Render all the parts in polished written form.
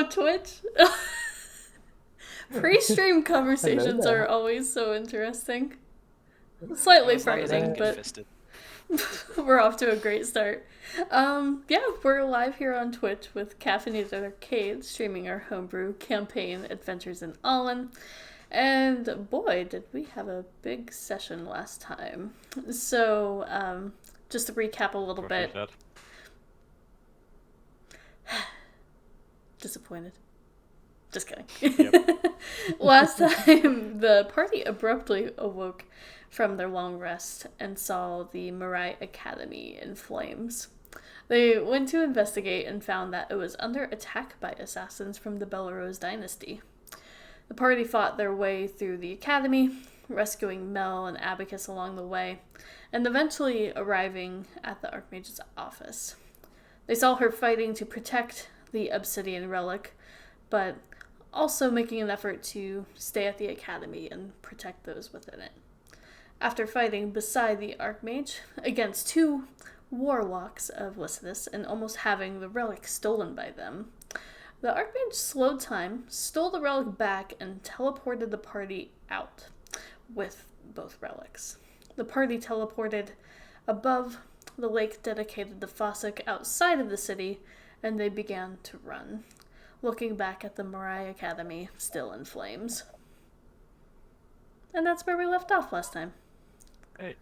Oh, Twitch. Pre-stream conversations are always so interesting. Slightly frightening, but we're off to a great start. Yeah, we're live here on Twitch with Caffeinated Arcade, streaming our homebrew campaign Adventures in Alainn. And boy, did we have a big session last time. So, just to recap a little bit. Disappointed. Just kidding. Yep. Last time, the party abruptly awoke from their long rest and saw the Mirai Academy in flames. They went to investigate and found that it was under attack by assassins from the Belarus dynasty. The party fought their way through the academy, rescuing Mel and Abacus along the way, and eventually arriving at the Archmage's office. They saw her fighting to protect the obsidian relic, but also making an effort to stay at the academy and protect those within it. After fighting beside the Archmage against two warlocks of Lycidas and almost having the relic stolen by them, the Archmage slowed time, stole the relic back, and teleported the party out with both relics. The party teleported above the lake dedicated to Fossick outside of the city, and they began to run, looking back at the Mirai Academy, still in flames. And that's where we left off last time. Hey,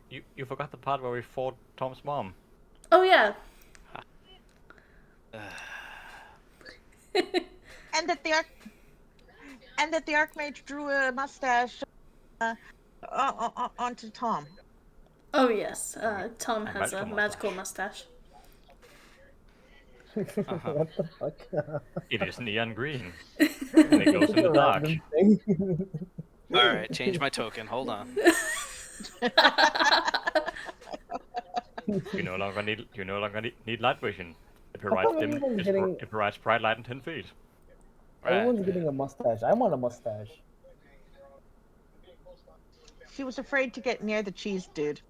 you forgot the part where we fought Tom's mom. Oh, yeah. And that the Archmage drew a mustache onto Tom. Oh, yes. Tom has a magical mustache. What the fuck? It is neon green. And it goes in the dark. Alright, change my token. Hold on. You no longer need light vision. It provides bright light in 10 feet. Everyone's getting a mustache. I want a mustache. She was afraid to get near the cheese dude.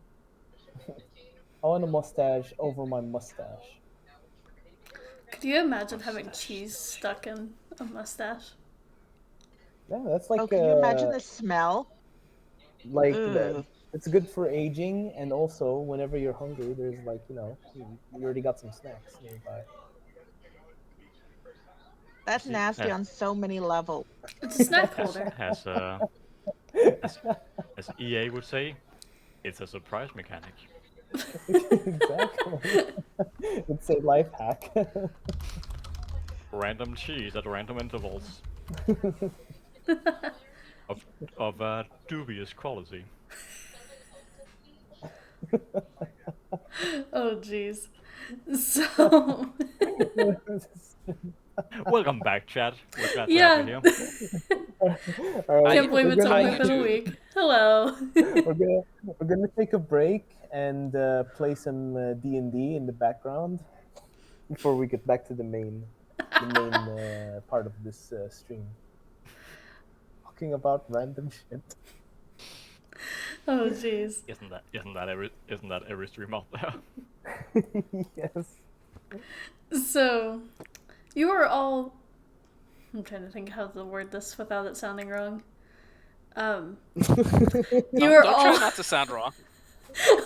I want a mustache over my mustache. Could you imagine having cheese stuck in a mustache? Yeah, that's like. Can you imagine the smell? Like, it's good for aging, and also whenever you're hungry, there's like, you already got some snacks nearby. That's nasty on so many levels. It's a snack holder. As EA would say, it's a surprise mechanic. Exactly. It's a life hack. Random cheese at random intervals. of dubious quality. Oh, jeez. So... Welcome back, chat. We're glad to have you here. Right, can't believe it's only been a week. Hello. we're gonna take a break and play some D&D in the background before we get back to the main part of this stream. Talking about random shit. Oh, jeez. Isn't that every stream out there? Yes. So, you are all... I'm trying to think how to word this without it sounding wrong. Don't try not to sound wrong.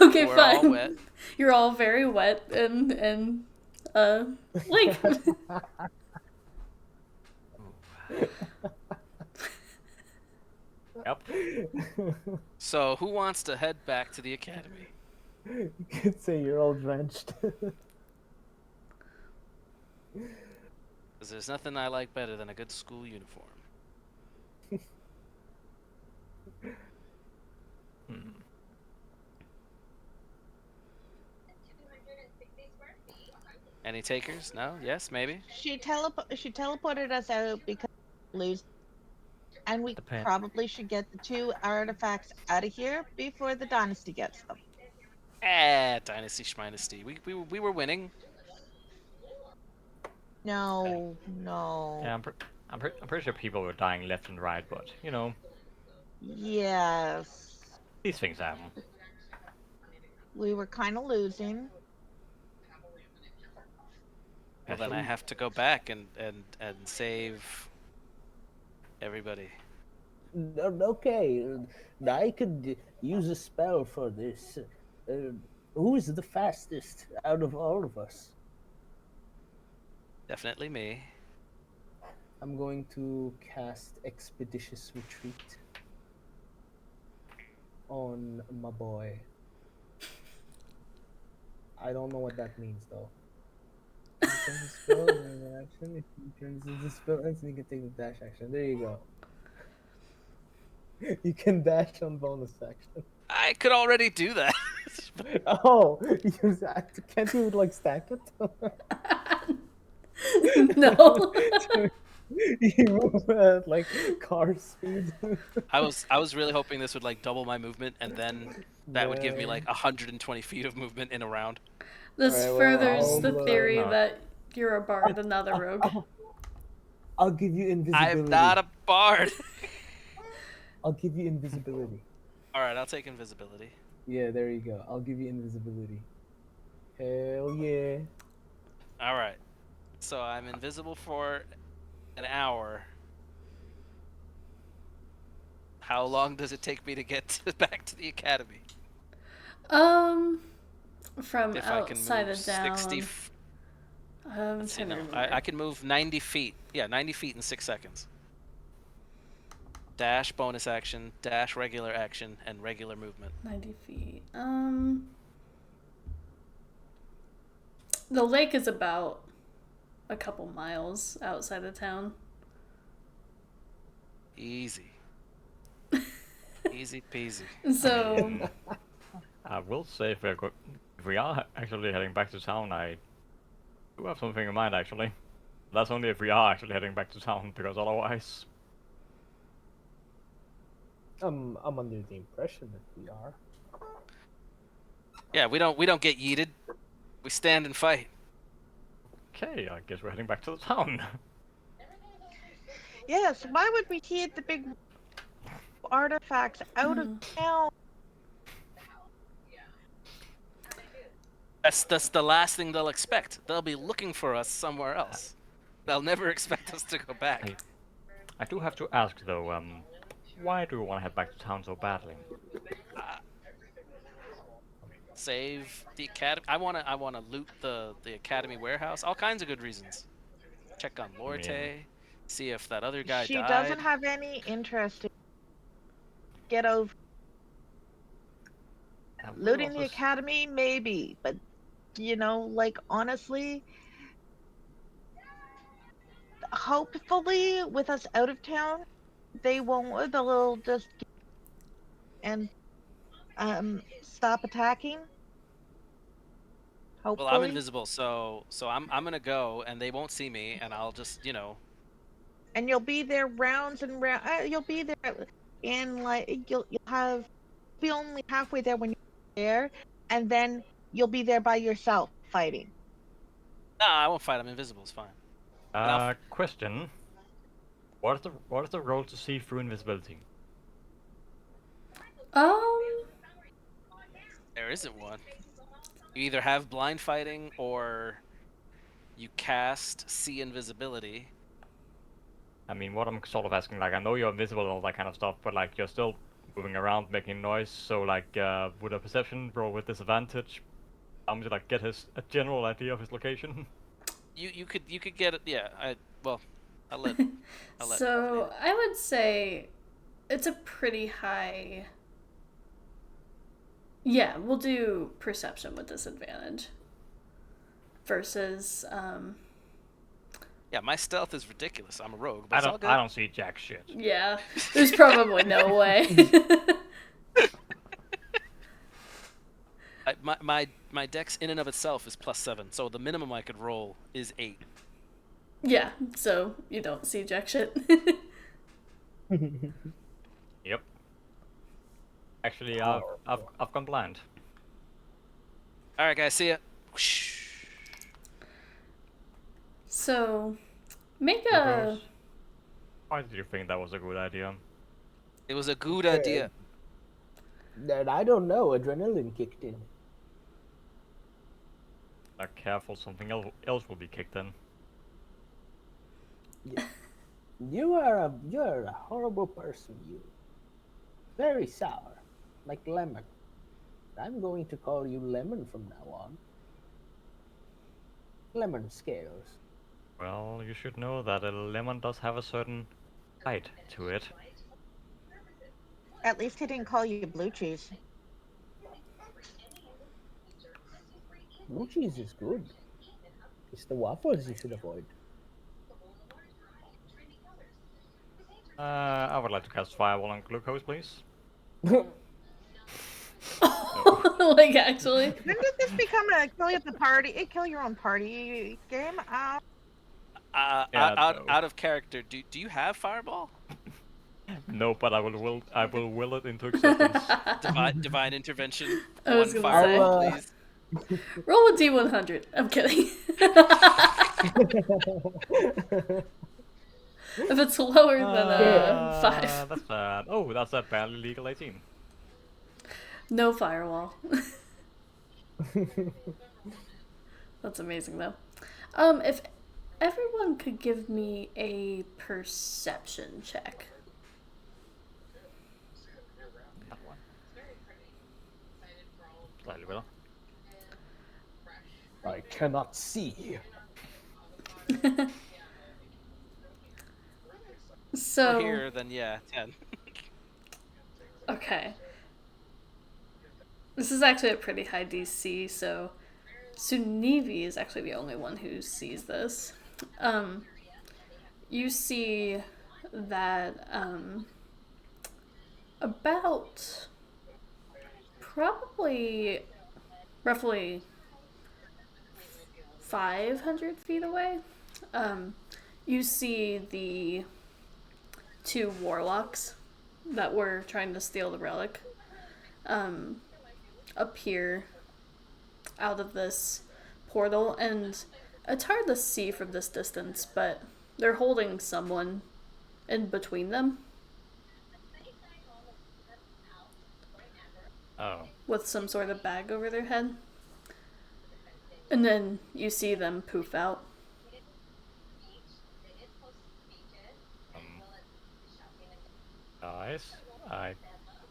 Okay, We're fine. all wet. You're all very wet and like... Yep. So, who wants to head back to the academy? You could say you're all drenched. Because there's nothing I like better than a good school uniform. Any takers? No? Yes? Maybe? She teleported us out because we lose, and we probably should get the two artifacts out of here before the dynasty gets them. Dynasty Schminesty. We were winning. No. Yeah, I'm pretty sure people were dying left and right, but Yes. these things happen. We were kind of losing. then I have to go back and save everybody. Okay, I could use a spell for this. Who is the fastest out of all of us? Definitely me. I'm going to cast Expeditious Retreat on my boy. I don't know what that means though. You turn the spell and an action. If you turn the spell ends, you can take the dash action. There you go. You can dash on bonus action. I could already do that. Oh, can't you like stack it? No. You move at like car speed. I was really hoping this would like double my movement, and then that would give me No. like 120 feet of movement in a round. This Alright, well, furthers the I'll, theory no. that you're a bard and not a rogue. I'll give you invisibility. I'm not a bard. I'll give you invisibility. All right, I'll take invisibility. Yeah, there you go. I'll give you invisibility. Hell yeah. All right. So I'm invisible for an hour. How long does it take me to get back to the academy? From If I can outside move of down. 60. Let's see, no, I can move 90 feet. Yeah, 90 feet in 6 seconds. Dash, bonus action, dash, regular action, and regular movement. 90 feet. The lake is about a couple miles outside of town. Easy. Easy peasy. So, I will say if we are actually heading back to town, I do have something in mind actually. That's only if we are actually heading back to town, because otherwise. I'm under the impression that we are. Yeah, we don't get yeeted. We stand and fight. Okay, I guess we're heading back to the town. Yes, why would we keep the big artifacts out of town? That's the last thing they'll expect. They'll be looking for us somewhere else. They'll never expect us to go back. I do have to ask though, why do you want to head back to town so badly? Save the academy. I wanna loot the academy warehouse. All kinds of good reasons. Check on Lorte. See if that other guy She died. doesn't have any interest in get over looting the academy, maybe, but you know, like honestly, hopefully with us out of town, they won't. They'll just and stop attacking. Hopefully. Well, I'm invisible, so I'm gonna go, and they won't see me, and I'll just And you'll be there rounds and rounds. You'll be there in like you'll be only halfway there when you're there, and then you'll be there by yourself fighting. Nah, I won't fight. I'm invisible. It's fine. Question. What is the role to see through invisibility? There isn't one. You either have blind fighting or you cast see invisibility. I mean, what I'm sort of asking, like, I know you're invisible and all that kind of stuff, but like, you're still moving around, making noise. So like, would a perception roll with disadvantage, to like get a general idea of his location? You could get it. Yeah. I'll let. so I would say it's a pretty high. Yeah, we'll do perception with disadvantage. Versus, Yeah, my stealth is ridiculous. I'm a rogue, but I don't see jack shit. Yeah, there's probably no way. My dex in and of itself is +7, so the minimum I could roll is 8. Yeah, so you don't see jack shit. Yep. Actually, I've gone blind. All right, guys, see ya. So, make a. Why did you think that was a good idea? It was a good idea. That I don't know. Adrenaline kicked in. Careful, something else will be kicked in. You're a horrible person. You very sour, like lemon. I'm going to call you Lemon from now on. Lemon scales. Well, you should know that a lemon does have a certain bite to it. At least he didn't call you blue cheese. Blue cheese is good. It's the waffles you should avoid. I would like to cast Fireball on Glucose, please. Like, actually. When did this become a kill at the party, kill your own party game? Yeah, out of character. Do you have Fireball? No, but I will will it into existence. Divine intervention. I was One gonna Fireball, say. please. Roll a d100. I'm kidding. If it's lower than 5. That's bad. Oh, that's a barely legal 18. No firewall. That's amazing, though. If everyone could give me a perception check. That one. Slightly better. I cannot see. So, Here, then yeah, 10. okay. This is actually a pretty high DC, so Sunivi is actually the only one who sees this. You see that about probably roughly 500 feet away, you see the 2 warlocks that were trying to steal the relic appear out of this portal, and it's hard to see from this distance, but they're holding someone in between them with some sort of bag over their head. And then you see them poof out. Guys, I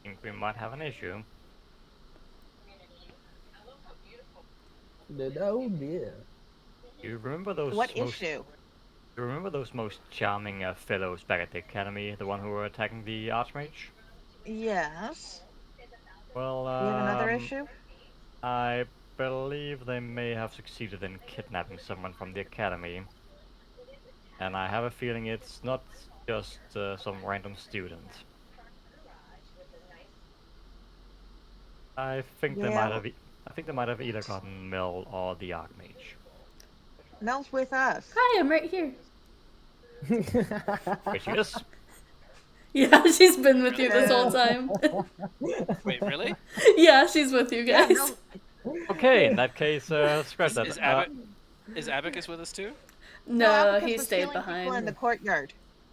think we might have an issue. Oh dear. You remember those What most, issue? You remember those most charming fellows back at the academy, the one who were attacking the Archmage? Yes. Well, You have another issue? I believe they may have succeeded in kidnapping someone from the academy. And I have a feeling it's not just some random student. I think they might Yeah. have. I think they might have either gotten Mel or the Archmage. Mel's with us. Hi, I'm right here. Which she is. Yeah, she's been with you this whole time. Wait, really? Yeah, she's with you Yeah, guys. Mel, Okay, in that case, scratch that. Is Abacus with us too? No, Abacus he was stayed killing people in behind. the courtyard.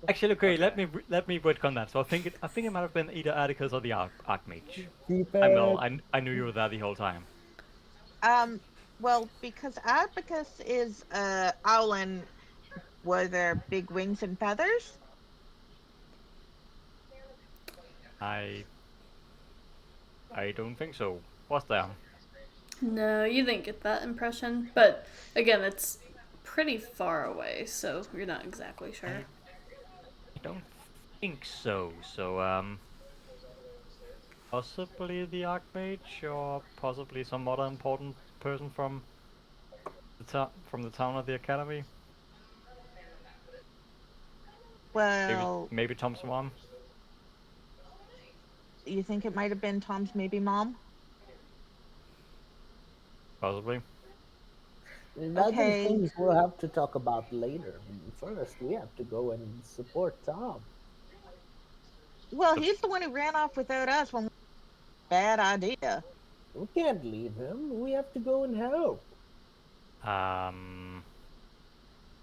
Actually, okay, let me work on that. So I think it might have been either Atticus or the Archmage. Keep I it. know, I knew you were there the whole time. Well, because Abacus is Alainn, were there big wings and feathers? I don't think so. Was there? No, you didn't get that impression. But again, it's pretty far away, so you're not exactly sure. I don't think so. So possibly the Archmage, or possibly some other important person from the town of the academy. Well, Maybe Tom's mom. you think it might have been Tom's maybe mom? Possibly. Other Okay. things we'll have to talk about later. First, we have to go and support Tom. Well, he's the one who ran off without us when bad idea. We can't leave him. We have to go and help.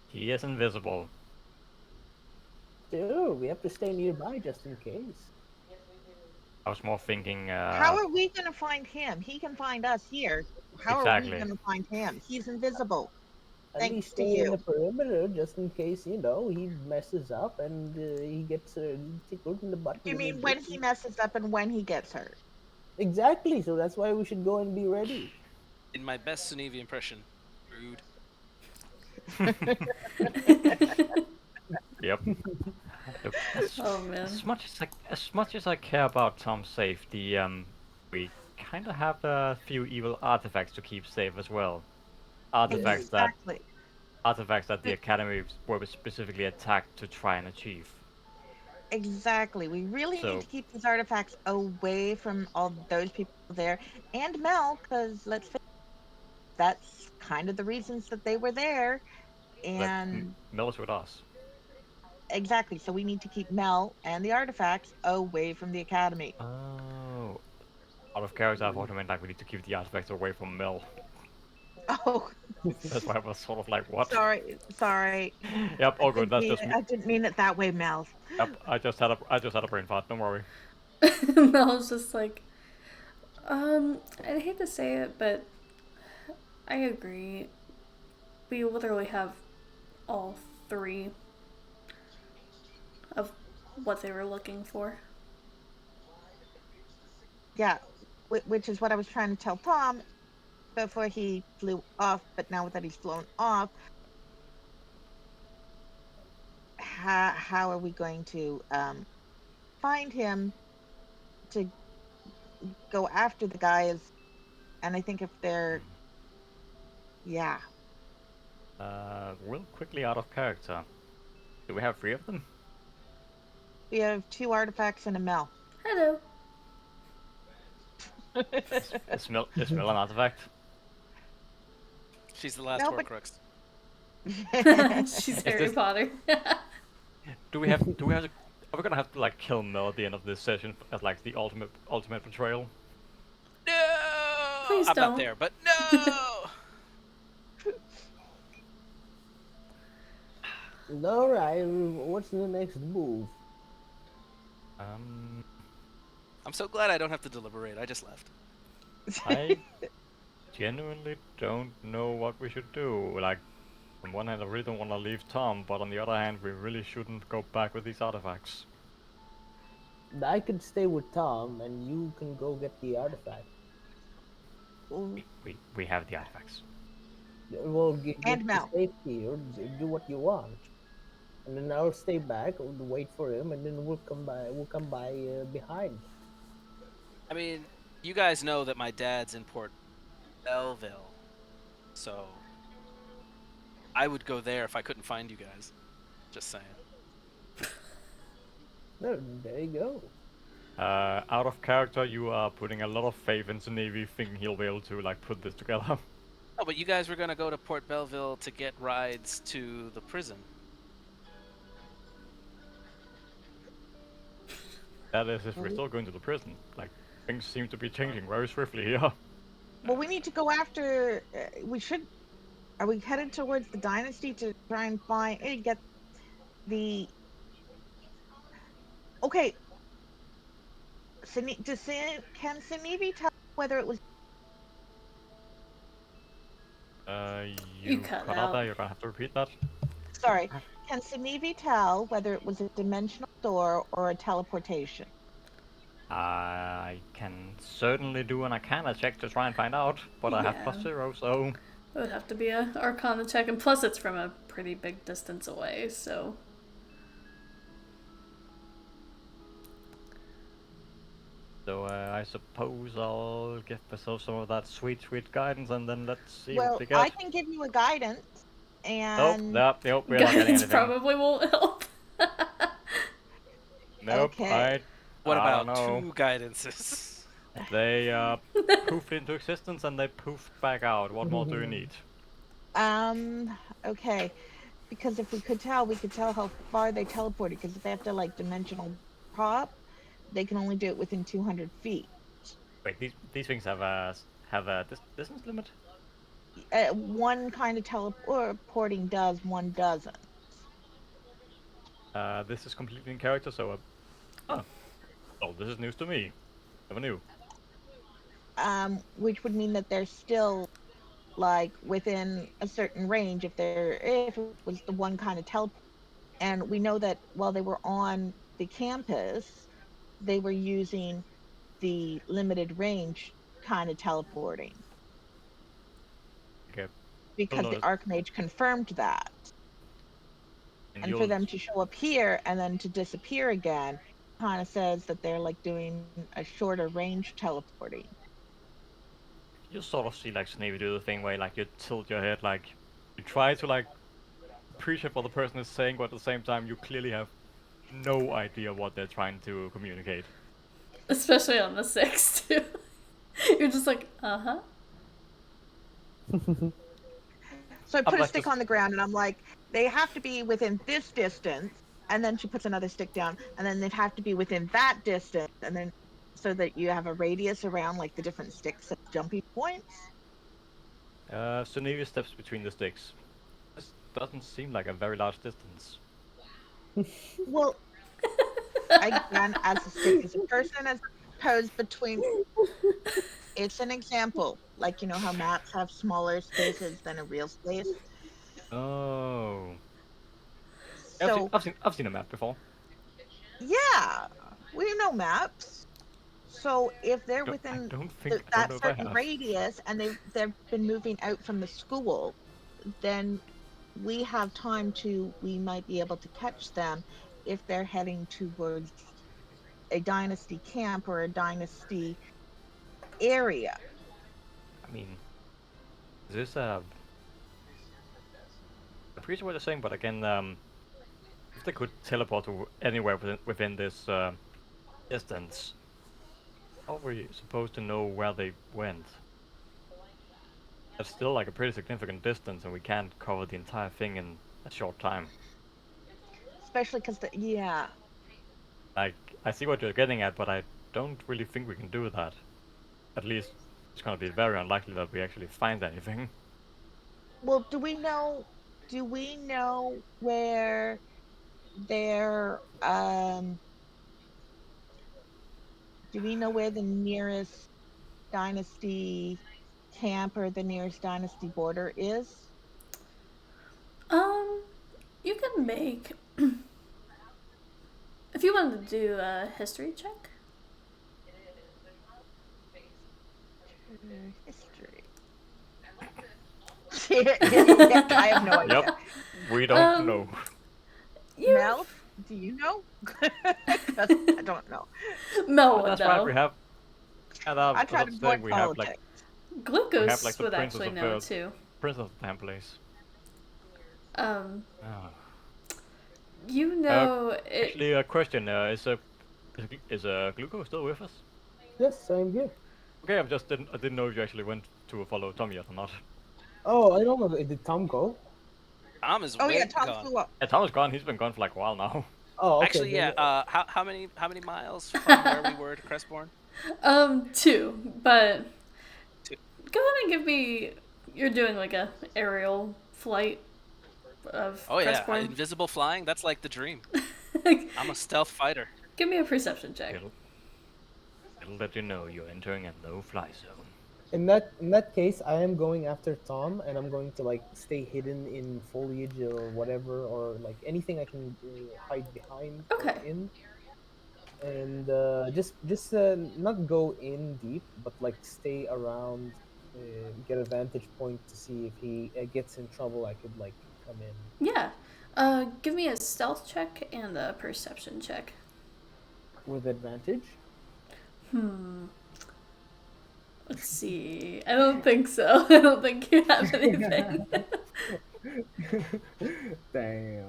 He is invisible. Dude, we have to stay nearby just in case. I was more thinking. How are we going to find him? He can find us here. How are we Exactly. going to find him? He's invisible. At Thanks least to stay in the you. perimeter, just in case he messes up and he gets tickled in the butt a You little mean when bit. he messes up and when he gets hurt? Exactly. So that's why we should go and be ready. In my best Sunevi impression, rude. Yep. Look, Oh man. as much as I care about Tom's safety, we kind of have a few evil artifacts to keep safe as well. Yes. Exactly. Artifacts that the Academy were specifically attacked to try and achieve. Exactly. We really need So to keep these artifacts away from all those people there and Mel, because let's face it, that's kind of the reasons that they were there. like And Mills with us. exactly. So we need to keep Mel and the artifacts away from the academy. Oh, out of character, I thought I meant like we need to keep the artifacts away from Mill. Oh, That's why I was sort of like, what? sorry. Yep, all good. That's just me. I didn't mean it that way, Mel. Yep, I just had a brain fart. Don't worry. Mel's just like, I'd hate to say it, but I agree. We literally have all three of what they were looking for. Yeah, which is what I was trying to tell Tom before he flew off. But now that he's flown off, how are we going to find him to go after the guys? And I think if they're, yeah, Real quickly out of character. Do we have three of them? we have two artifacts and a Mel. Hello. Is Mill an artifact? She's the last No, but Horcrux. She's Is Harry this- Potter. Do we have to? Are we gonna have to like kill Mill at the end of this session as like the ultimate betrayal? No, Please I'm don't. not there, but no. All right. What's the next move? I'm so glad I don't have to deliberate. I just left. I genuinely don't know what we should do. Like, on one hand, I really don't want to leave Tom, but on the other hand, we really shouldn't go back with these artifacts. I could stay with Tom, and you can go get the artifact. We have the artifacts. Well, get And to Mel. safety or do what you want, and then I'll stay back, we'll wait for him, and then we'll come by. We'll come by behind. I mean, you guys know that my dad's in Port Belleville, so I would go there if I couldn't find you guys. Just saying. No, there you go. Out of character, you are putting a lot of faith into Navy, thinking he'll be able to like put this together. Oh, but you guys were gonna go to Port Belleville to get rides to the prison. That is, if we're still going to the prison. Like, things seem to be changing very swiftly here. Well, we need to go after. We should. Are we headed towards the dynasty to try and get the? Okay. Can Sinevi tell whether it was? You cut cut out out. there. You're gonna have to repeat that. Sorry. Can Sinevi tell whether it was a dimensional door or a teleportation? I can certainly do an Arcana check to try and find out, but I have Yeah. +0, so It would have to be a Arcana check, and plus it's from a pretty big distance away, so. I suppose I'll give myself some of that sweet guidance, and then let's see Well, what we get. I can give you a guidance, and Nope, we're not getting Guidance anything. probably won't help. Nope, Okay. What I about don't know. 2 guidances? They poofed into existence and they poofed back out. What more do you need? Okay, because if we could tell how far they teleported. Because if they have to like dimensional pop, they can only do it within 200 feet. Wait, these things have a distance limit? One kind of teleporting does, one doesn't. This is completely in character, so oh, this is news to me. Never knew. Which would mean that they're still like within a certain range if it was the one kind of teleport. And we know that while they were on the campus, they were using the limited range kind of teleporting Okay. You'll because the notice, Archmage confirmed that. and And for you'll them to show up here and then to disappear again kind of says that they're like doing a shorter range teleporting. you sort of see like Snape do the thing where like you tilt your head, like you try to like appreciate what the person is saying, but at the same time you clearly have no idea what they're trying to communicate. Especially on the 6, too. You're just like, uh-huh. So I I'm put a like stick just on the ground and I'm like, they have to be within this distance. And then she puts another stick down, and then they'd have to be within that distance. And then so that you have a radius around like the different sticks at jumping points. Sunivia steps between the sticks. This doesn't seem like a very large distance. Well, again, as a stick as a person as opposed between it's an example. Like you know how maps have smaller spaces than a real space. Oh. So I've seen a map before. yeah, we know maps. So if they're within I don't that know if I certain have. radius and they've been moving out from the school, then we might be able to catch them if they're heading towards a dynasty camp or a dynasty area. I mean, this I appreciate what you're saying, but again, if they could teleport to anywhere within this distance, how are we supposed to know where they went? That's still like a pretty significant distance, and we can't cover the entire thing in a short time. Especially because yeah. Like, I see what you're getting at, but I don't really think we can do that. At least, it's gonna be very unlikely that we actually find anything. Well, do we know where their do we know where the nearest dynasty camp or the nearest dynasty border is? Um, you can make... If you wanted to do a history check. History. Yeah, I have no idea. Yep, we don't know. You... Mel, do you know? 'Cause I don't know. Mel But would that's right, we know. have. And I as I try to was saying, avoid politics. we have like Glucose the would princess actually of know, too. princess of the damn place. Um, Oh. you know... Actually, a question: is Glucose still with us? Yes, I'm here. Okay, I didn't know if you actually went to follow Tommy yet or not. Oh, I don't know. Did Tom go? Tom is Oh yeah, way Tom gone. flew up. Yeah, Tom's gone. He's been gone for like a while now. Oh, okay. Actually, yeah. Then, How many miles from where we were to Crestbourne? 2, but... Two. Go ahead and give me... You're doing like a aerial flight of Oh yeah, Crestborn. invisible flying. That's like the dream. I'm a stealth fighter. Give me a perception check. It'll let you know you're entering a no-fly zone. in that case, I am going after Tom, and I'm going to like stay hidden in foliage or whatever, or like anything I can hide behind or Okay. in, and just not go in deep, but like stay around, get a vantage point to see if he gets in trouble. I could like come in Yeah. Give me a stealth check and a perception check. with advantage. Let's see. I don't think so. I don't think you have anything. Damn.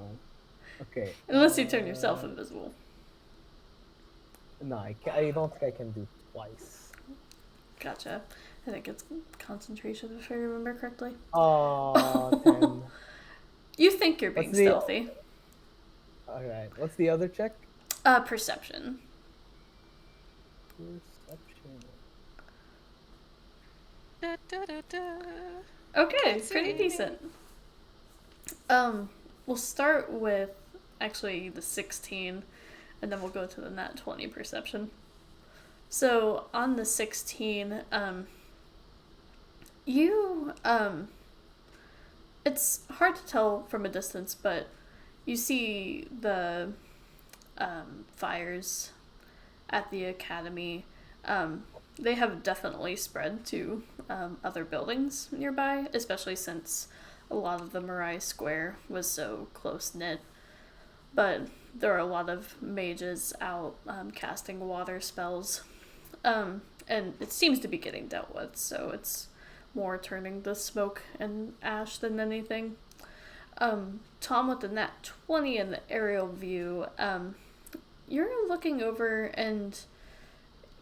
Okay. Unless you turn yourself invisible. No, I don't think I can do twice. Gotcha. I think it's concentration, if I remember correctly. Oh, 10. You think you're being What's the- stealthy. All right. What's the other check? Perception. Perception. Okay, pretty decent. We'll start with actually the 16, and then we'll go to the nat 20 perception. So on the 16, You, it's hard to tell from a distance, but you see the fires at the academy. They have definitely spread to other buildings nearby, especially since a lot of the Marai Square was so close knit. But there are a lot of mages out casting water spells. And it seems to be getting dealt with, so it's more turning to smoke and ash than anything. Tom, with the nat 20 in the aerial view, you're looking over and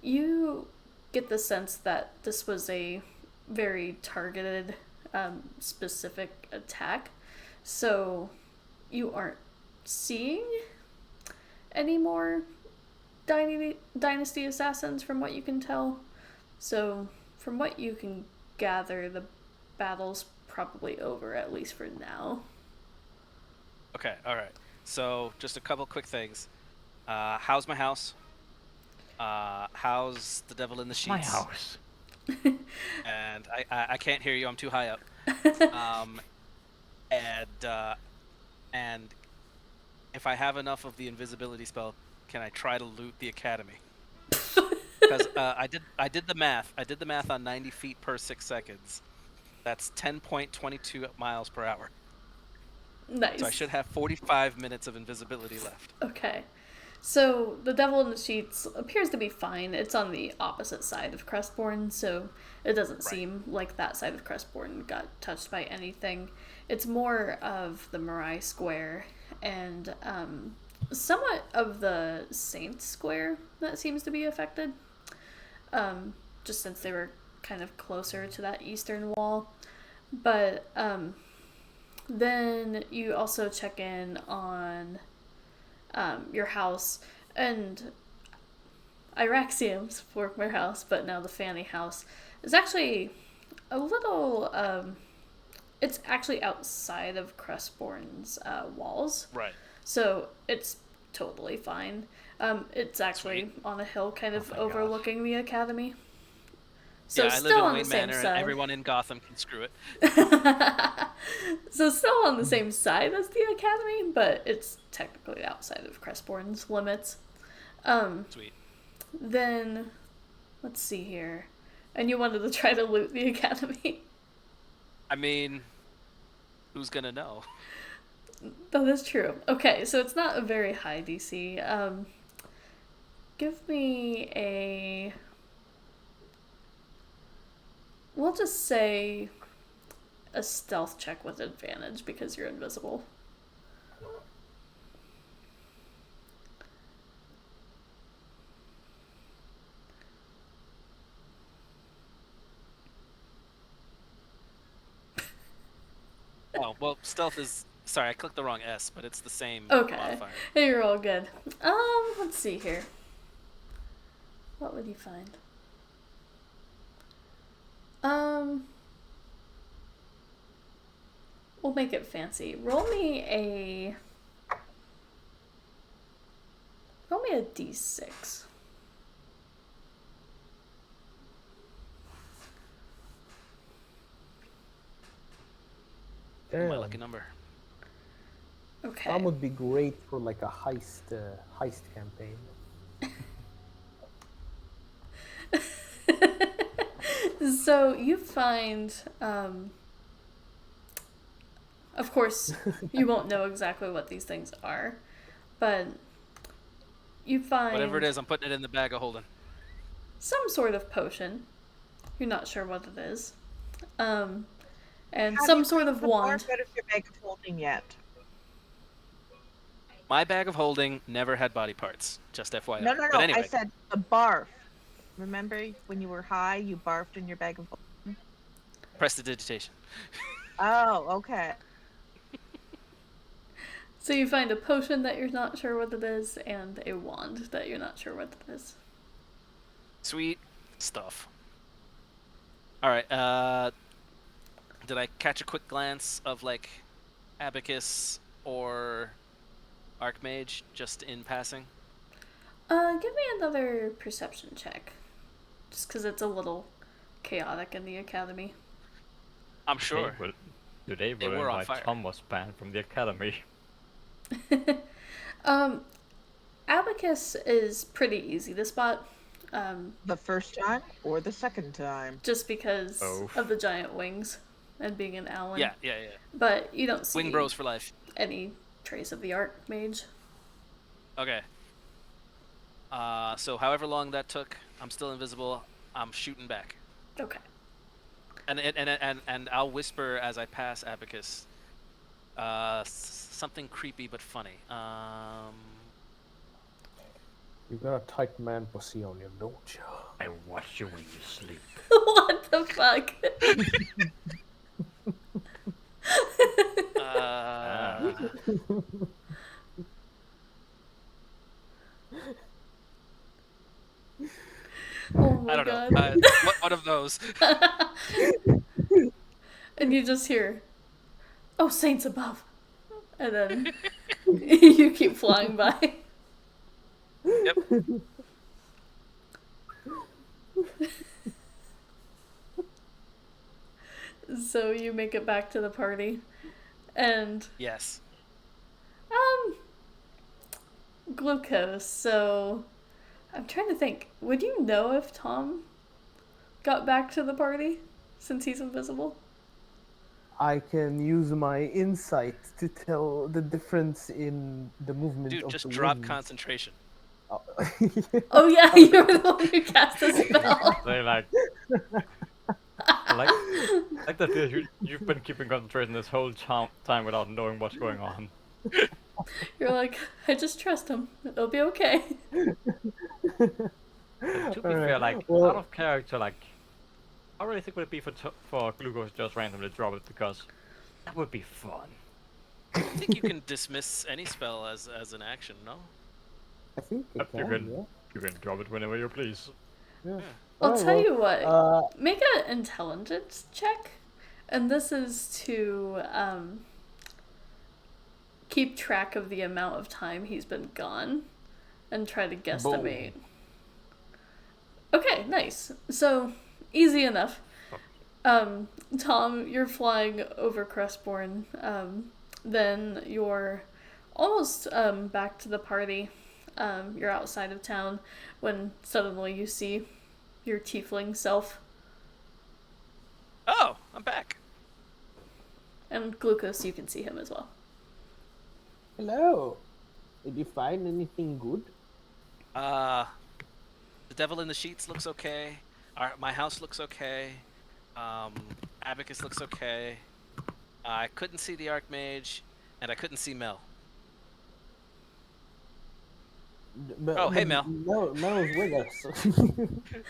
you get the sense that this was a very targeted, specific attack. So you aren't seeing any more Dynasty assassins from what you can tell. So, from what you can gather, the battle's probably over, at least for now. Okay, all right. So, just a couple quick things. How's my house? How's the devil in the sheets? My house. And I can't hear you. I'm too high up. And if I have enough of the invisibility spell, can I try to loot the academy? Because I did the math. I did the math on 90 feet per 6 seconds. That's 10.22 miles per hour. Nice. So I should have 45 minutes of invisibility left. Okay. So, the Devil in the Sheets appears to be fine. It's on the opposite side of Crestborn, so it doesn't seem like that side of Crestborn got touched by anything. It's more of the Marai Square and somewhat of the Saint Square that seems to be affected. Just since they were kind of closer to that eastern wall. But then you also check in on your house, and Iraxium's former house, but now the Fanny house, is actually a little, it's actually outside of Crestborn's walls. Right. So it's totally fine. It's actually on a hill kind of overlooking the academy. So yeah, I still live in on Wayne the same Manor, side. and everyone in Gotham can screw it. So still on the same side as the academy, but it's technically outside of Crestborn's limits. Sweet. Then, let's see here. And you wanted to try to loot the academy? I mean, who's gonna know? That is true. Okay, so it's not a very high DC. Give me a... We'll just say a stealth check with advantage because you're invisible. Oh, well, stealth is... Sorry, I clicked the wrong S, but it's the same Okay. modifier. Hey, you're all good. Let's see here. What would you find? We'll make it fancy. Roll me a d6. My Damn. lucky number. Okay. That would be great for like a heist campaign. So you find, of course, you won't know exactly what these things are, but you find Whatever it is, I'm putting it in the bag of holding. some sort of potion. You're not sure what it is. And Have some you sort cleaned of the barf wand. out of your bag of holding yet? My bag of holding never had body parts, just FYI. No. But anyway, I said the barf. Remember when you were high, you barfed in your bag of holding? prestidigitation. Oh, okay. So you find a potion that you're not sure what it is, and a wand that you're not sure what it is. Sweet stuff. All right. Did I catch a quick glance of like Abacus or Archmage just in passing? Give me another perception check. Just because it's a little chaotic in the academy. I'm sure. Today They we'll were on invite fire. Tom was banned from the academy. Abacus is pretty easy to spot. The first time or the second time? Just because Both. of the giant wings and being an Alainn. Yeah. But you don't see Wing bros for life. any trace of the Archmage. Okay. So however long that took, I'm still invisible. I'm shooting back. Okay. And I'll whisper as I pass Abacus. Something creepy but funny. You got a tight man pussy on you, don't you? I watch you when you sleep. What the fuck? Oh my I don't god. know. One of those. And you just hear, "Oh, saints above," and then you keep flying by. Yep. So you make it back to the party, and Yes. Glucose. So I'm trying to think. Would you know if Tom got back to the party since he's invisible? I can use my insight to tell the difference in the movement Dude, of just the drop wind. concentration. Oh. Oh yeah, you're the one who cast the spell. They like that you've been keeping concentration this whole time without knowing what's going on. You're like, I just trust him. It'll be okay. To be fair, like out of character, like how really think would it be for Glucose to just randomly drop it, because that would be fun. I think you can dismiss any spell as an action, no? I think it You can, yeah. You can drop it whenever you please. Yeah. I'll Alright, tell you what. Make an intelligence check, and this is to keep track of the amount of time he's been gone, and try to guesstimate. Okay, nice. So easy enough. Tom, you're flying over Crestbourne. Then you're almost back to the party. You're outside of town when suddenly you see your tiefling self. Oh, I'm back. And Glucose, you can see him as well. Hello. Did you find anything good? The Devil in the Sheets looks okay. My house looks okay. Abacus looks okay. I couldn't see the Archmage, and I couldn't see Mel. Oh, hey, Mel. Mel's with us.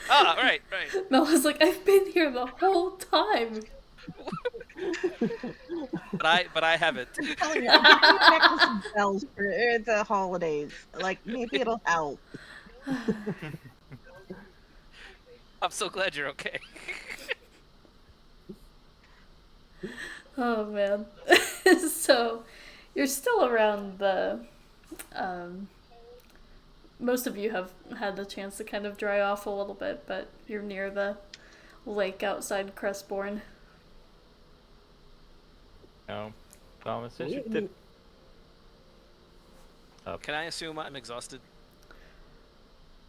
Ah, right. Mel was like, I've been here the whole time. But I haven't. I'm telling you, I'm getting a necklace of bells for the holidays. Like, maybe it'll help. I'm so glad you're okay. Oh man. So you're still around the most of you have had the chance to kind of dry off a little bit, but you're near the lake outside Crestbourne. No. Thomas says you did. Can I assume I'm exhausted?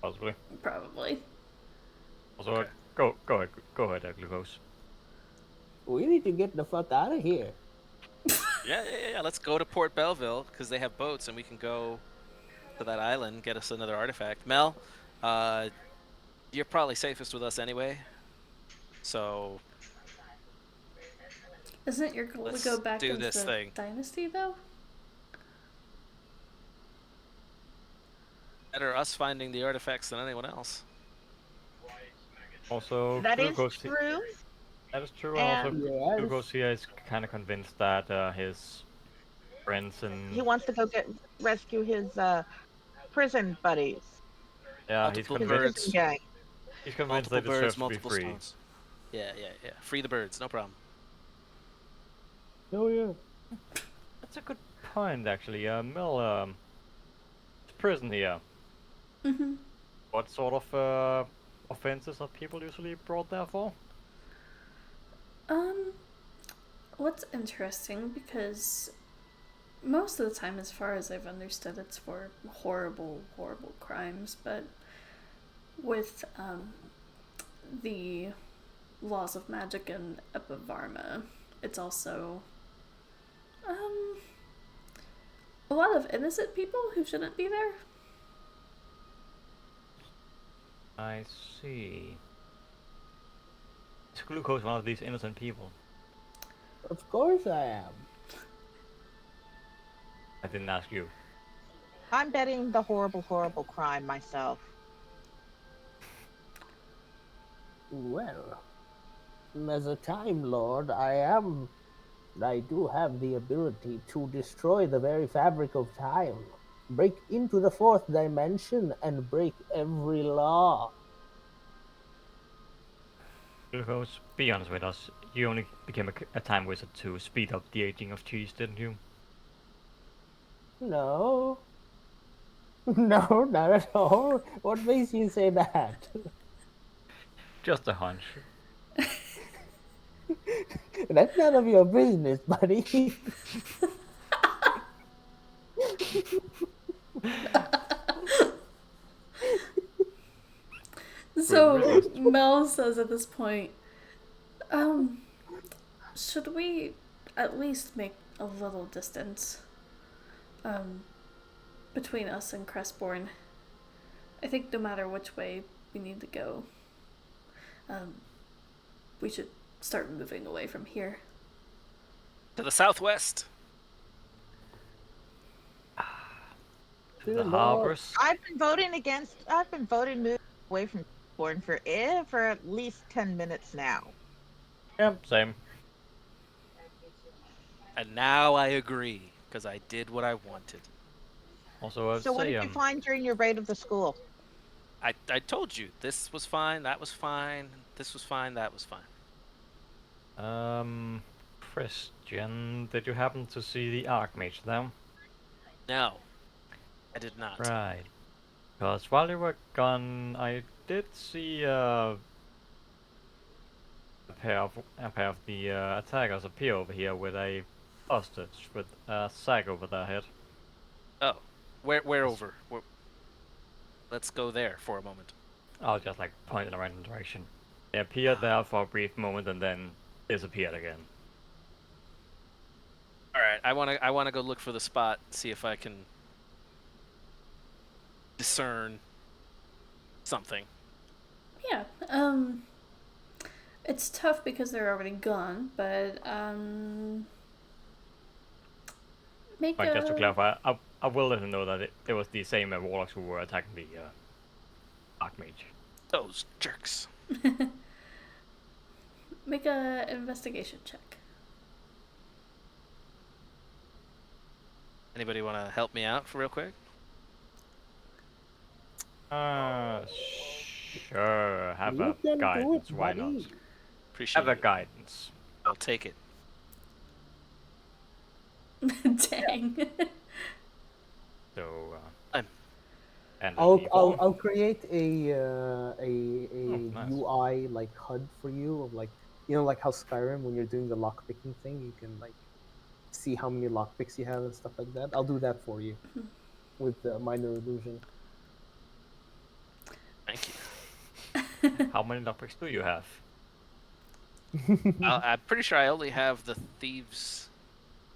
Possibly. Probably. Also, Okay. go ahead, Glucose. We need to get the fuck out of here. Yeah. Let's go to Port Belleville because they have boats and we can go to that island, get us another artifact. Mel, you're probably safest with us anyway. So Isn't your goal to Let's go back do into this the thing. dynasty though? better us finding the artifacts than anyone else. Also, That is Glucose. true. That is true. And- Also, Yes. Glucose here is kind of convinced that his friends and He wants to go rescue his prison buddies. yeah, he's multiple His convinced. birds. prison gang. He's convinced Multiple they birds, deserve to be multiple free. stones. Yeah. Free the birds, no problem. Oh yeah. That's a good point, actually. Mel, prison here. Mm-hmm. What sort of offenses are people usually brought there for? what's interesting, because most of the time, as far as I've understood, it's for horrible, horrible crimes, but with the laws of magic and Epivarma, it's also a lot of innocent people who shouldn't be there. I see. Is Glucose one of these innocent people? Of course I am. I didn't ask you. I'm betting the horrible, horrible crime myself. Well, as a Time Lord, I do have the ability to destroy the very fabric of time, break into the fourth dimension, and break every law. Glucose, be honest with us. You only became a time wizard to speed up the aging of cheese, didn't you? No. No, not at all. What makes you say that? Just a hunch. That's none of your business, buddy. So Mel says at this point, should we at least make a little distance between us and Crestborn? I think no matter which way we need to go, we should start moving away from here. To the southwest. To the Lord. harbors. I've been voting moving away from Born for at least 10 minutes now. Yeah, same. And now I agree, because I did what I wanted. Also, I'd So what say, did you find during your raid of the school? I told you, this was fine, that was fine, this was fine, that was fine. Christian, did you happen to see the Archmage then? No, I did not. Right. Because while you were gone, I did see a pair of the attackers appear over here with a hostage with a sack over their head. Oh, where over? Let's go there for a moment. I'll just like point in the random direction. They appeared there for a brief moment and then disappeared again. All right, I wanna go look for the spot, see if I can discern something. Yeah. It's tough because they're already gone, but make But just to a clarify, I will let them know that it was the same warlocks who were attacking the Archmage. Those jerks. make a investigation check. Anybody want to help me out for real quick? Sure. Have You a can do guidance. it, Why buddy. not? Appreciate Have a it. guidance. I'll take it. Dang. So. And I'll create a nice. UI like HUD for you of like like how Skyrim when you're doing the lockpicking thing you can like see how many lockpicks you have and stuff like that. I'll do that for you with the minor illusion. Thank you. How many lockpicks do you have? I'm pretty sure I only have the thieves'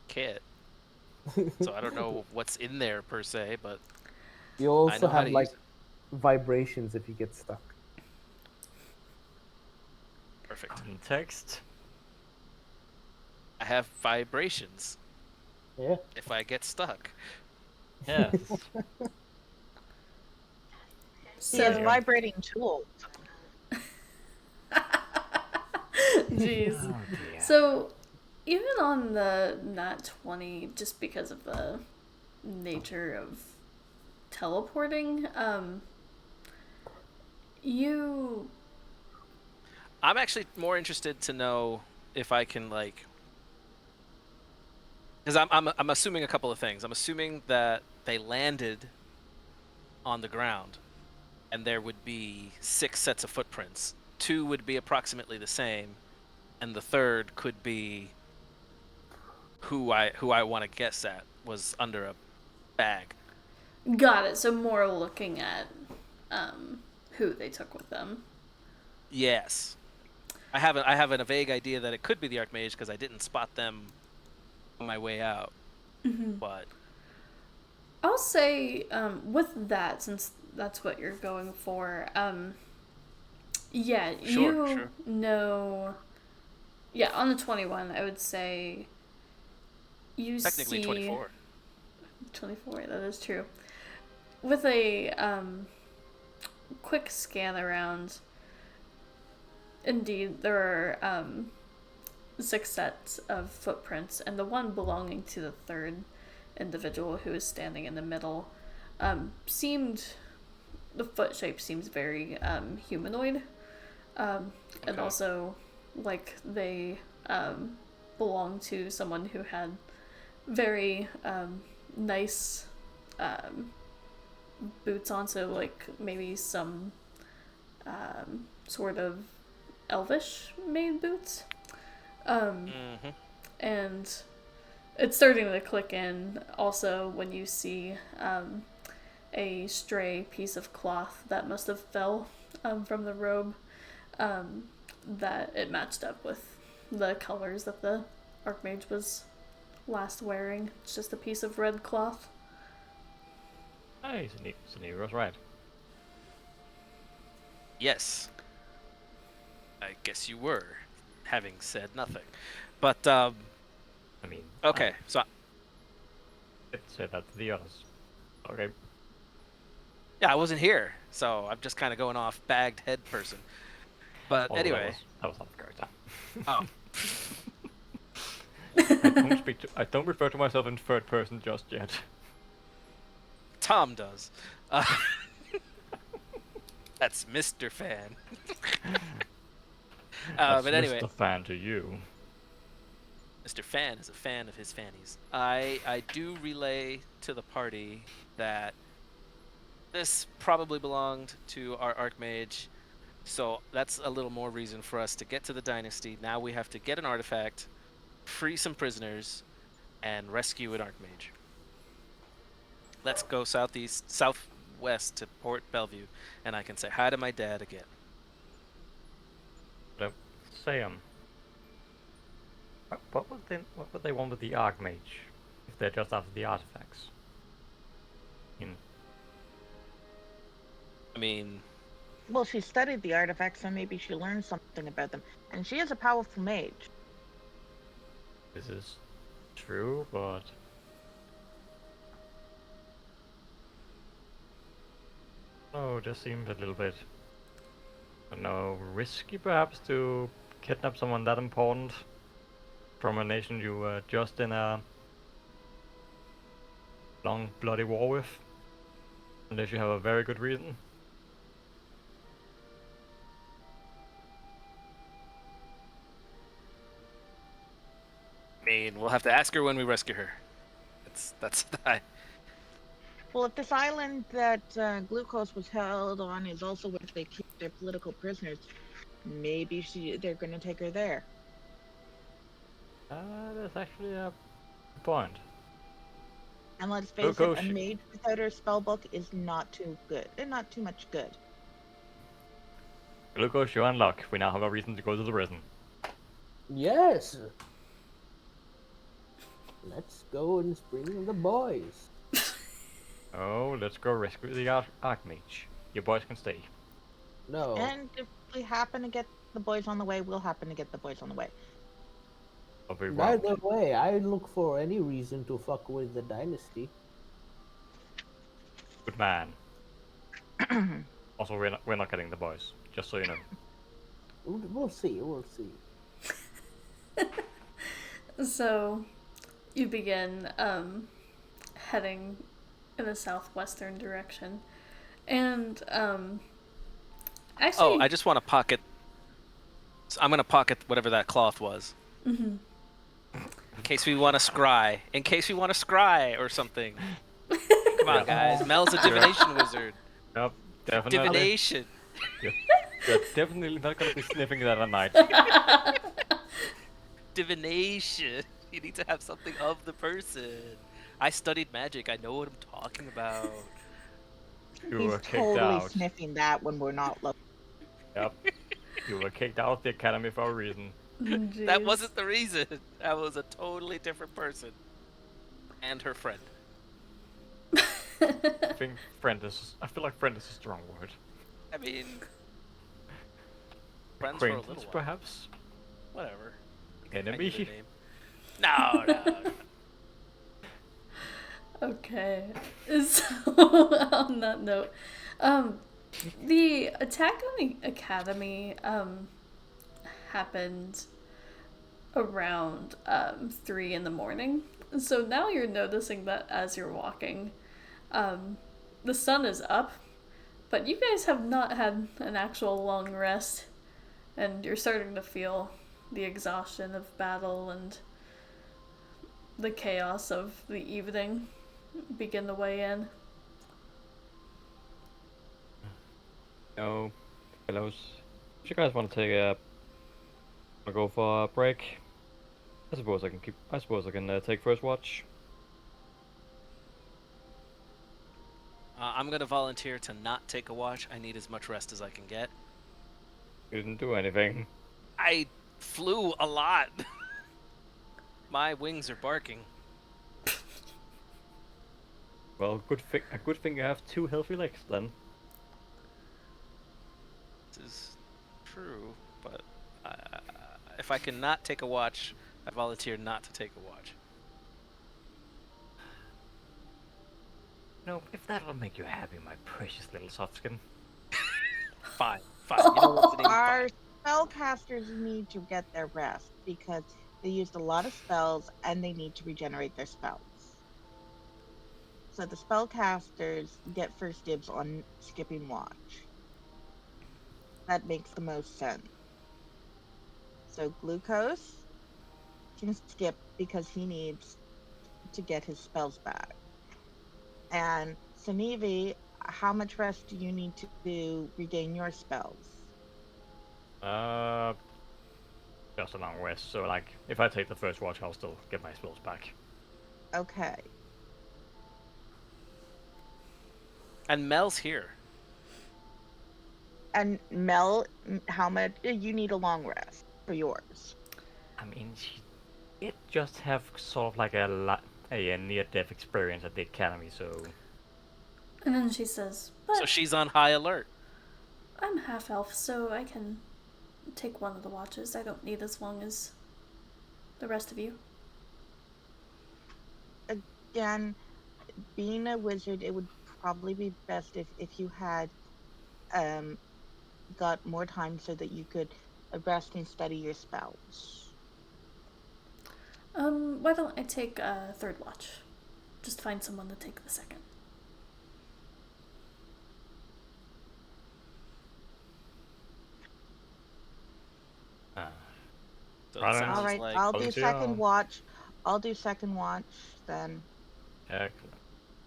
kit, so I don't know what's in there per se, but You I also know how have to like use it. vibrations if you get stuck. Perfect. Context. I have vibrations Yeah. if I get stuck. Yes. He has So, vibrating tools. jeez. Oh dear. So, even on the nat 20, just because of the nature of teleporting, you I'm actually more interested to know if I can like, because I'm assuming a couple of things. I'm assuming that they landed on the ground, and there would be 6 sets of footprints. 2 would be approximately the same, and the third could be who I want to guess at was under a bag. Got it. So more looking at who they took with them. Yes. I have a vague idea that it could be the Archmage because I didn't spot them on my way out. But I'll say with that, since that's what you're going for, yeah, Sure. know. Yeah, on the 21, I would say you technically see 24. 24. That is true. With a quick scan around, indeed, there are 6 sets of footprints, and the one belonging to the third individual who is standing in the middle the foot shape seems very humanoid, and also like they belong to someone who had very nice boots on, so like maybe some sort of elvish made boots. And it's starting to click in also when you see a stray piece of cloth that must have fell from the robe, that it matched up with the colors that the Archmage was last wearing. It's just a piece of red cloth. Hey, Zanir was right. Yes. I guess you were, having said nothing. But I mean, okay, so I'd say that to the others. Okay. yeah, I wasn't here, so I'm just kind of going off bagged head person. But Although anyway, that was out of character. oh, I don't refer to myself in third person just yet. Tom does. That's Mr. Fan. That's But anyway, Mr. Fan to you. Mr. Fan is a fan of his fannies. I do relay to the party that this probably belonged to our Archmage, so that's a little more reason for us to get to the Dynasty. Now we have to get an artifact, free some prisoners, and rescue an Archmage. Let's go southwest to Port Bellevue, and I can say hi to my dad again. But say what would they want with the Archmage if they're just after the artifacts? I mean, Well, she studied the artifacts, so maybe she learned something about them. And she is a powerful mage. This is true, but oh, just seems a little bit, I don't know, risky perhaps to kidnap someone that important from a nation you were just in a long bloody war with, unless you have a very good reason. I mean, we'll have to ask her when we rescue her. That's Well, if this island that Glucose was held on is also where they keep their political prisoners, maybe they're going to take her there. That's actually a good point. And let's face it, Glucose. a mage without her spellbook is not too good. And not too much good. Glucose, you're in luck. We now have a reason to go to the prison. Yes. Let's go and bring the boys. Oh, let's go rescue the Archmage. Your boys can stay. No. And if we happen to get the boys on the way, we'll happen to get the boys on the way. I'll be Neither round. way, I look for any reason to fuck with the dynasty. Good man. Also, we're not getting the boys, just so you know. We'll see. We'll see. So, you begin heading in a southwestern direction, and actually, Oh, I just want to pocket. I'm gonna pocket whatever that cloth was. Mhm. In case we want to scry. In case we want to scry or something. Come on, guys. Mel's a divination wizard. Yep, definitely. Divination. You're definitely not gonna be sniffing that at night. Divination. You need to have something of the person. I studied magic. I know what I'm talking about. You He's were kicked totally out. sniffing that when we're not looking. Yep. You were kicked out of the academy for a reason. That Jeez. wasn't the reason. That was a totally different person. And her friend. I think friend is. I feel like friend is a strong word. I mean, friends for a little Acquaintance, while. perhaps. Whatever. You can find a good Enemy. name. No. Okay. So on that note, the attack on the academy happened around 3 in the morning. So now you're noticing that as you're walking, the sun is up, but you guys have not had an actual long rest, and you're starting to feel the exhaustion of battle and the chaos of the evening begin to weigh in. No, fellows. If you guys want to go for a break, I suppose I can keep. I suppose I can take first watch. I'm gonna volunteer to not take a watch. I need as much rest as I can get. You didn't do anything. I flew a lot. My wings are barking. Well, a good thing you have 2 healthy legs then. This is true, but if I can not take a watch, I volunteer not to take a watch. No, if that'll make you happy, my precious little soft skin. Fine. You know what's the name? Our Fine. spellcasters need to get their rest because they used a lot of spells and they need to regenerate their spells. So the spellcasters get first dibs on skipping watch. That makes the most sense. So Glucose can skip because he needs to get his spells back. And Sanivi, how much rest do you need to regain your spells? Uh, just a long rest. So like, if I take the first watch, I'll still get my spells back. Okay. And Mel's here. And Mel, how much you need a long rest for yours? I mean, she did just have sort of like a near-death experience at the academy, so And then she says, "But So she's on high alert. I'm half elf, so I can take one of the watches. I don't need as long as the rest of you." Again, being a wizard, it would probably be best if you had got more time so that you could rest and study your spells. Why don't I take a third watch? Just find someone to take the second. So Right it on. sounds All right, like I'll do volunteer second on. watch. I'll do second watch then. excellent.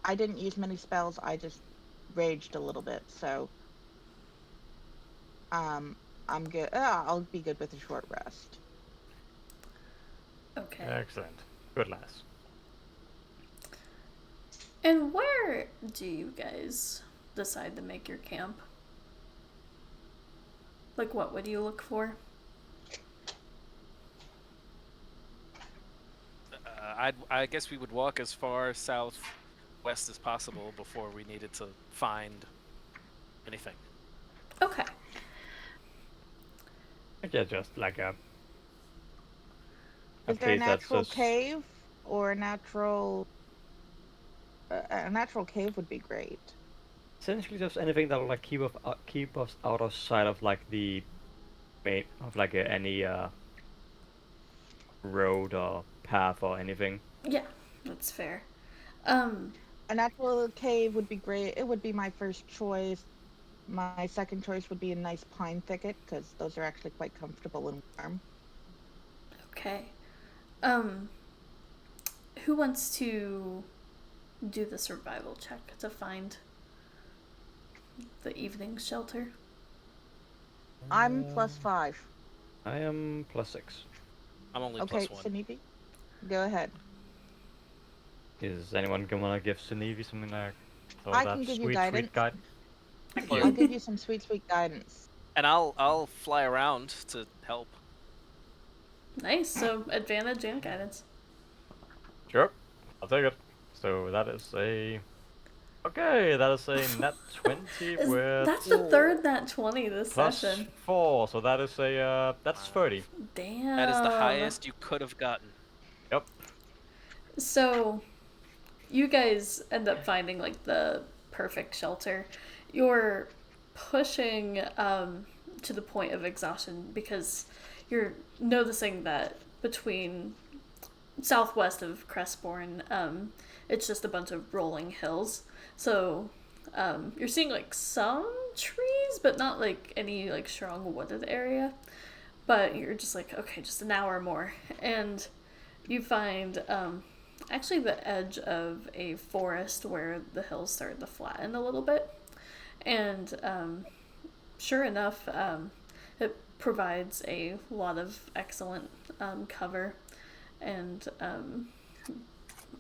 I didn't use many spells. I just raged a little bit, so I'm good. I'll be good with a short rest. Okay. Excellent. Good lass. And where do you guys decide to make your camp? Like, what would you look for? I guess we would walk as far southwest as possible before we needed to find anything. Okay. Yeah, just like a Is there a place that's natural just cave or a natural? A natural cave would be great. essentially just anything that will like keep us out of sight of like the main of like any road or path or anything. Yeah, that's fair. A natural cave would be great. It would be my first choice. My second choice would be a nice pine thicket because those are actually quite comfortable and warm. Okay. Who wants to do the survival check to find the evening shelter? I'm +5. I am +6. I'm only Okay, +1. Sanibi, go ahead. Is anyone gonna give Sunevi something like I that can give you sweet guidance. guide? Thank I'll you. give you some sweet guidance. And I'll fly around to help. Nice. So advantage and guidance. Sure, I'll take it. So that is a that is a net 20 with That's the third nat 20 this session. +4. So that is a that's 30. Damn. That is the highest you could have gotten. Yep. So, you guys end up finding like the perfect shelter. You're pushing to the point of exhaustion because you're noticing that between southwest of Crestbourne, it's just a bunch of rolling hills. So you're seeing like some trees, but not like any like strong wooded area. But you're just like, okay, just an hour more, and you find actually the edge of a forest where the hills started to flatten a little bit, and sure enough, it provides a lot of excellent cover, and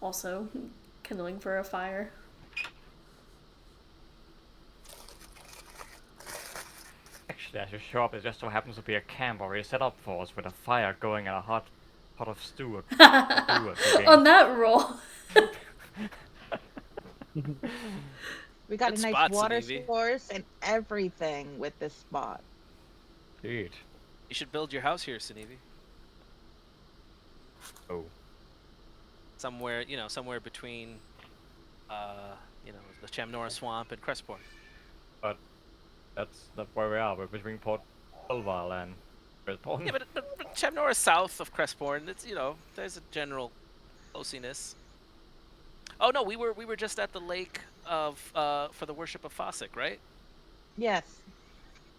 also kindling for a fire. Actually, as you show up, it just so happens to be a camp already set up for us with a fire going and a hot pot of stew. On that roll. We got Good a nice spot, water Sanivi. source and everything with this spot. Dude. You should build your house here, Sanivi. Oh. Somewhere, somewhere between, the Chamnora Swamp and Crestbourne. But that's not where we are. We're between Port Elval and Crestbourne. Yeah, but Chamnora is south of Crestbourne. It's there's a general closeness. Oh no, we were just at the lake of for the worship of Fossick, right? Yes.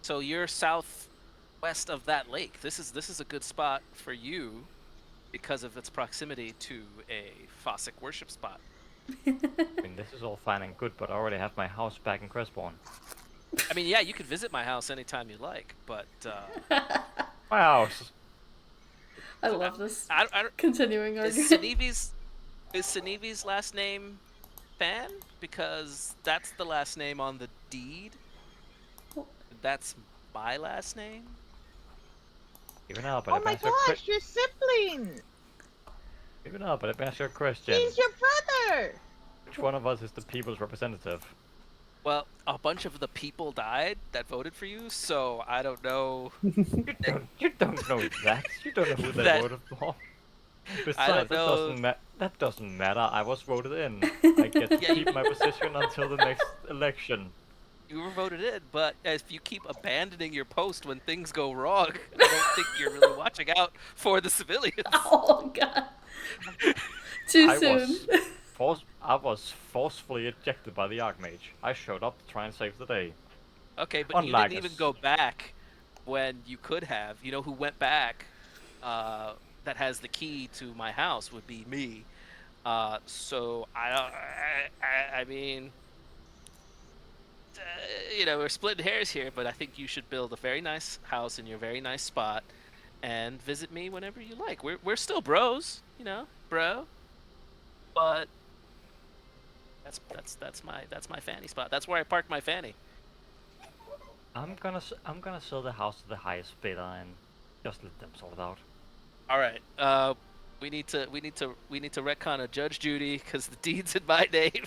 So you're southwest of that lake. This is a good spot for you because of its proximity to a Fossick worship spot. I mean, this is all fine and good, but I already have my house back in Crestbourne. I mean, yeah, you can visit my house anytime you like, but My house. I love this. I don't, Continuing is argument. Sanivi's last name Fan? Because that's the last name on the deed. That's my last name. Even now, but Oh my gosh, your sibling! Even now, but let me ask you a question. He's your brother! Which one of us is the people's representative? Well, a bunch of the people died that voted for you, so I don't know. You don't know that. You don't know who they That- voted for. I Besides, don't know. that doesn't matter. I was voted in. I get to keep my position until the next election. You were voted in, but if you keep abandoning your post when things go wrong, I don't think you're really watching out for the civilians. Oh god. Too soon. I was forcefully ejected by the Archmage. I showed up to try and save the day. Okay, but you didn't even go back when you could have. You know who went back? That has the key to my house would be me. So I mean, we're splitting hairs here, but I think you should build a very nice house in your very nice spot, and visit me whenever you like. We're still bros, bro. But that's my fanny spot. That's where I park my fanny. I'm gonna sell the house to the highest bidder and just let them sort it out. All right. We need to retcon a Judge Judy because the deed's in my name.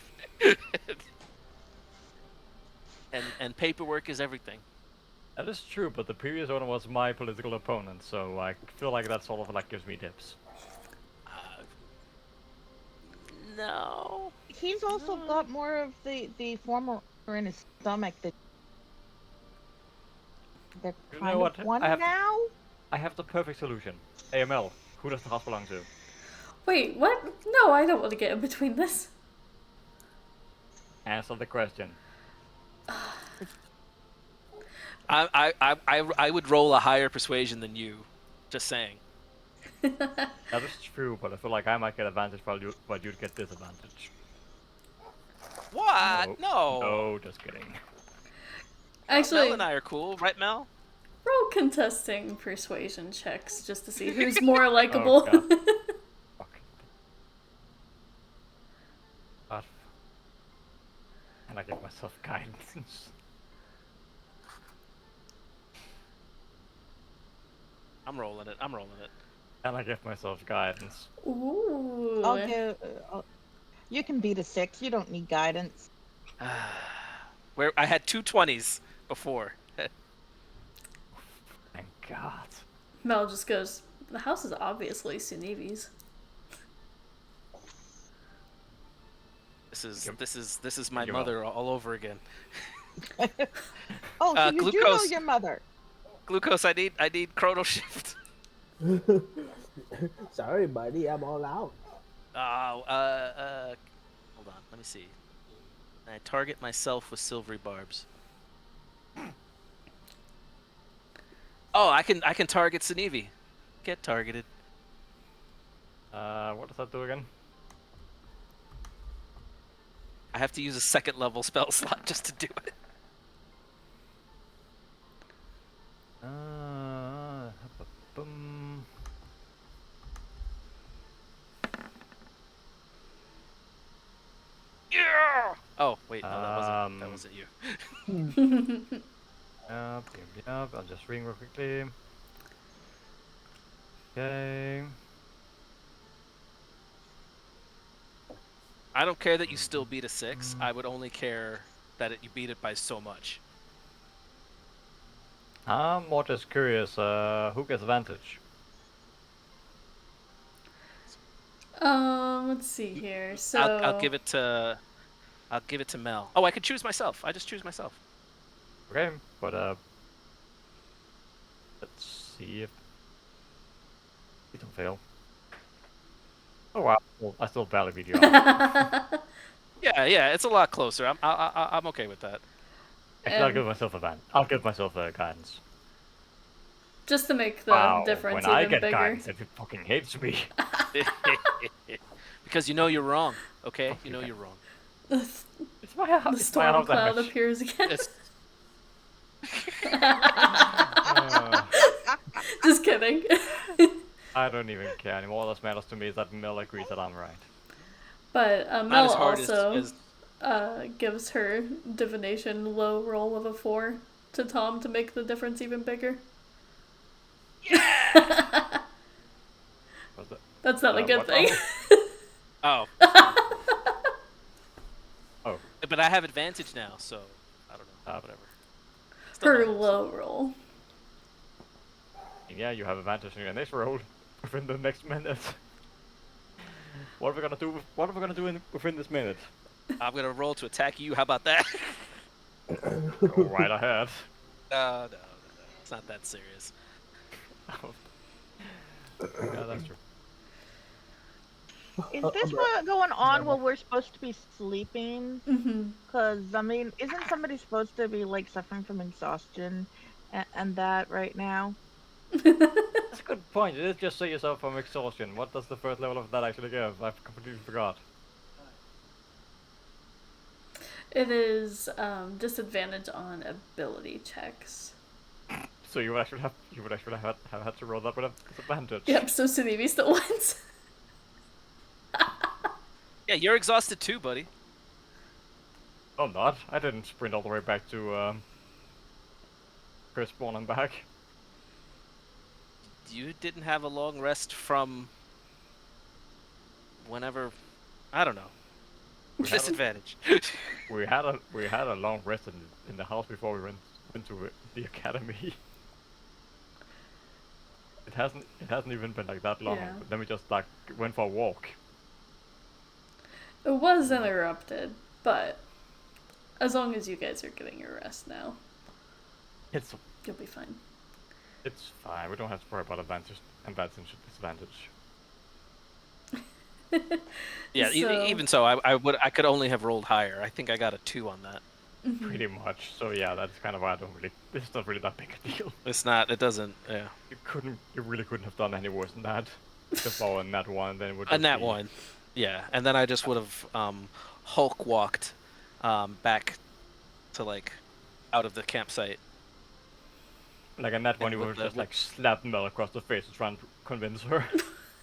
and paperwork is everything. That is true, but the previous owner was my political opponent, so I feel like that sort of like gives me tips. No. He's also got more of the former in his stomach that they're You kind know what? of one now. I have the perfect solution. AML. Who does the house belong to? Wait, what? No, I don't want to get in between this. Answer the question. I would roll a higher persuasion than you. Just saying. That is true, but I feel like I might get advantage while you'd get disadvantage. What? No. No, just kidding. Actually, Mel and I are cool, right, Mel? Roll contesting persuasion checks just to see who's more likable. God. Fuck. God. And I give myself guidance. I'm rolling it. I'm rolling it. And I give myself guidance. Ooh. I'll give. You can beat a 6. You don't need guidance. Where I had 2 20s before. Thank God. Mel just goes, the house is obviously Sunevi's. This is my You're mother all over again. Oh, so you do know Glucose. your mother. Glucose, I need chrono shift. Sorry, buddy, I'm all out. Hold on, let me see. I target myself with silvery barbs. Oh, I can target Sunevi. Get targeted. What does that do again? I have to use a 2nd level spell slot just to do it. Boom. Yeah! Oh, wait, no, that wasn't you. Yep. I'll just ring real quickly. Okay. I don't care that you still beat a 6. I would only care that you beat it by so much. I'm more just curious, who gets advantage? Let's see here. So I'll give it to Mel. Oh, I could choose myself. I just choose myself. Okay, but let's see if we don't fail. Oh wow, I still barely beat you out. Yeah, it's a lot closer. I'm okay with that. Actually, I'll give myself a advantage. I'll give myself a guidance. just to make the Wow, difference when I even get bigger. guidance, it fucking hates me. Because you know you're wrong, okay? Fuck You you know guys. you're wrong. It's my house. The It's my storm house. cloud appears again. It's- Just kidding. I don't even care anymore. All that matters to me is that Mel agrees that I'm right. But Not Mel as hard also as gives her divination low roll of a 4 to Tom to make the difference even bigger. What's that? That's not a good what thing. Oh. Oh. But I have advantage now, so I don't know. Whatever. Still Her matters. low roll. Yeah, you have advantage in your next roll within the next minute. What are we gonna do? What are we gonna do within this minute? I'm gonna roll to attack you. How about that? Go right ahead. No. It's not that serious. Yeah, that's true. Is this what going on while we're supposed to be sleeping? Mm-hmm. Because, I mean, isn't somebody supposed to be, like, suffering from exhaustion and that right now? That's a good point. It is just save yourself from exhaustion. What does the first level of that actually give? I've completely forgot. It is disadvantage on ability checks. So you would actually have had to roll that with a disadvantage. Yep, so Sunevi still wins. Yeah, you're exhausted too, buddy. Oh, I'm not. I didn't sprint all the way back to Chris spawn and back. You didn't have a long rest from whenever. I don't know. Disadvantage. We had a long rest in the house before we went to the academy. It hasn't even been like that long. Yeah. But then we just like went for a walk. It was interrupted, but as long as you guys are getting your rest now, you'll be fine. It's fine. We don't have to worry about advantage and disadvantage. Yeah, So- even so, I could only have rolled higher. I think I got a 2 on that. Pretty much. So yeah, that's kind of why I don't really. This is not really that big a deal. It's not. It doesn't. Yeah. You really couldn't have done any worse than that. Just follow a nat one, then it would. A nat 1. Yeah, and then I just would have Hulk walked back to like out of the campsite. Like in that one, And you with would the just like slap Mel across the face to try and convince her.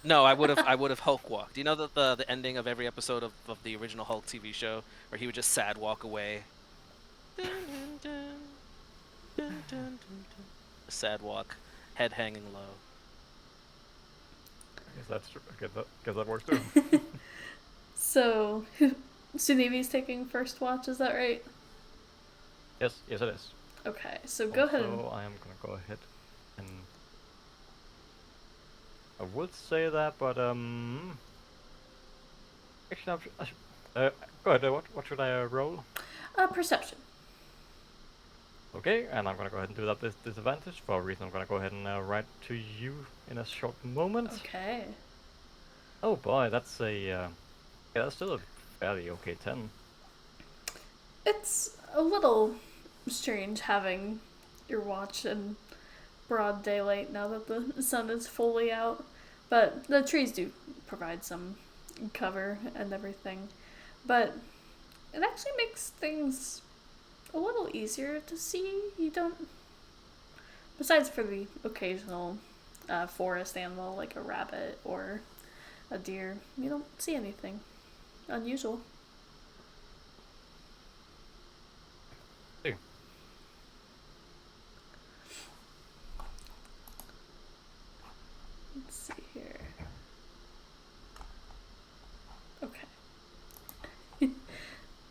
No, I would have Hulk walked. You know the ending of every episode of the original Hulk TV show where he would just sad walk away. Dun, dun, dun, dun, dun, dun, dun. A sad walk, head hanging low. I guess that's true. Guess that works too. So, Sunevi's taking first watch, is that right? Yes, it is. Okay, so go ahead and... I am gonna go ahead and I would say that, but actually, go ahead. What should I roll? Perception. Okay, and I'm gonna go ahead and do that with disadvantage for a reason. I'm gonna go ahead and write to you in a short moment. Okay. Oh boy, that's a yeah, that's still a fairly okay 10. It's a little strange having your watch in broad daylight now that the sun is fully out, but the trees do provide some cover and everything. But it actually makes things a little easier to see. You don't, besides for the occasional forest animal like a rabbit or a deer, you don't see anything unusual. Hey. Let's see here. Okay.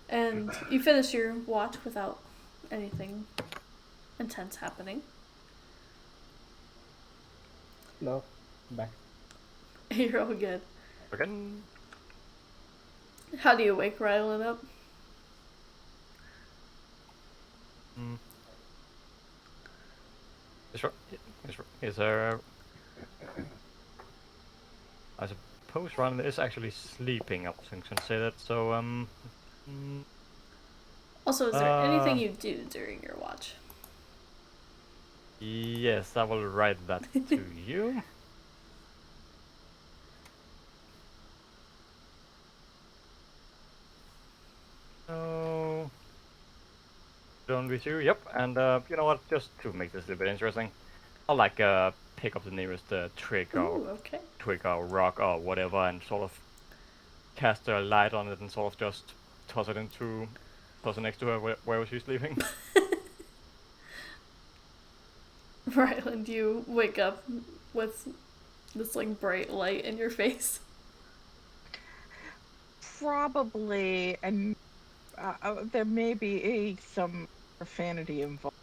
And you finish your watch without anything intense happening. No, back. You're all good. Again. How do you wake Rylan up? Is there? I suppose Rylan is actually sleeping. I was going to say that. So Also, is there anything you do during your watch? yes, I will write that to you. So, don't be sure. Yep, and you know what? Just to make this a little bit interesting, I'll like pick up the nearest twig or Okay. twig or rock or whatever, and sort of cast a light on it and sort of just toss it next to her where was she sleeping. Ryland, you wake up with this like bright light in your face. Probably, and there may be some profanity involved.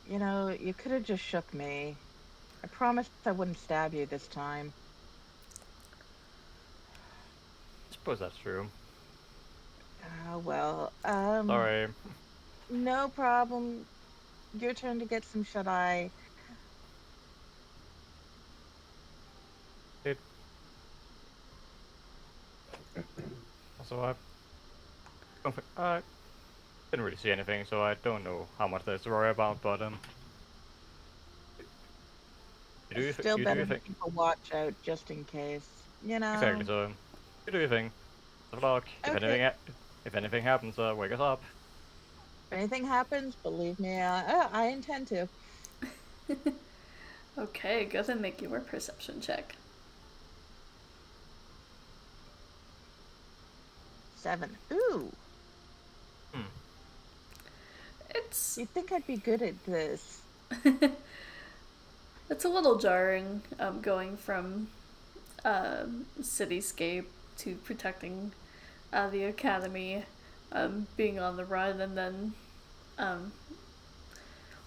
You know, you could have just shook me. I promised I wouldn't stab you this time. I suppose that's true. Well, Sorry. no problem. Your turn to get some shut-eye. It. Also, I didn't really see anything, so I don't know how much there's to worry about. But It's still better to keep a watch out just in case. You know. Exactly. So you do your thing. Have a look. Okay. If anything happens, wake us up. If anything happens, believe me, I intend to. Okay, go ahead and make your perception check. 7. Ooh. It's You'd think I'd be good at this. it's a little jarring, going from cityscape to protecting the academy, being on the run, and then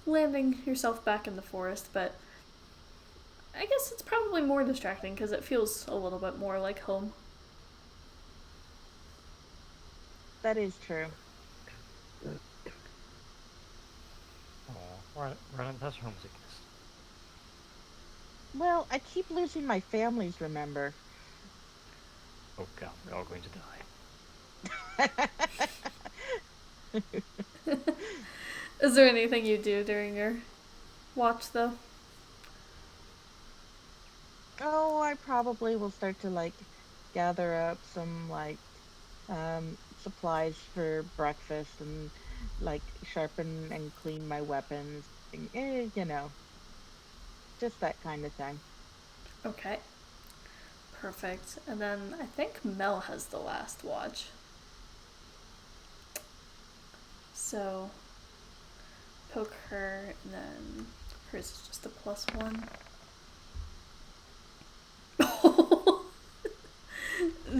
landing yourself back in the forest. But I guess it's probably more distracting because it feels a little bit more like home. That is true. Oh, right, that's homesickness. Well, I keep losing my families, remember? Oh god, we're all going to die. Is there anything you do during your watch, though? Oh, I probably will start to, like, gather up some, like, supplies for breakfast and like sharpen and clean my weapons. Just that kind of thing. Okay. Perfect. And then I think Mel has the last watch. So poke her, and then hers is just a +1.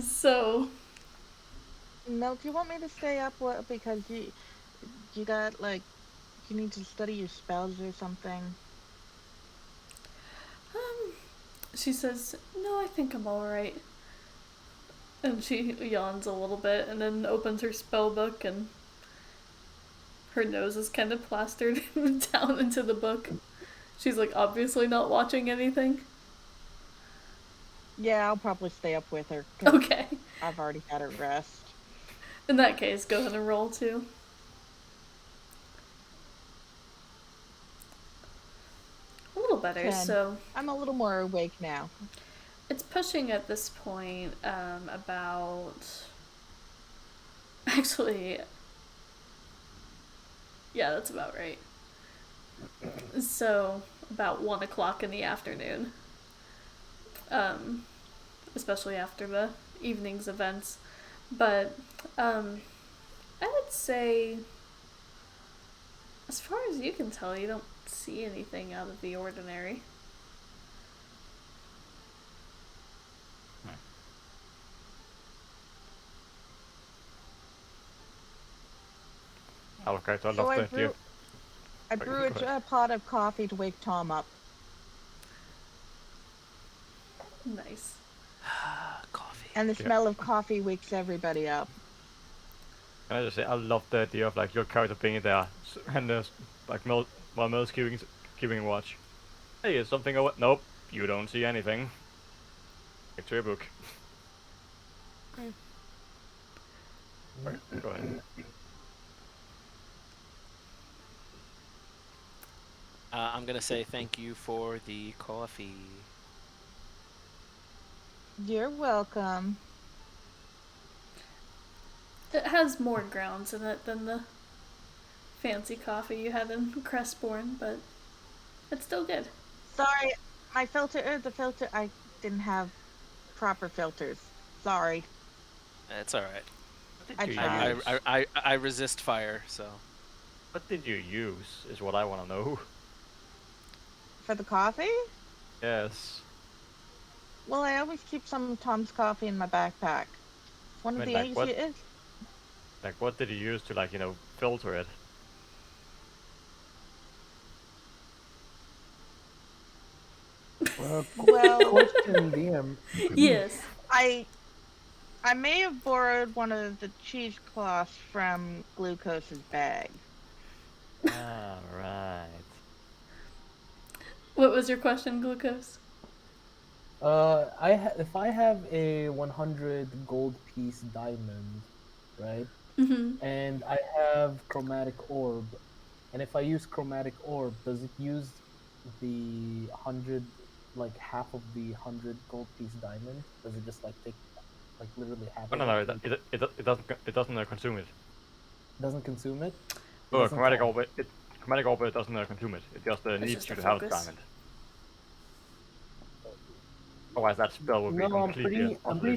So Mel, do you want me to stay up? What? Because you got like you need to study your spells or something. she says, "No, I think I'm all right." And she yawns a little bit, and then opens her spell book, and her nose is kind of plastered down into the book. She's like obviously not watching anything. Yeah, I'll probably stay up with her because Okay. I've already had her rest. In that case, go ahead and roll too. A little better. 10. So I'm a little more awake now. it's pushing at this point about. Actually, yeah, that's about right. So about 1 o'clock in the afternoon. Especially after the evening's events. But I would say, as far as you can tell, you don't see anything out of the ordinary. Okay, so I So love I the idea. brew Go ahead. a pot of coffee to wake Tom up. Nice. Coffee. And the Yeah. smell of coffee wakes everybody up. Can I just say, I love the idea of like your character being there and like while Mel's keeping watch. Hey, is something over? Nope, you don't see anything. Back to your book. Right, go ahead. I'm gonna say thank you for the coffee. You're welcome. It has more grounds in it than the fancy coffee you had in Crestborn, but it's still good. Sorry, my filter, I didn't have proper filters. Sorry. It's all right. What I did you tried. use? I resist fire, so. What did you use? Is what I want to know. For the coffee? Yes. Well, I always keep some of Tom's coffee in my backpack. One I of mean, the easiest. like what did you use to like filter it? Well, Question, DM. Yes. I may have borrowed one of the cheesecloths from Glucose's bag. Ah, right. What was your question, Glucose? If I have a 100 gold piece diamond, right, Mm-hmm. and I have chromatic orb, and if I use chromatic orb, does it use the 100, like half of the 100 gold piece diamond? Does it just like take, like literally half Oh of no, no, it? And it doesn't consume it. doesn't consume it? It Oh, doesn't chromatic count. orb, chromatic orb doesn't consume it. It just It's needs just you a to have the focus. diamond. Otherwise, that spell would be No, completely and I'm utterly.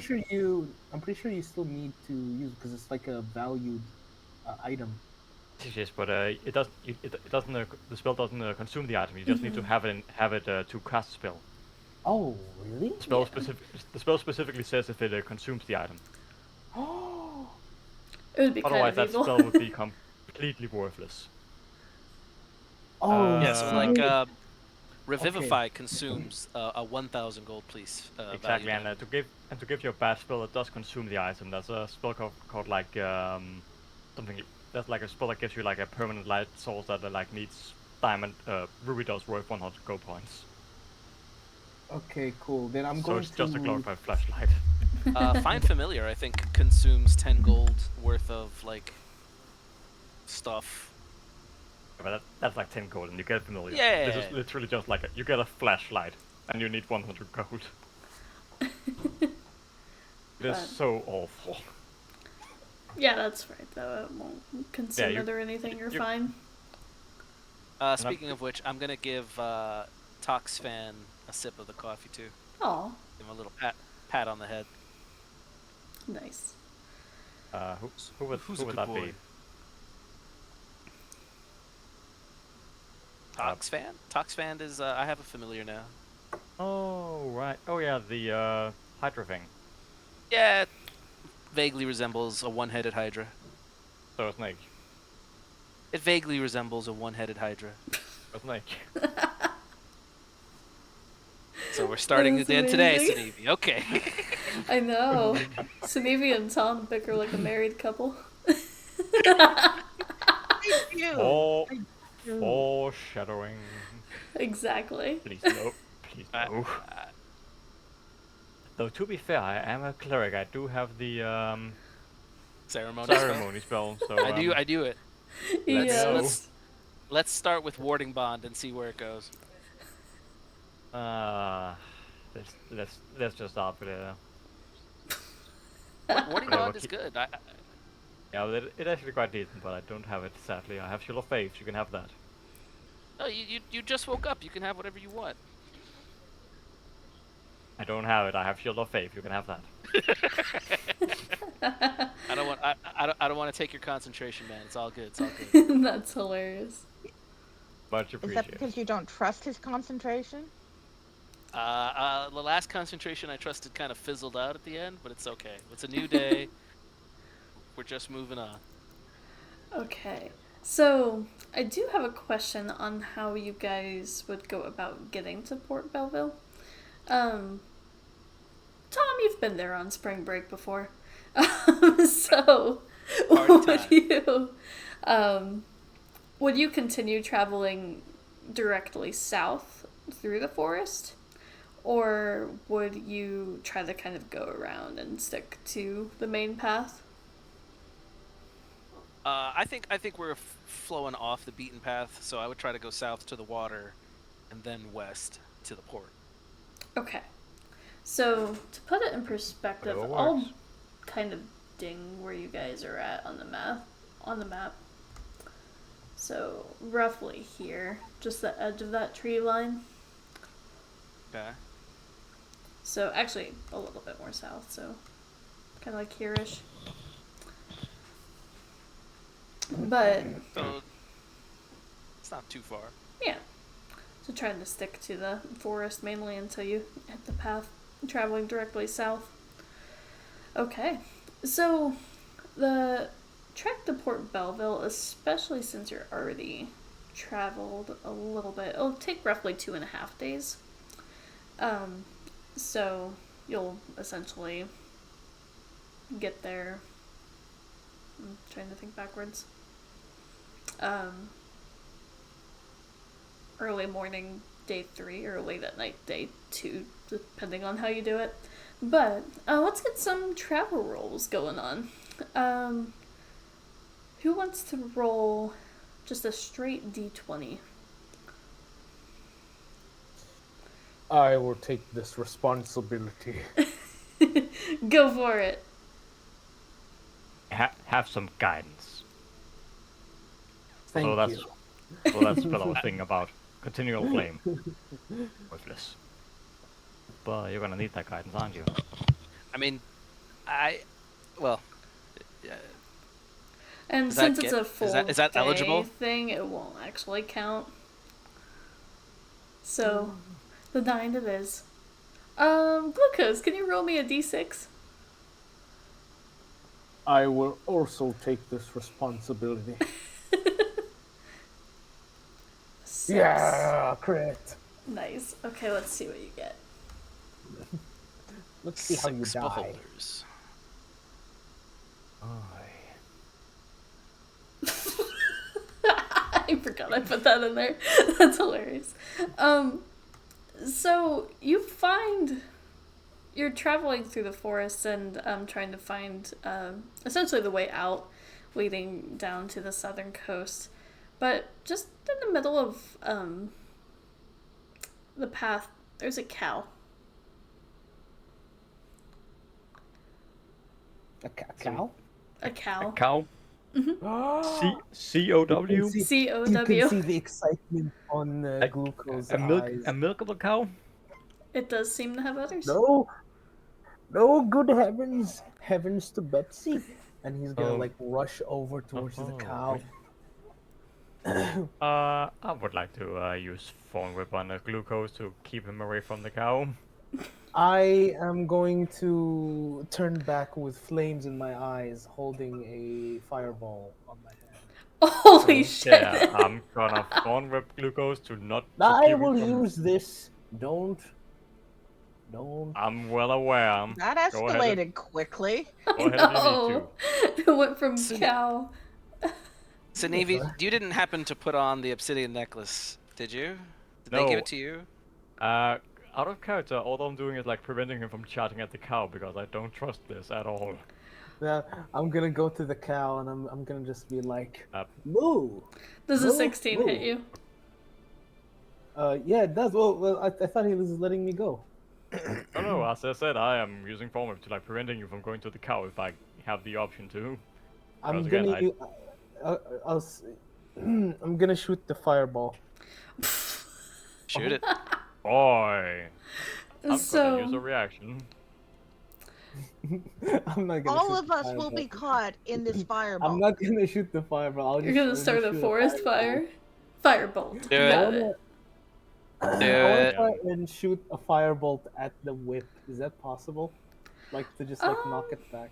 I'm pretty sure you still need to use it because it's like a valued item. Yes, but it doesn't. The spell doesn't consume the item. You just need to Mm-hmm. have it to cast the spell. Oh, really? Yeah. The spell specifically says if it consumes the item. Oh, It would be kind Otherwise, of that evil. spell would be completely worthless. oh, Yeah, so Uh, like shit. Revivify consumes a 1,000 gold piece Exactly, value and diamond. to give your bad spell, it does consume the item. There's a spell called like something. That's like a spell that gives you like a permanent light source that like needs diamond ruby dust worth 100 gold points. Okay, cool. Then I'm So going it's just a to. glorified flashlight. Find Familiar, I think, consumes 10 gold worth of like stuff. But that's like 10 gold, and you get familiar. This is Yeah. literally just like you get a flashlight, and you need 100 gold. It is But so awful. Yeah, that's right, though. It won't consume you- it or anything. You're you- fine. Speaking of which, I'm gonna give Toxfan a sip of the coffee too. Aw, Give him a little pat on the head. nice. Who would Who's a good that boy? be? Toxfan? Toxfan is I have a familiar now. Oh right. Oh yeah, the Hydra thing. Yeah, it vaguely resembles a one-headed hydra. So a snake. It vaguely resembles a one-headed hydra. A snake. So we're starting That's again today, amazing. Sinevi. Okay. I know. Sinevi and Tom bicker like a married couple. I do. Oh, I do. foreshadowing. Exactly. Please no. Please no. Though to be fair, I am a cleric. I do have the ceremony spell. So I do it. Yes. Let's start with warding bond and see where it goes. Let's just start with it. Warding Whatever, bond is good. Yeah, but it actually quite decent, but I don't have it sadly. I have Shield of Faith. You can have that. No, you just woke up. You can have whatever you want. I don't have it. I have Shield of Faith. You can have that. I don't want to take your concentration, man. It's all good. It's all good. That's hilarious. Much Is that appreciated. because you don't trust his concentration? The last concentration I trusted kind of fizzled out at the end, but it's okay. It's a new day. We're just moving on. Okay. So, I do have a question on how you guys would go about getting to Port Belleville. Tom, you've been there on spring break before. So, would you continue traveling directly south through the forest? Or would you try to kind of go around and stick to the main path? I think we're flowing off the beaten path, so I would try to go south to the water, and then west to the port. Okay. So, to put it in perspective, Whatever I'll works. kind of ding where you guys are at on the map. So, roughly here, just the edge of that tree line. Okay. So, actually, a little bit more south, so kind of like here-ish. But, So it's not too far. yeah. So, trying to stick to the forest mainly until you hit the path, traveling directly south. Okay. So, the trek to Port Belleville, especially since you're already traveled a little bit, it'll take roughly 2.5 days. So you'll essentially get there. I'm trying to think backwards. Early morning, day 3, or late at night, day 2, depending on how you do it. But let's get some travel rolls going on. Who wants to roll just a straight d20? I will take this responsibility. Go for it. Have some guidance. Thank So that's you. well, that's what I was thinking about. Continual flame. Worthless. But you're gonna need that guidance, aren't you? I mean, And Does since that it's get- a full is that day eligible? thing, it won't actually count. So, the 9 it is. Glucose, can you roll me a d6? I will also take this responsibility. 6. Yeah, crit. Nice. Okay, let's see what you get. Let's see how you 6 die. beholders. I forgot I put that in there. That's hilarious. So you find you're traveling through the forest and trying to find essentially the way out, leading down to the southern coast. But just in the middle of the path, there's a cow. A cow? A cow. Cow. C-O-W? You COW. can see the excitement on Like, Gluco's a eyes. milkable cow? It does seem to have udders. No, no, good heavens to Betsy. And he's gonna like rush over towards the cow. I would like to use Phone Whip on Glucose to keep him away from the cow. I am going to turn back with flames in my eyes, holding a fireball on my hand. Holy shit. Yeah, I'm gonna Phone Whip Glucose to not to I keep will him from... use this. Don't. I'm well aware. That Go ahead escalated quickly. Go ahead if you need to. It went from So- cow. So, Navy, you didn't happen to put on the obsidian necklace, did you? Did they give No. it to you? Out of character, all I'm doing is like preventing him from charging at the cow because I don't trust this at all. Yeah, I'm gonna go to the cow and I'm gonna just be like, Uh, moo. Does a Moo, 16 hit moo. you? Yeah, it does. Well, I thought he was letting me go. No, as I said, I am using Phone Whip to like preventing you from going to the cow if I have the option to. I'm Because again, gonna. I'm gonna shoot the fireball. Shoot it. Boy, I'm gonna use a So, reaction. I'm not gonna. All shoot of the us will be fireball. caught in this fireball. I'm not gonna shoot the fireball. you're gonna start a forest fire? Firebolt. Do Got it. it. I want it. to try and shoot a firebolt at the whip. Is that possible? Like to just like knock it back.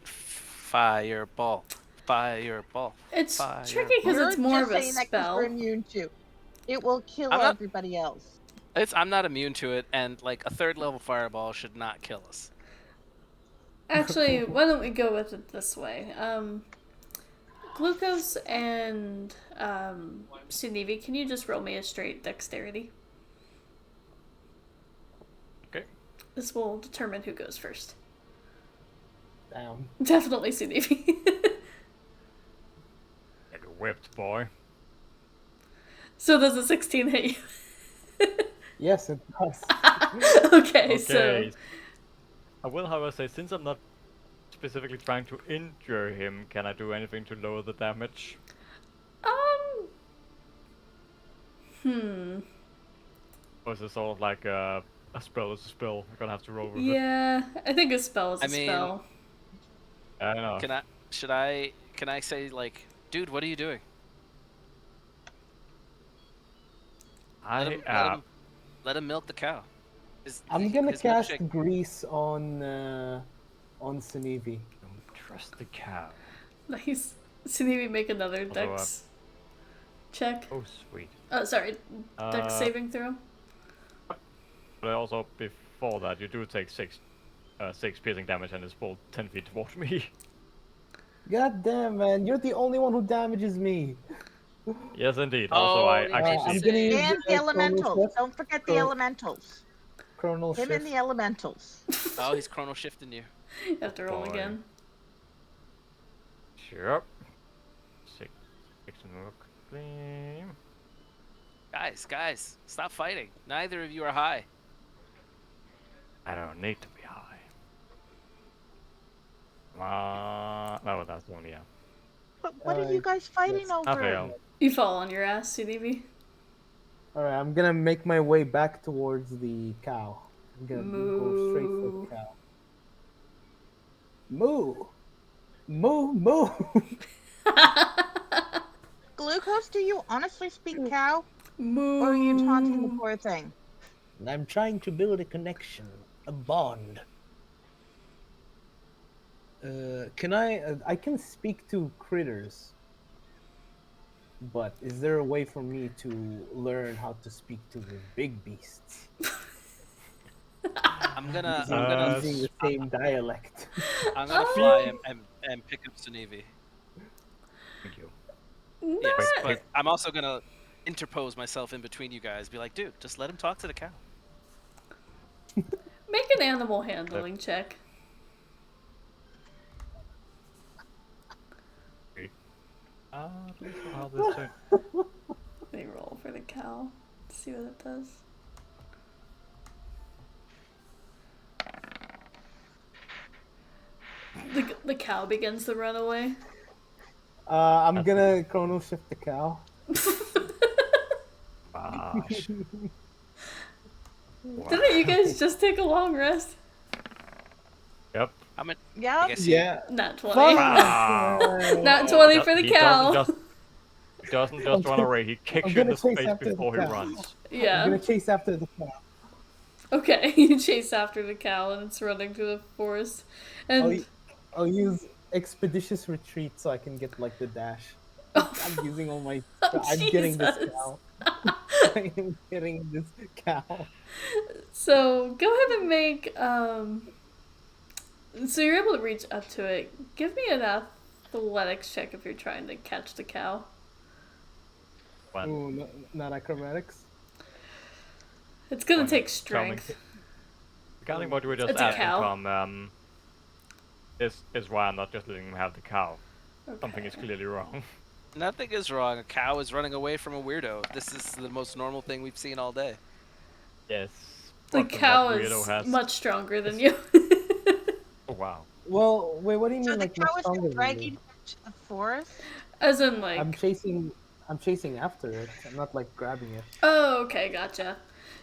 Fireball. Fireball. It's Fire. tricky because You're it's more just of a saying that 'cause spell. we're immune to. It will kill I'm not- everybody else. I'm not immune to it, and like a third level fireball should not kill us. Actually, why don't we go with it this way? Glucose and Sunivi, can you just roll me a straight dexterity? Okay. This will determine who goes first. Damn. Definitely Sunivi. Get whipped, boy. So does a 16 hit you? Yes, it does. Okay, so Okay. I will, however, say since I'm not specifically trying to injure him, can I do anything to lower the damage? Or is it sort of like a spell is a spell? I'm gonna have to roll with it. yeah, I think a spell is a I mean- spell. I don't know. Can I say like, dude, what are you doing? Let him milk the cow. I'm gonna his cast milkshake- grease on Sunivi. Don't trust the cow. Nice. Sunivi, make another Although, dex check. Oh, sweet. Oh, sorry, dex Uh, saving throw. But also, before that, you do take 6 piercing damage and it's pulled 10 feet toward me. God damn, man! You're the only one who damages me. Yes, indeed. Oh, Also, I yeah. actually I'm see... gonna use And the Chronal elementals. Shift. Don't forget the Chron- elementals. Chronal Him shift. and the elementals. Oh, he's chrono shifting you. You have to roll Boy. again. Sure. 6 more quickly. Guys, stop fighting. Neither of you are high. I don't need to be high. No, that's only, yeah. But what are you guys fighting yes. over? Raphael. You fall on your ass, Sunivi. All right, I'm gonna make my way back towards the cow. I'm gonna go straight for Moo. the cow. Moo, moo, moo. Glucose, do you honestly speak cow? Moo. Or are you taunting the poor thing? I'm trying to build a connection, a bond. Can I can speak to critters, but is there a way for me to learn how to speak to the big beasts I'm gonna using the same dialect? I'm gonna fly and pick up Sunivi. Thank you. Yes, Not- but I'm also gonna interpose myself in between you guys. Be like, dude, just let him talk to the cow. Make an animal handling check. At least I'll have this turn. Let me roll for the cow. See what it does. The cow begins to run away. I'm gonna chrono shift the cow. Gosh. Didn't you guys just take a long rest? Yep. I'm in. Yep. I guess Yeah. Not 20. Wow. Not 20 for the He cow. doesn't just run away. He kicks I'm you in gonna the chase face after the before he cow. runs. I'm Yeah. gonna chase after the cow. Okay, you chase after the cow and it's running through the forest. And I'll use expeditious retreat so I can get like the dash. I'm using all my. I'm getting this Jesus. cow. I am getting this cow. So go ahead and make so you're able to reach up to it. Give me an athletics check if you're trying to catch the cow. When Ooh, not acrobatics. It's gonna when take it's strength. regarding what you were just It's a asking, cow. Tom, is why I'm not just letting him have the cow. Okay. Something is clearly wrong. Nothing is wrong. A cow is running away from a weirdo. This is the most normal thing we've seen all day. Yes. The but then cow that is weirdo has. much stronger than you. Oh, wow. Well, wait. What do you So mean, the like much cow is stronger than dragging me? you to the forest. As in, like. I'm chasing. I'm chasing after it. I'm not like grabbing it. Oh, okay, gotcha.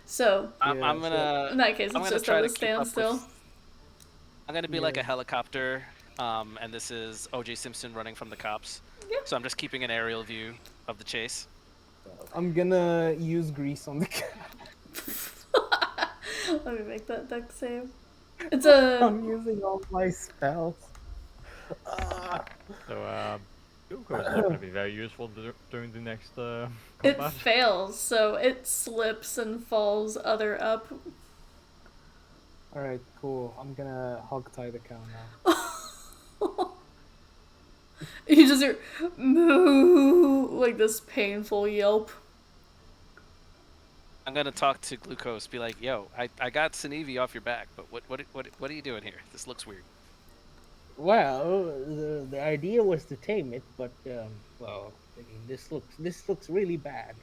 So, I'm Yeah, in gonna. that case, I'm it's gonna just try at to a keep up standstill. with. I'm gonna be like a Yeah. helicopter, and this is O.J. Simpson running from the cops. Yeah. So I'm just keeping an aerial view of the chase. I'm gonna use grease on the cow. Let me make that deck save. It's a. I'm using all my spells. So, Glucose is not going to be very useful during the next It combat. fails, so it slips and falls other up. All right, cool. I'm gonna hog tie the cow now. You just hear moo, like this painful yelp. I'm gonna talk to Glucose, be like, "Yo, I got Sinevi off your back, but what are you doing here? This looks weird." Well, the idea was to tame it, but well, I mean, this looks really bad.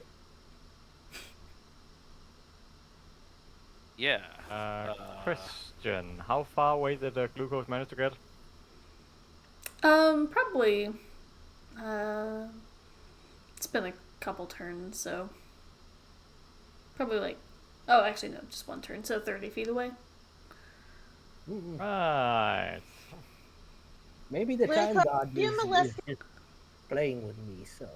Yeah. Christian, how far away did Glucose manage to get? Probably. It's been a couple turns, so probably like. Oh, actually no, just one turn, so 30 feet away. Right. Maybe the Wait, time so god you is molested- playing with me. So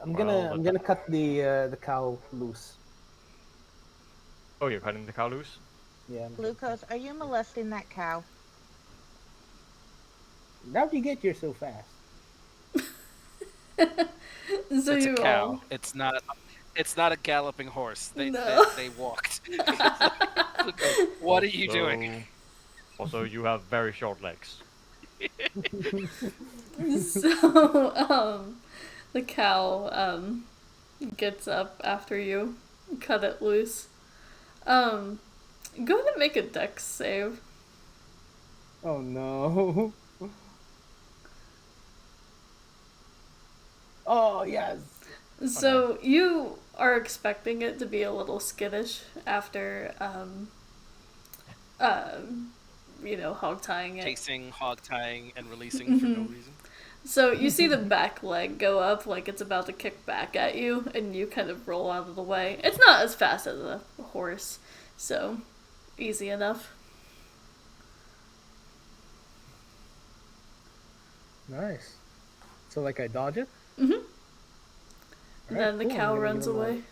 I'm Well, gonna cut the cow loose. Oh, you're cutting the cow loose? Yeah. Glucose, are you molesting that cow? how'd you get here so fast? So It's you a cow. all. It's not. It's not a galloping horse. No. They walked. Glucose, what are you doing? Also, you have very short legs. So, the cow, gets up after you cut it loose. Go ahead and make a dex save. Oh no. Oh yes. So, you are expecting it to be a little skittish after, hog tying it. Chasing, hog tying, and releasing for no reason. So you see the back leg go up like it's about to kick back at you, and you kind of roll out of the way. It's not as fast as a horse, so easy enough. Nice. So like I dodge it. And Alright, then the cool. I'm cow gonna runs give him away.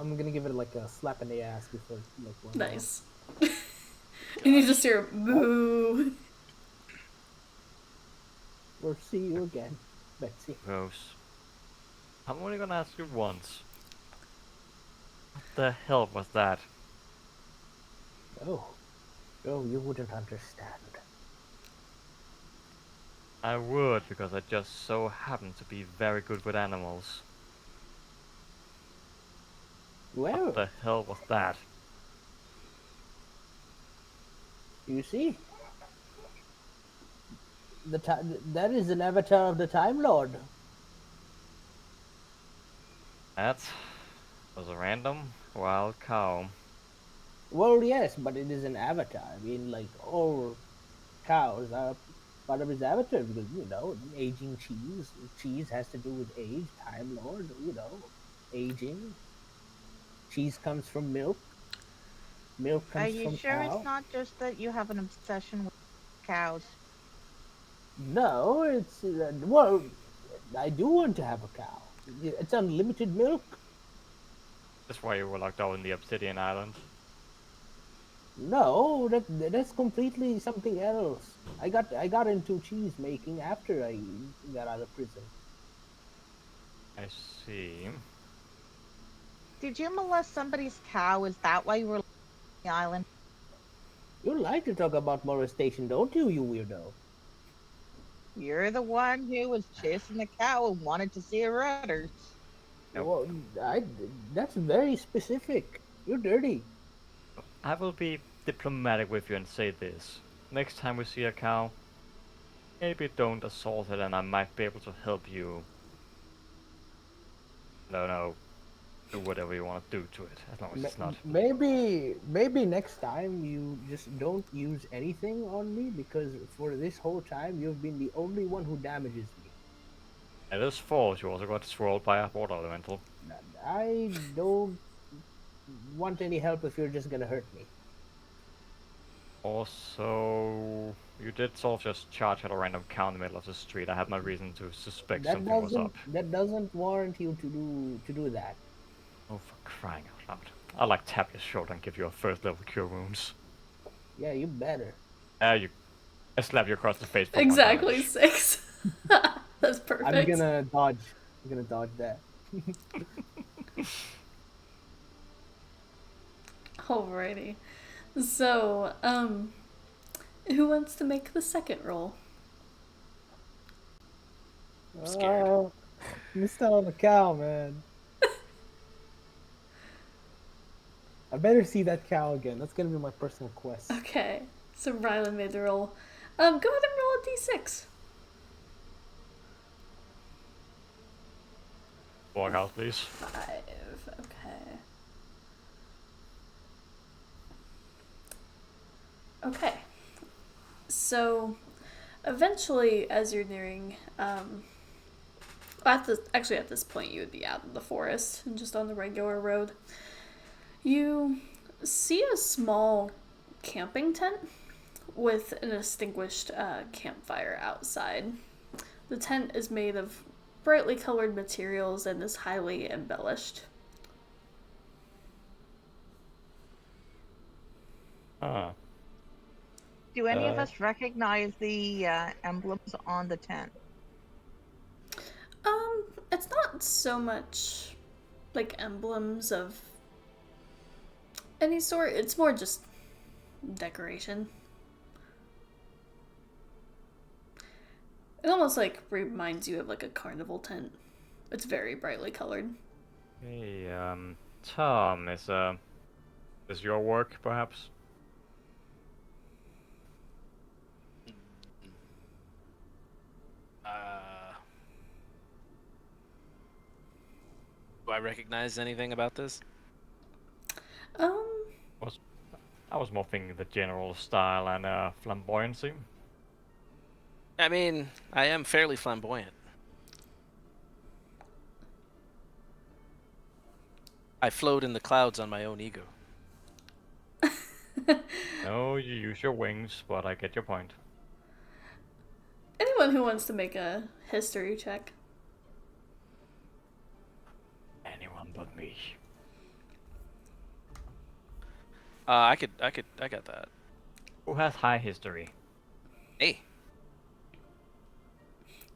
I'm gonna give it like a slap in the ass before like one. Nice. And you just hear moo. We'll see you again, Betsy. Gross. I'm only gonna ask you once. What the hell was that? Oh, you wouldn't understand. I would, because I just so happen to be very good with animals. Well, What the hell was that? you see, that is an avatar of the Time Lord. That was a random wild cow. Well, yes, but it is an avatar. I mean, like all cows are part of his avatar because aging cheese. Cheese has to do with age. Time Lord, aging. Cheese comes from milk. Milk Are comes you from sure it's cow. not just that you have an obsession with cows? No, it's well, I do want to have a cow. It's unlimited milk. That's why you were locked out in the Obsidian Island. No, that's completely something else. I got into cheese making after I got out of prison. I see. Did you molest somebody's cow? Is that why you were on the island? You like to talk about molestation, don't you, you weirdo? You're the one who was chasing the cow and wanted to see her udders. Nope. Well, that's very specific. You're dirty. I will be diplomatic with you and say this. Next time we see a cow, maybe don't assault it and I might be able to help you. No, do whatever you want to do to it, as long as it's not. Maybe next time you just don't use anything on me because for this whole time you've been the only one who damages me. It is false, you also got swirled by a water elemental. I don't want any help if you're just gonna hurt me. Also, you did sort of just charge at a random cow in the middle of the street. I had my reason to suspect That something was up. doesn't warrant you to do that. Oh, for crying out loud. I'll like tap your shoulder and give you a first level cure wounds. Yeah, you better. I slap you across the face for Exactly 1 6. That's perfect. I'm gonna dodge. That. Alrighty. So, who wants to make the second roll? I'm scared. Missed out on the cow, man. I better see that cow again. That's gonna be my personal quest. Okay. So Rylan made the roll. Go ahead and roll a d6. Walk out, please. 5. Okay. Okay. So, eventually, as you're nearing, at this point, you would be out in the forest and just on the regular road. You see a small camping tent with an extinguished campfire outside. The tent is made of brightly colored materials and is highly embellished. Ah. Do any of us recognize the emblems on the tent? It's not so much like emblems of any sort. It's more just decoration. It almost like reminds you of like a carnival tent. It's very brightly colored. Hey, Tom, is your work perhaps? Do I recognize anything about this? I was more thinking the general style and flamboyancy. I mean, I am fairly flamboyant. I float in the clouds on my own ego. No, you use your wings, but I get your point. Anyone who wants to make a history check. Anyone but me. I got that. Who has high history? Hey,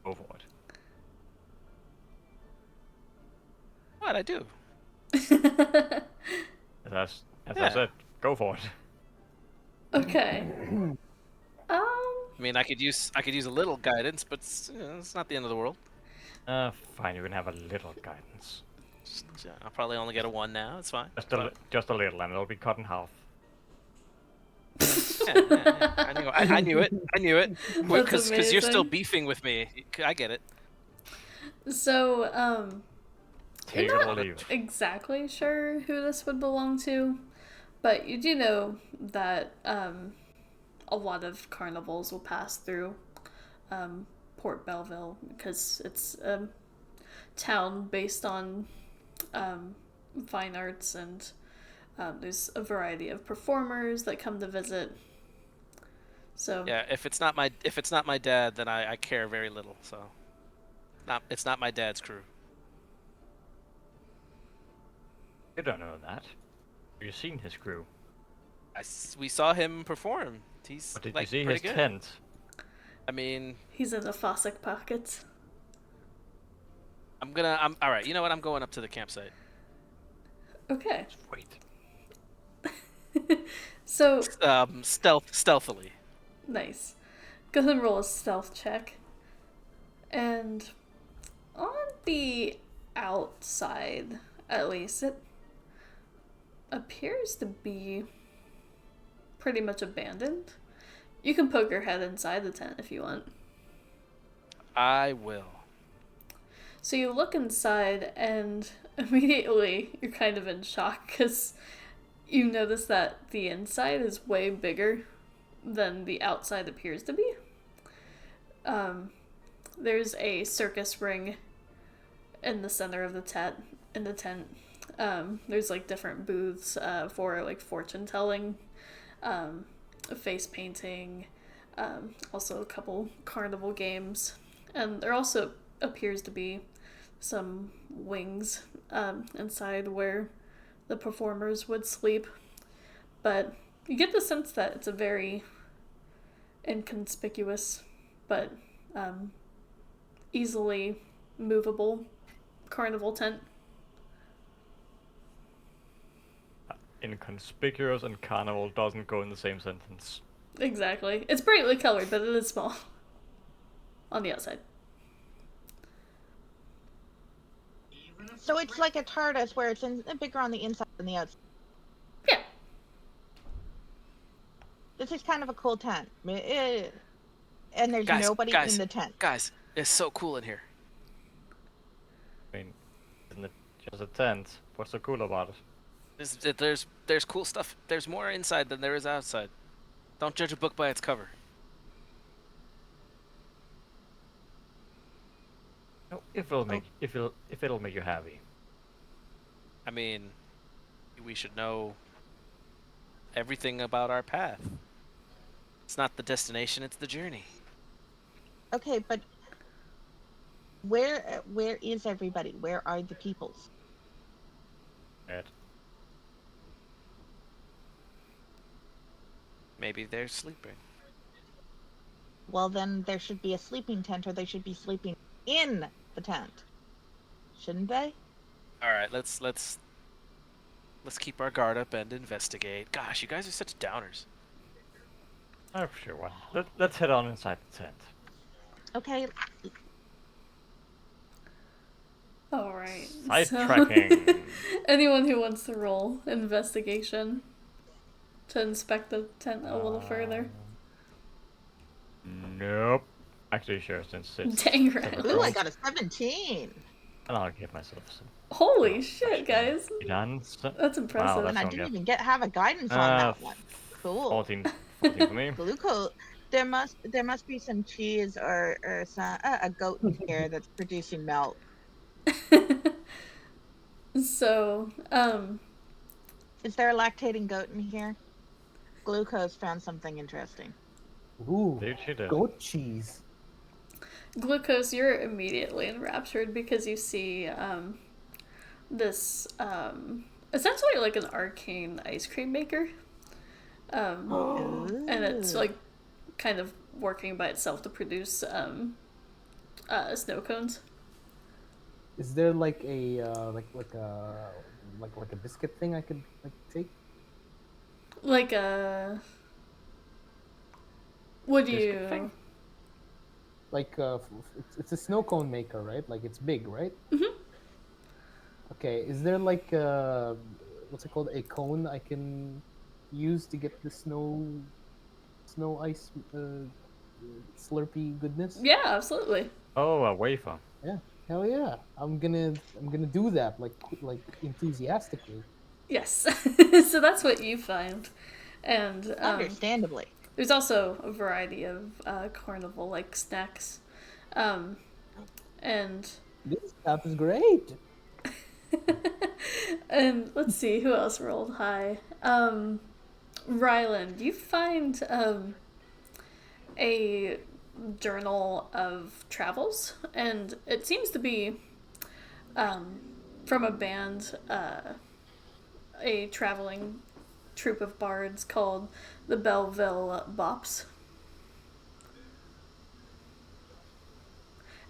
Go for it. what I do? As I Yeah. said, go for it. Okay. I mean, I could use a little guidance, but it's not the end of the world. Fine, you can have a little guidance. I'll probably only get a 1 now. It's fine. Just a little, and it'll be cut in half. Yeah. I knew it. That's Because you're still amazing. beefing with me. I get it. So, Take you're it or not leave it. exactly sure who this would belong to, but you do know that a lot of carnivals will pass through Port Belleville because it's a town based on fine arts, and there's a variety of performers that come to visit. So Yeah, if it's not my dad, then I care very little. So, it's not my dad's crew. You don't know that. You've seen his crew. We saw him perform. He's But did like you see pretty his good. tent? I mean, he's in the Fossick pockets. I'm all right. You know what? I'm going up to the campsite. Okay. Wait. So Stealthily. nice. Go ahead and roll a stealth check. And on the outside, at least, it appears to be pretty much abandoned. You can poke your head inside the tent if you want. I will. So you look inside, and immediately you're kind of in shock because you notice that the inside is way bigger than the outside appears to be. There's a circus ring in the center of the tent. There's like different booths for like fortune telling, face painting, also a couple carnival games, and there also appears to be some wings inside where the performers would sleep, but you get the sense that it's a very inconspicuous but easily movable carnival tent. Inconspicuous and carnival doesn't go in the same sentence. Exactly. It's brightly colored, but it is small on the outside. So it's like a TARDIS where it's bigger on the inside than the outside. Yeah. This is kind of a cool tent. And there's nobody in the tent. Guys, it's so cool in here. I mean, isn't it just a tent? What's so cool about it? There's cool stuff. There's more inside than there is outside. Don't judge a book by its cover. No, if it'll make you happy. I mean, we should know everything about our path. It's not the destination, it's the journey. Okay, but where is everybody? Where are the peoples? Right. Maybe they're sleeping. Well, then there should be a sleeping tent, or they should be sleeping in the tent, shouldn't they? All right, let's keep our guard up and investigate. Gosh, you guys are such downers. Oh, sure. Well, let's head on inside the tent. Okay. All right. Sidetracking. So, anyone who wants to roll investigation to inspect the tent a little further. Nope. Actually, sure, since it's... Dang right. Ooh, I got a 17. And I'll give myself some... Holy shit, guys. That's impressive. Wow, And I that's didn't even have a guidance on that one. Cool. 14 for me. Glucose. There must be some cheese or some a goat in here that's producing milk. So, Is there a lactating goat in here? Glucose found something interesting. Ooh, Dude, she did. goat cheese. Glucose, you're immediately enraptured because you see this essentially like an arcane ice cream maker. And it's like kind of working by itself to produce snow cones. Is there like a like a biscuit thing I could like take? Like a... Would you... thing? Like it's a snow cone maker, right? Like it's big, right? Mhm. Okay. Is there like what's it called? A cone I can use to get the snow ice slurpy goodness? Yeah, absolutely. Oh, a wafer. Yeah. Hell yeah. I'm gonna do that like enthusiastically. Yes. So that's what you find. And Understandably. there's also a variety of carnival-like snacks. And This stuff is great. and let's see who else rolled high. Ryland, you find a journal of travels, and it seems to be from a band, a traveling troupe of bards called the Belleville Bops.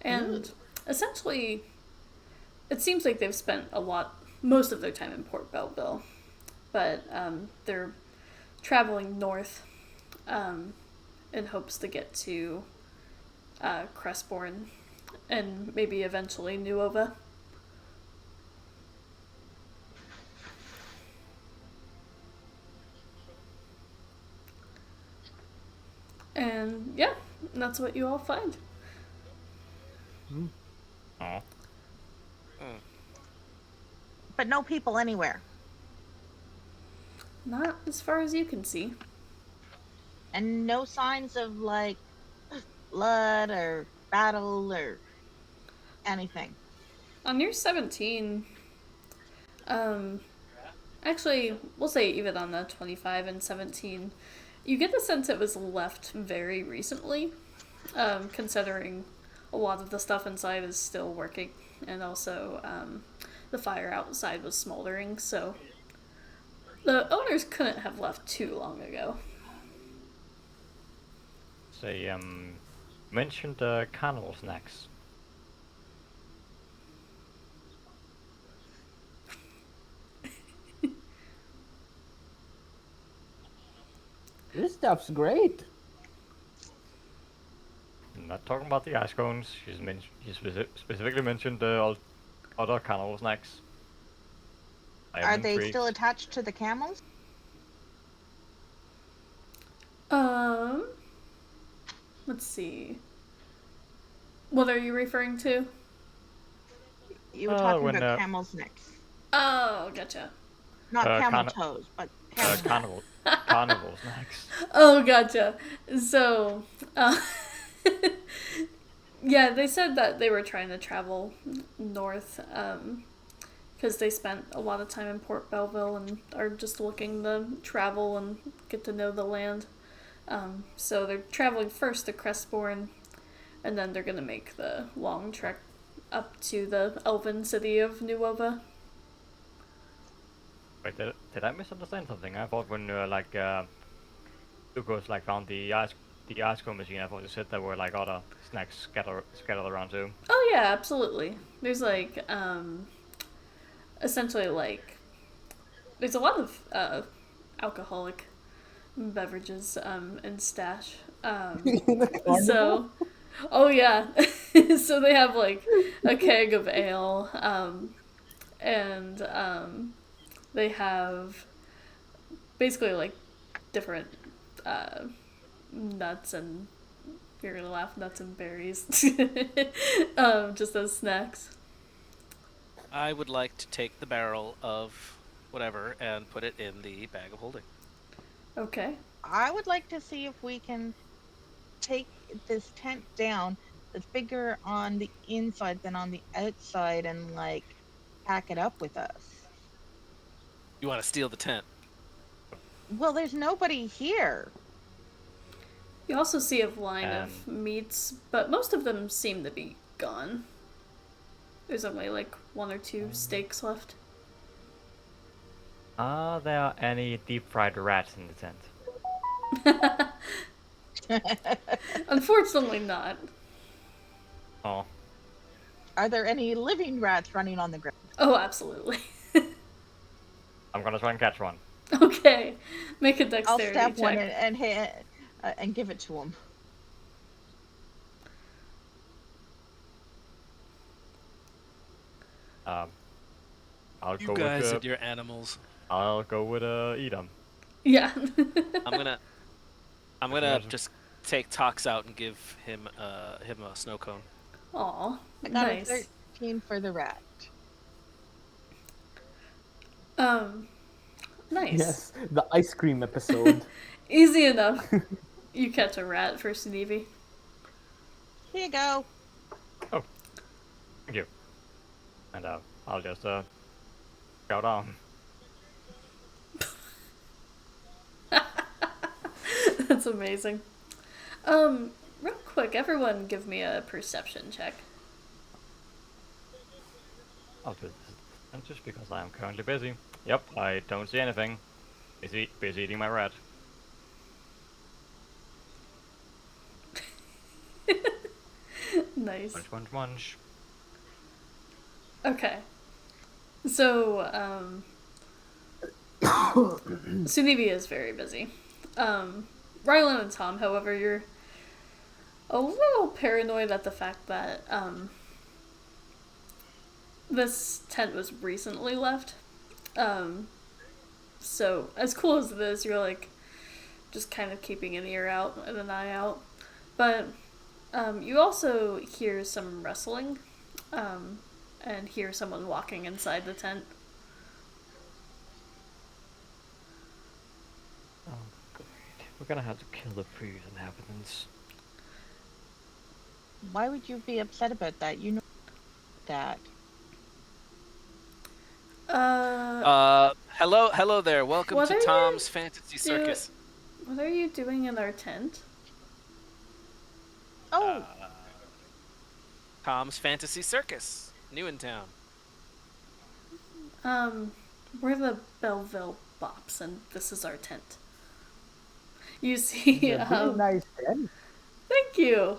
And essentially, it seems like they've spent most of their time in Port Belleville, but they're traveling north in hopes to get to Crestbourne and maybe eventually Nuova. And yeah, that's what you all find. Oh. But no people anywhere. Not as far as you can see. And no signs of like blood or battle or anything. On your 17, actually, we'll say even on the 25 and 17, you get the sense it was left very recently, considering a lot of the stuff inside is still working, and also the fire outside was smoldering, so the owners couldn't have left too long ago. Say, mentioned carnival snacks. This stuff's great. I'm not talking about the ice cones. She specifically mentioned the other carnival snacks. Are they still attached to the camels? Let's see. What are you referring to? You were talking about camels next. Oh, gotcha. Not camel toes, but carnival snacks. Oh, gotcha. So, yeah, they said that they were trying to travel north, because they spent a lot of time in Port Belleville and are just looking to travel and get to know the land. So they're traveling first to Crestbourne, and then they're gonna make the long trek up to the elven city of Nuova. Wait, did I misunderstand something? I thought when Lucas found the ice cream machine, I thought you said there were other snacks scattered around too. Oh yeah, absolutely. There's essentially there's a lot of alcoholic beverages in stash. So, oh yeah, so they have a keg of ale, and they have basically different nuts and, you're gonna laugh, nuts and berries, just as snacks. I would like to take the barrel of whatever and put it in the bag of holding. Okay. I would like to see if we can take this tent down that's bigger on the inside than on the outside and pack it up with us. You want to steal the tent? Well, there's nobody here. You also see a line of meats, but most of them seem to be gone. There's only one or two steaks left. Are there any deep fried rats in the tent? Unfortunately not. Oh. Are there any living rats running on the ground? Oh, absolutely. I'm gonna try and catch one. Okay. Make a dexterity I'll stab check. one and give it to him. I'll You go guys with and your animals. I'll go with eat them. Yeah. I'm gonna just take Tox out and give him a snow cone. Aw, I got nice. a 13 for the rat. Nice. Yes, the ice cream episode. Easy enough. You catch a rat for Sneevy. Here you go. Oh, thank you. And I'll just go down. That's amazing. Real quick, everyone give me a perception check. I'll do this just because I am currently busy. Yep, I don't see anything. Busy eating my rat. Nice. Munch. Okay. So, Sunivi is very busy. Rylan and Tom, however, you're a little paranoid at the fact that this tent was recently left. So, as cool as it is, you're like just kind of keeping an ear out and an eye out. But you also hear some rustling and hear someone walking inside the tent. Oh, great. We're gonna have to kill the previous inhabitants. Why would you be upset about that? You know that. Hello there. Welcome What to are you Tom's Fantasy Circus. What are you doing in our tent? Oh, Tom's Fantasy Circus, new in town. We're the Belleville Bops, and this is our tent. You see, It's a very nice tent. thank you.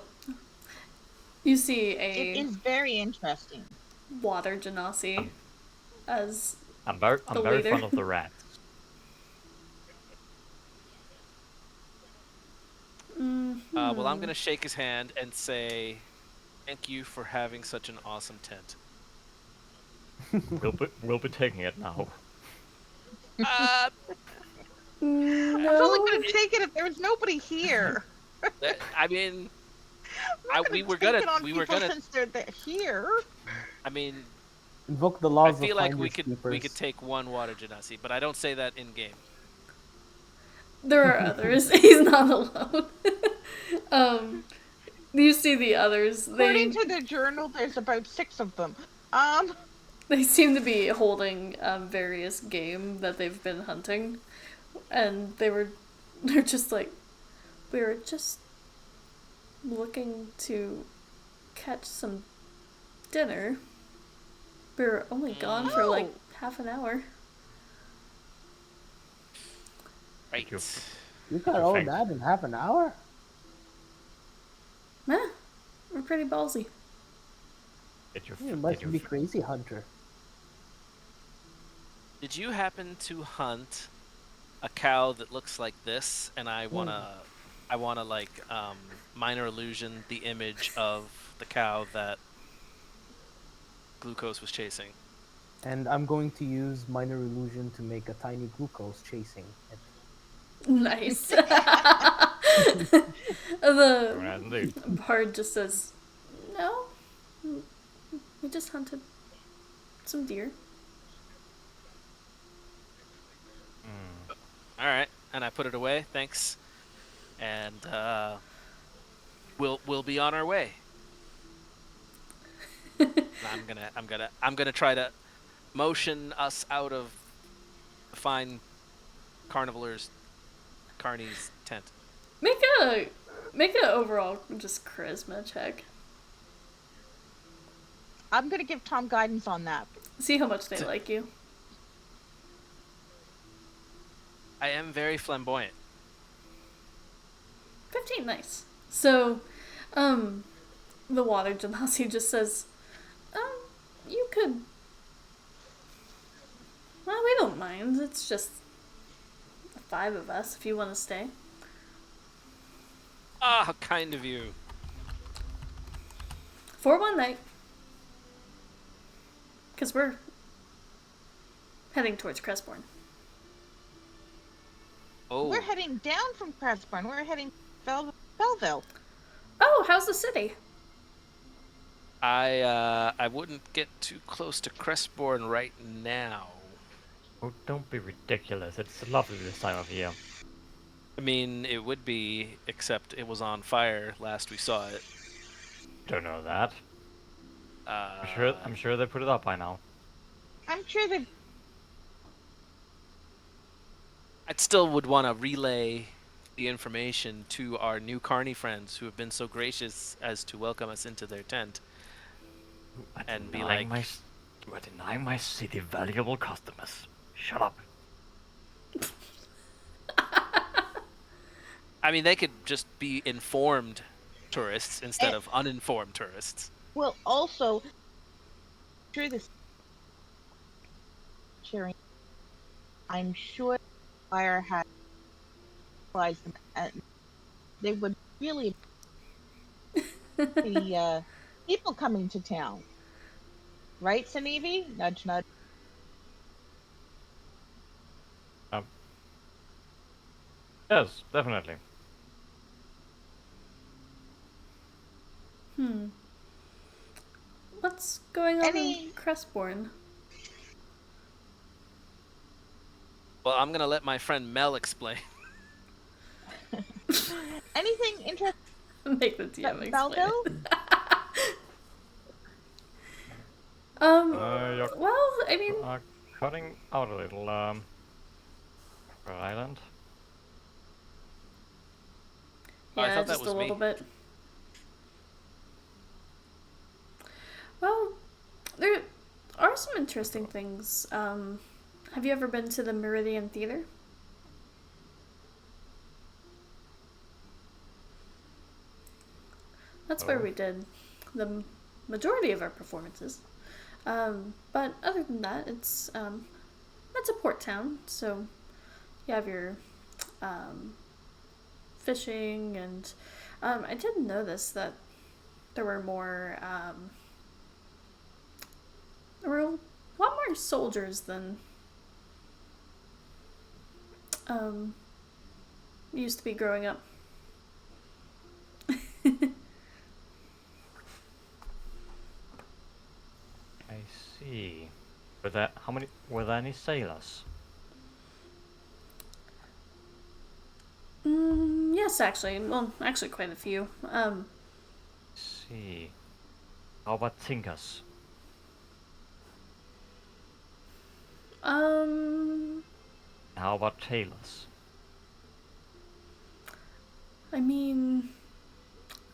You see it a is very interesting. water genasi as I'm very leader. fond of the rats. Well, I'm gonna shake his hand and say, "Thank you for having such an awesome tent." We'll be taking it now. Uh, I was only going to take it if there was nobody here. I mean, we were take gonna, it on we were people gonna. since they're here. I mean, Invoke the I laws feel of like finders we could take one water genasi, but I don't say that in game. There are others. He's not alone. You see the others. According to the journal, there's about 6 of them. They seem to be holding various game that they've been hunting, and they're just like, we were just looking to catch some dinner. We were only gone for like half an hour. Right. You got all that in half an hour? Meh, we're pretty ballsy. You must be crazy hunter. Did you happen to hunt a cow that looks like this? And I wanna like minor illusion the image of the cow that Glucose was chasing. And I'm going to use minor illusion to make a tiny glucose chasing it. Nice. The bard just says, "No, we just hunted some deer." All right, and I put it away. Thanks, and we'll be on our way. I'm gonna try to motion us out of the fine Carnival's tent. Make an overall just charisma check. I'm going to give Tom guidance on that. See how much they like you. I am very flamboyant. 15, nice. So, the water genasi just says, you could. Well, we don't mind. It's just the 5 of us if you want to stay. Ah, how kind of you. For one night. Because we're heading towards Crestbourne. Oh. We're heading down from Crestbourne. We're heading Belleville. Oh, how's the city? I wouldn't get too close to Crestbourne right now. Oh, don't be ridiculous. It's lovely this time of year. I mean, it would be, except it was on fire last we saw it. Don't know that. Uh, I'm sure they put it up by now. I'm sure that I still would want to relay the information to our new Carney friends who have been so gracious as to welcome us into their tent. You are And be denying like- you are denying my city valuable customers. Shut up. I mean, they could just be informed tourists instead of uninformed tourists. well also sure this sharing. I'm sure fire had realized them, and they would really the people coming to town. Right, Sanivi? Nudge, nudge. Yes, definitely. What's going on Any- in Crestbourne? Well, I'm gonna let my friend Mel explain. Anything interesting Make the DM explain Belleville? it. You're Well, I mean, cutting out a little. Rhode Island. Oh, I yeah, thought that just was a little me. bit. Well, there are some interesting things. Have you ever been to the Meridian Theater? That's where Oh. we did the majority of our performances. But other than that, it's a port town, so you have your fishing, and I did notice that there were more there were a lot more soldiers than used to be growing up. I see. Were there any sailors? Yes, actually. Well, actually, quite a few. See. How about tinkers? Um, How about tailors? I mean,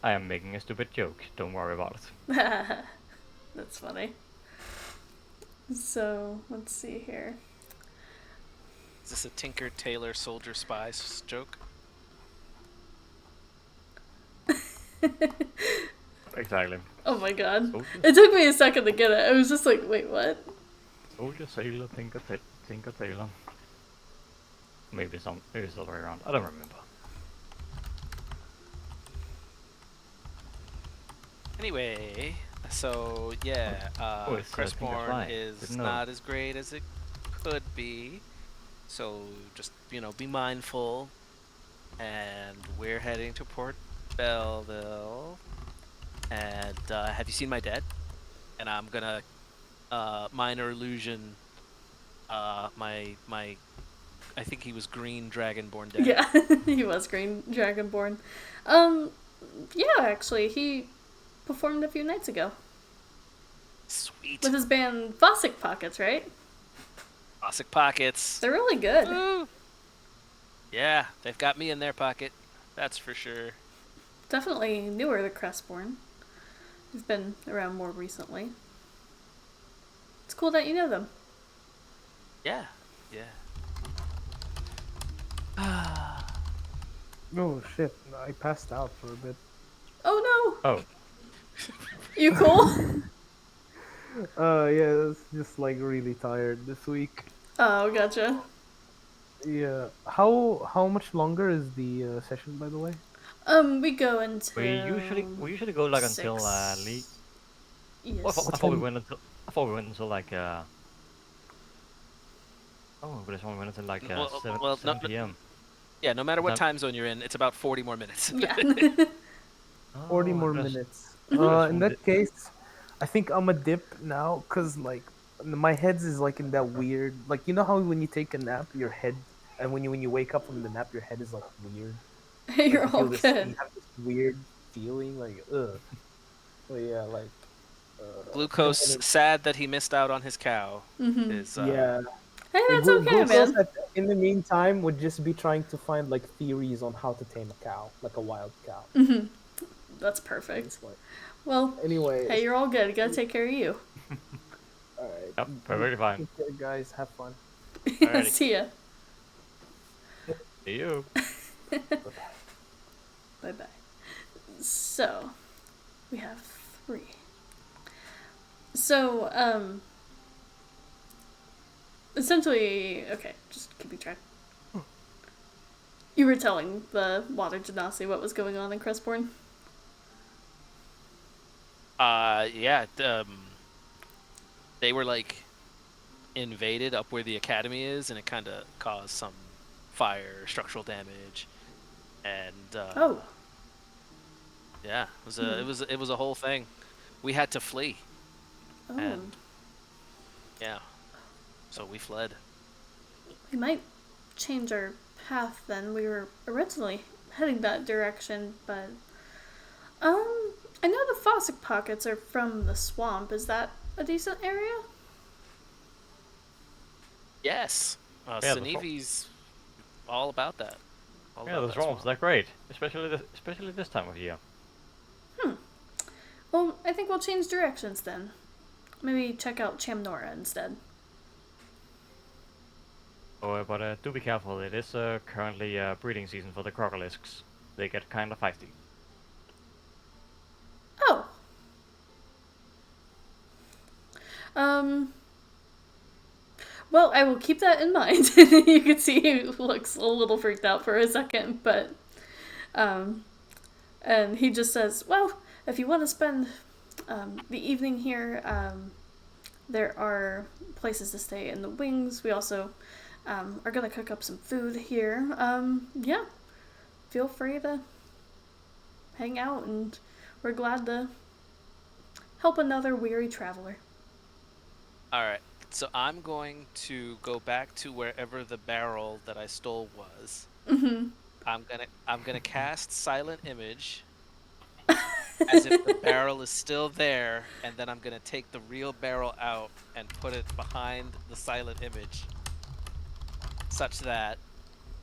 I am making a stupid joke. Don't worry about it. that's funny. So let's see here. Is this a Tinker Tailor Soldier Spies joke? Exactly. Oh my god. Soldier, It took me a second to get it. I was just like, wait, what? soldier, sailor, tinker, tailor. Maybe it's the other way around. I don't remember. Anyway, so yeah, it's Tinker Crestbourne Fly. is Didn't know. not as great as it could be. So just, be mindful. And we're heading to Port Belleville. And have you seen my dad? And I'm gonna minor illusion my I think he was green dragonborn dad. Yeah, he was Green Dragonborn. Yeah, actually, he performed a few nights ago Sweet. with his band Fossick Pockets, right? Classic pockets. They're really good. Woo! Yeah, they've got me in their pocket. That's for sure. Definitely newer to Crestbourne. They've been around more recently. It's cool that you know them. Yeah. Yeah. Oh shit! I passed out for a bit. Oh no! Oh, You cool? Yeah, it's just like really tired this week. Oh, gotcha. Yeah. How much longer is the session, by the way? We go until we usually go like until Lee. Yes. I thought we went until like Oh, but this one went until like Well, 7 p.m. Yeah, no matter what That- time zone you're in, it's about 40 more minutes. Yeah. 40 Oh, more I just- minutes. just In that case, I think I'm a dip now, cause like my head is like in that weird, like you know how when you take a nap, your head and when you wake up from the nap, your head is like weird. You're Like, you all feel this, good. you have this weird feeling, like ugh. So yeah, like Glucose, and sad that he missed out on his cow. Mm-hmm. Is yeah. Hey, Like, that's okay, Glucose man. in the meantime would just be trying to find like theories on how to tame a cow, like a wild cow. That's So perfect. it's like, Well, anyway, hey, you're all good. Gotta take care of you. all right, Yep, perfectly fine. take care, guys. Have fun. Alrighty. See ya. See you. Bye-bye. Bye bye. So, we have 3. So, essentially, okay, just keeping track. You were telling the Water Genasi what was going on in Crestborn? Yeah. They were like invaded up where the academy is, and it kind of caused some fire, structural damage, and Oh. yeah, it was a whole thing. We had to flee, Oh. and yeah, so we fled. We might change our path then. We were originally heading that direction, but I know the Fossick pockets are from the swamp. Is that a decent area? Yes, Yeah, the Sanivi's all about that. All Yeah, about the that swamps, swamp. they're great. Especially this time of year. Well, I think we'll change directions then. Maybe check out Chamnora instead. Oh, but do be careful. It is currently breeding season for the crocolisks. They get kind of feisty. Oh. Well, I will keep that in mind. You can see he looks a little freaked out for a second, but and he just says, "Well, if you want to spend the evening here, there are places to stay in the wings. We also are gonna cook up some food here. Yeah, feel free to hang out, and we're glad to help another weary traveler." All right, so I'm going to go back to wherever the barrel that I stole was. I'm gonna cast Silent Image as if the barrel is still there, and then I'm gonna take the real barrel out and put it behind the Silent Image, such that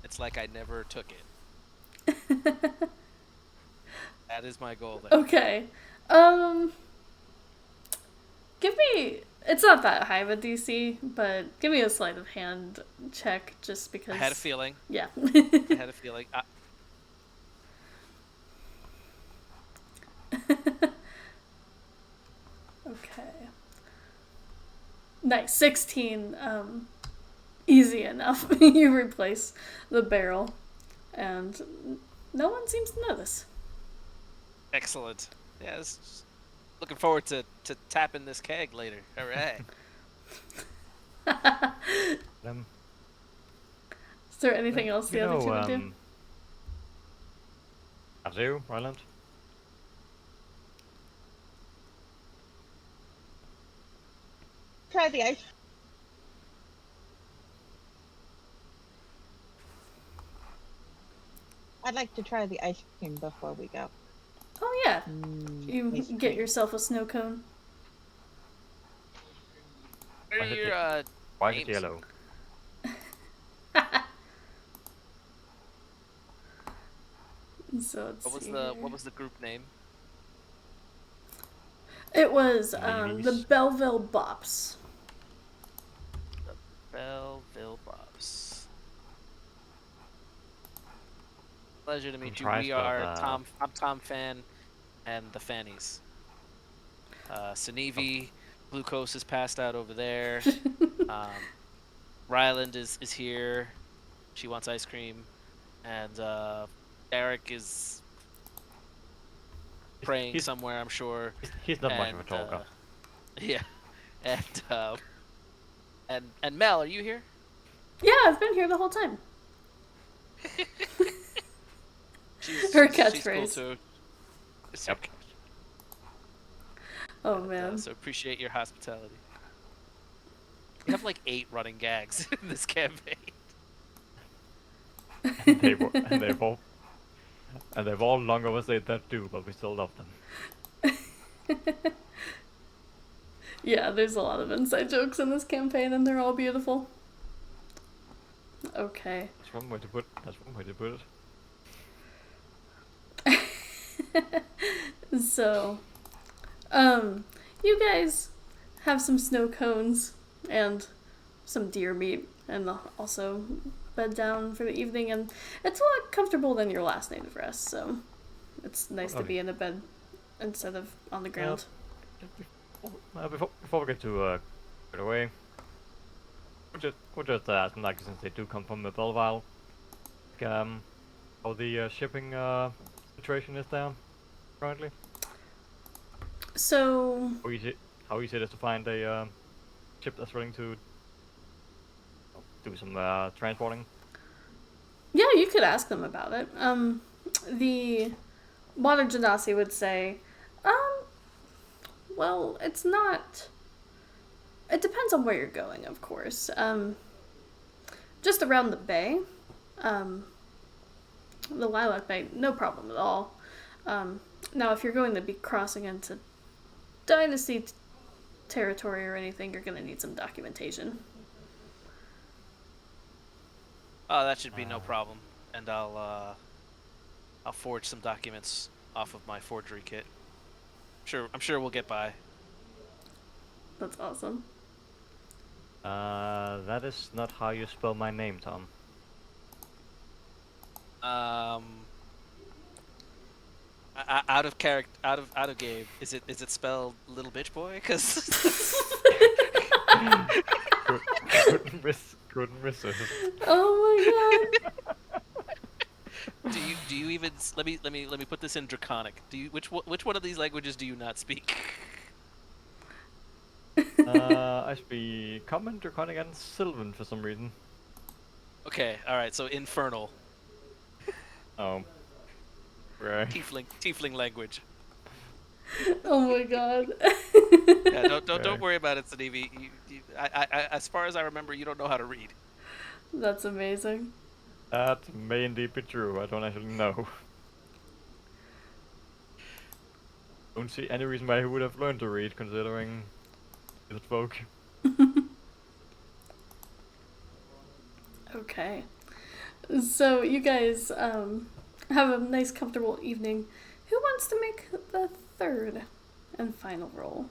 it's like I never took it. That is my goal there. Okay. Give me. It's not that high of a DC, but give me a sleight of hand check just because. I had a feeling. Yeah. I had a feeling. Okay. Nice. 16. Easy enough. You replace the barrel, and no one seems to notice. Excellent. Yes. Looking forward to tapping this keg later. All right. Is there anything else the other two would do? Azu, Ryland? Try the ice. I'd like to try the ice cream before we go. Oh yeah. You ice get cream. yourself a snow cone. What are your Why is it names? yellow? So let's What see was the group name? It was Ladies. the Belleville Bops. Belleville Bobs. Pleasure to meet you. Try We spell are that. I'm Tom Fan and the Fannies. Sanivi, Glucose is passed out over there. Ryland is here. She wants ice cream. And Eric is praying somewhere, I'm sure. He's not much of a talker. Yeah. And Mel, are you here? Yeah, I've been here the whole time. She's Her cool catchphrase. too. Yep. Oh man. So appreciate your hospitality. We have like 8 running gags in this campaign. and they've all long overstayed that too, but we still love them. Yeah, there's a lot of inside jokes in this campaign, and they're all beautiful. Okay. That's one way to put it. So, you guys have some snow cones and some deer meat, and also bed down for the evening, and it's a lot comfortable than your last night of rest, so it's nice to be in a bed instead of on the ground. Before we get to get away, we'll just ask them, like, since they do come from the Belleville, how the shipping situation is there currently. So how easy it is to find a ship that's willing to do some transporting. Yeah, you could ask them about it. The modern Janasi would say, well, it's not. It depends on where you're going, of course. Just around the bay, the Lilac Bay, no problem at all. Now, if you're going to be crossing into Dynasty territory or anything, you're going to need some documentation. Oh, that should be no problem, and I'll forge some documents off of my forgery kit. I'm sure we'll get by. That's awesome. That is not how you spell my name, Tom. Out of character, out of game. Is it spelled little bitch boy? Cause couldn't miss it. Oh my god. do you even let me put this in Draconic. Which one of these languages do you not speak? I speak Common, Draconic, and Sylvan for some reason. Okay, all right. So Infernal. Oh. Right. Tiefling language. Oh my god. Yeah, don't worry about it, Sanivi. I as far as I remember, you don't know how to read. That's amazing. That may indeed be true. I don't actually know. Don't see any reason why he would have learned to read, considering his folk. Okay. So you guys have a nice, comfortable evening. Who wants to make the third and final roll?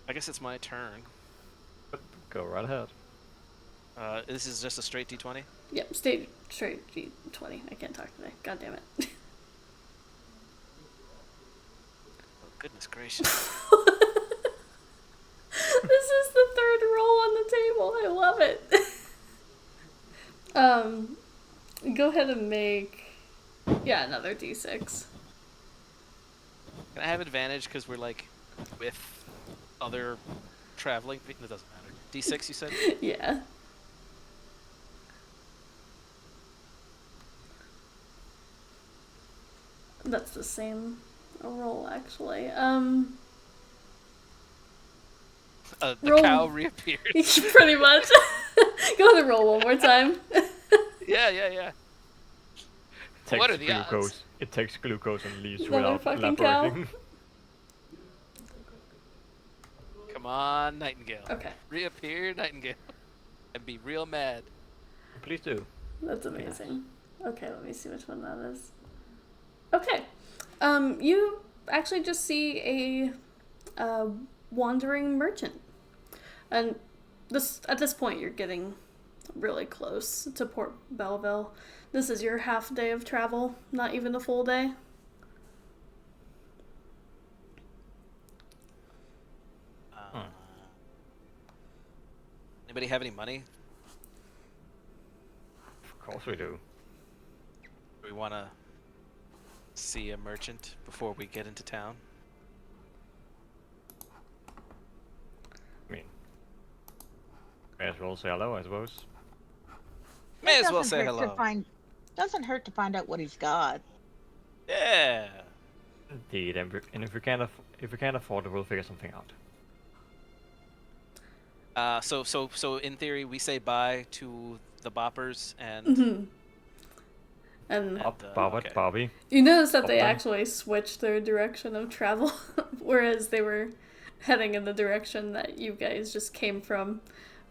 I guess it's my turn. Go right ahead. This is just a straight D20? Yep, straight D20. I can't talk today. God damn it. Oh, goodness gracious. This is the third roll on the table. I love it. Go ahead and make, another D6. Can I have advantage because we're like with other traveling people? It doesn't matter. D6, you said? Yeah. That's the same roll, actually. The roll. cow reappeared. Pretty much. Go ahead and roll one more time. Yeah. What are the glucose. odds? It takes glucose and leaves Another without fucking cow. elaborating. Come on, Nightingale. Okay. Reappear, Nightingale. And be real mad. Please do. That's amazing. Okay, let me see which one that is. Okay. You actually just see a wandering merchant. And at this point you're getting really close to Port Belleville. This is your half day of travel, not even a full day. Anybody have any money? Of course we do. Do we want to see a merchant before we get into town? I mean, may as well say hello, I suppose. May as well say hello. Doesn't hurt to find out what he's got. Yeah. Indeed, and if we can't afford it, we'll figure something out. So in theory, we say bye to the boppers and Mm-hmm. And Bobbit, okay. Bobby. you notice that they Bobbin. actually switched their direction of travel, whereas they were heading in the direction that you guys just came from.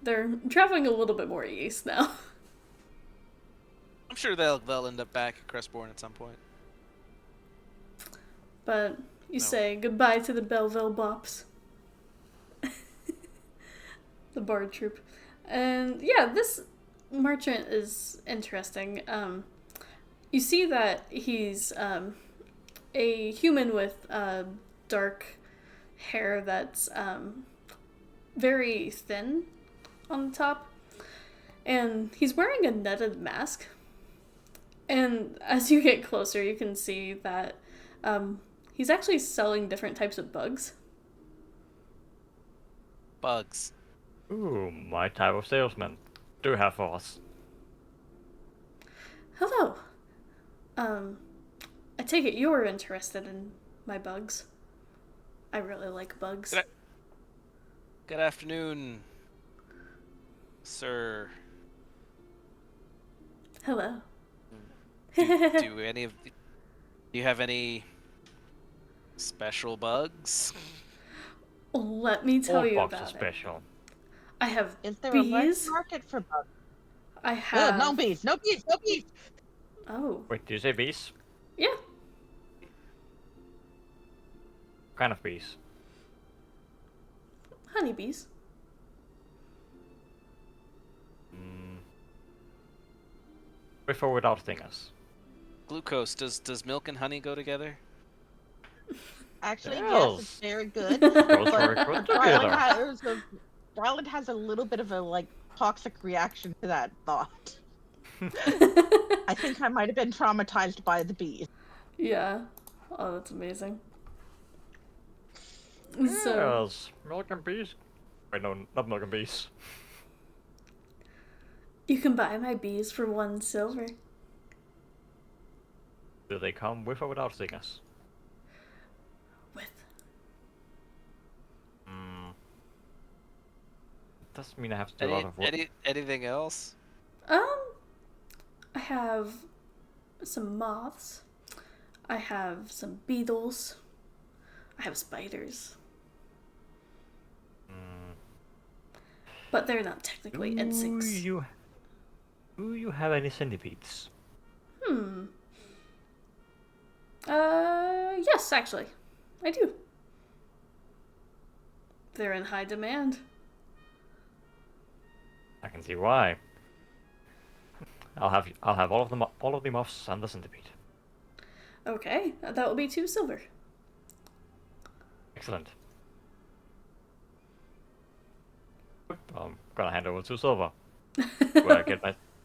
They're traveling a little bit more east now. I'm sure they'll end up back at Crestbourne at some point. But you No. say goodbye to the Belleville Bops. The bard troop. And yeah, this merchant is interesting. You see that he's a human with dark hair that's very thin on the top. And he's wearing a netted mask. And as you get closer, you can see that he's actually selling different types of bugs. Bugs. Ooh, my type of salesman. Do have for us. Hello. I take it you're interested in my bugs. I really like bugs. Good afternoon, sir. Hello. Do you have any special bugs? Let me tell All you bugs are about it. special. I have Is there a large bees. market for bugs? I have. No bees. No bees. No bees. Oh, Wait, did you say bees? yeah. What kind of bees? Honeybees. With or without stingers? Glucose. Does milk and honey go together? Actually, yes, Yes. it's very good. Those But very good Ryland has a little bit of a toxic reaction to that thought. I think I might have been traumatized by the bees. Yeah. Oh, that's amazing. So, Yes, milk and bees. Wait, no, not milk and bees. you can buy my bees for 1 silver. Do they come with or without stingers? With. Doesn't mean I have to do a lot of work. Anything else? I have some moths. I have some beetles. I have spiders. But they're not technically insects. Do you have any centipedes? Yes, actually. I do. They're in high demand. I can see why. I'll have all of the moths and the centipede. Okay, that will be 2 silver. Excellent. I'm gonna hand over 2 silver.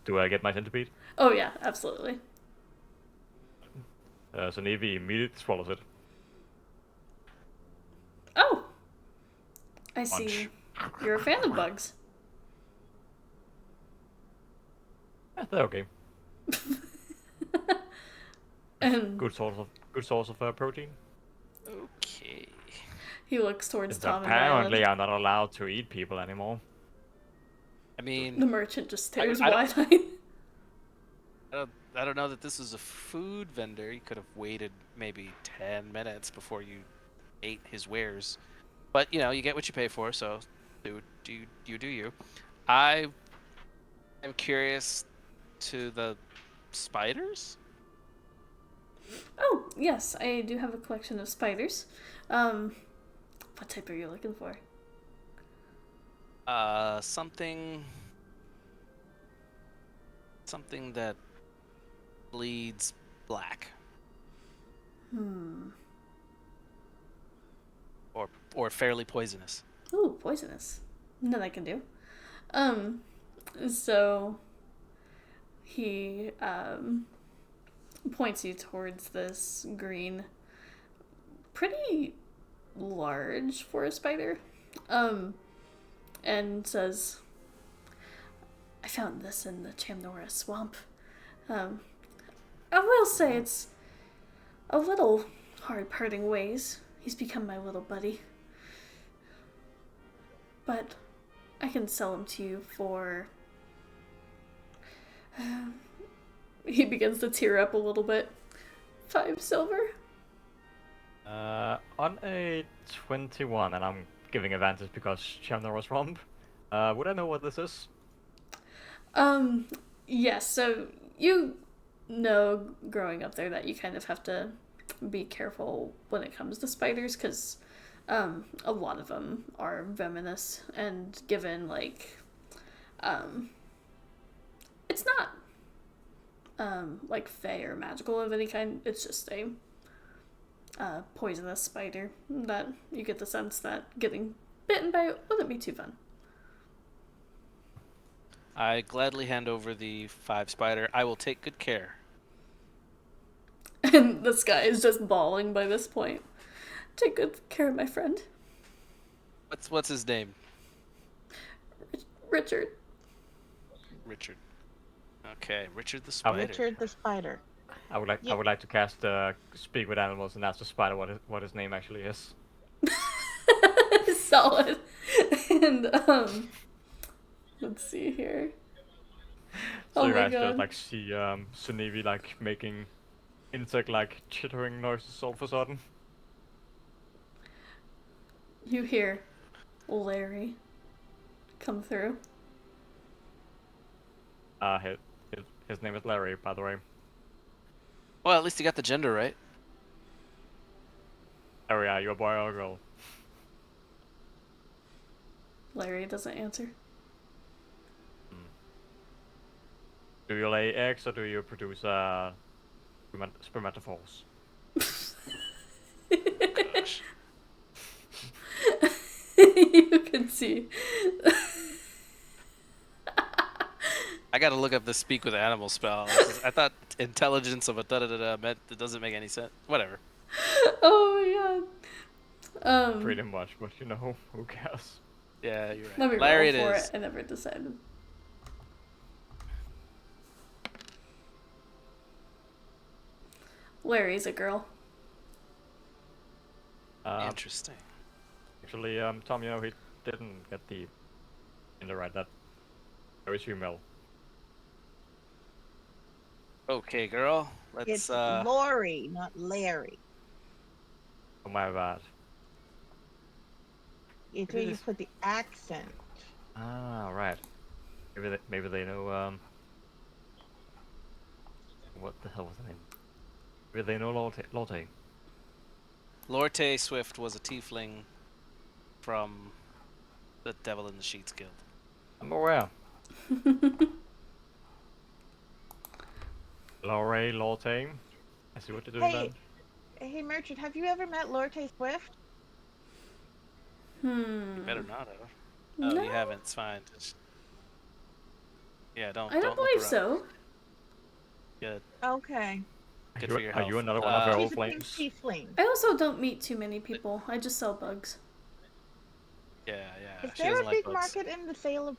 Do I get my centipede? Oh yeah, absolutely. So Navy immediately swallows it. Oh! I see. You're a fan of bugs. They're okay. And Good source of protein. Okay. he looks towards Since Tom and apparently Ryland. I'm not allowed to eat people anymore. I mean, The merchant just stares I wide-eyed. I don't know that this is a food vendor. You could have waited maybe 10 minutes before you ate his wares. But, you know, you get what you pay for, so do you. I am curious to the spiders? Oh, yes, I do have a collection of spiders. What type are you looking for? Something that bleeds black. Or fairly poisonous. Ooh, poisonous. None I can do. So he points you towards this green, pretty large for a spider, and says, I found this in the Chamnora swamp. I will say it's a little hard parting ways. He's become my little buddy. But I can sell them to you for... He begins to tear up a little bit. 5 silver? On a 21, and I'm giving advantage because Chandler was wrong. Would I know what this is? Yes, so you know growing up there that you kind of have to be careful when it comes to spiders, because a lot of them are venomous, and given, like, it's not, like, fey or magical of any kind, it's just a poisonous spider that you get the sense that getting bitten by it wouldn't be too fun. I gladly hand over the 5 spider. I will take good care. And this guy is just bawling by this point. Take good care of my friend. What's his name? Richard. Richard. Okay, Richard the spider. Richard the spider. I would like to cast speak with animals and ask the spider what his name actually is. Solid. And let's see here. So Oh you my guys god. just like see Sunevi like making insect like chittering noises all of a sudden. You hear Larry come through. His name is Larry, by the way. Well, at least you got the gender right. Larry, are you a boy or a girl? Larry doesn't answer. Do you lay eggs or do you produce spermatophores? Gosh. You can see. I gotta look up the speak with animal spell. I thought intelligence of a da-da-da-da meant it doesn't make any sense. Whatever. Oh my god. Pretty much, but you know, who cares? Yeah, you're right. Let me Larry, roll for it is. it. I never decided. Larry's a girl. Interesting. Actually, Tom, you know, he didn't get the gender right. That Larry's female. Okay, girl. It's Let's Lori, not Larry. Oh my bad. It's where you put the accent. Ah, right. Maybe they know what the hell was the name? Maybe they know Lotte. Lorte Swift was a tiefling from the Devil in the Sheets Guild. I'm aware. Lorraine, Lotte. I see what you're doing Hey, then. hey, Merchant, have you ever met Lorte Swift? You better not have. Oh, No. you haven't. It's fine. Yeah, don't. I don't look believe around. so. Good. Okay. Good for your Are health. you another one of her She's old a pink flames? tiefling. I also don't meet too many people. I just sell bugs. Yeah. Is She there doesn't a like big bugs. market in the sale of...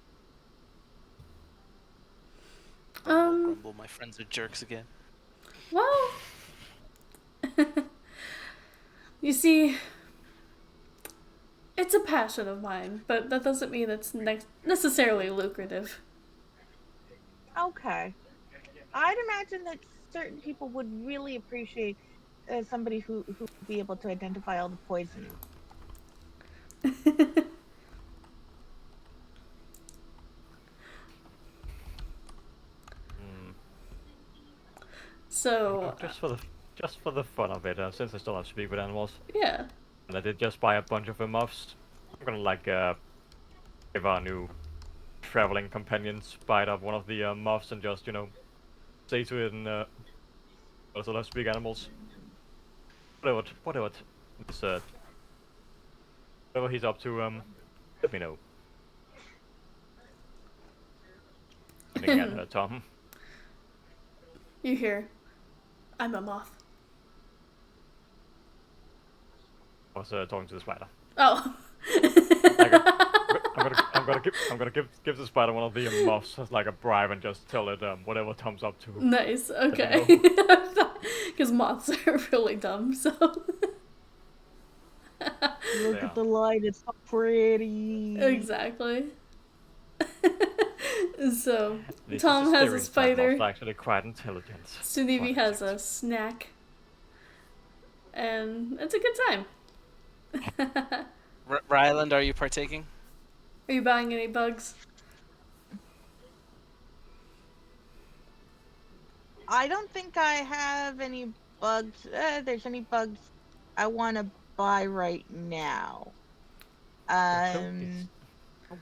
Grumble, grumble. My friends are jerks again. Well, you see, it's a passion of mine, but that doesn't mean it's necessarily lucrative. Okay. I'd imagine that certain people would really appreciate somebody who would be able to identify all the poison. So, Just for the fun of it, since I still have to speak with animals, yeah. and I did just buy a bunch of muffs, I'm gonna like give our new traveling companions bite of one of the muffs and just, you know, say to it in also let's speak animals. Whatever this whatever he's up to, let me know. Looking at Tom. You hear, I'm a moth. I was talking to the spider. Oh. I'm gonna give the spider one of the muffs as like a bribe and just tell it whatever Tom's up to. Nice, okay. Because moths are really dumb, so. Look at the light, it's so pretty. Exactly. So This Tom is has a stereotype, spider. Most actually quite intelligent. Sunevi for an has a insect. snack. And it's a good time. Ryland, are you partaking? Are you buying any bugs? I don't think I have any bugs. There's any bugs I want to buy right now. Don't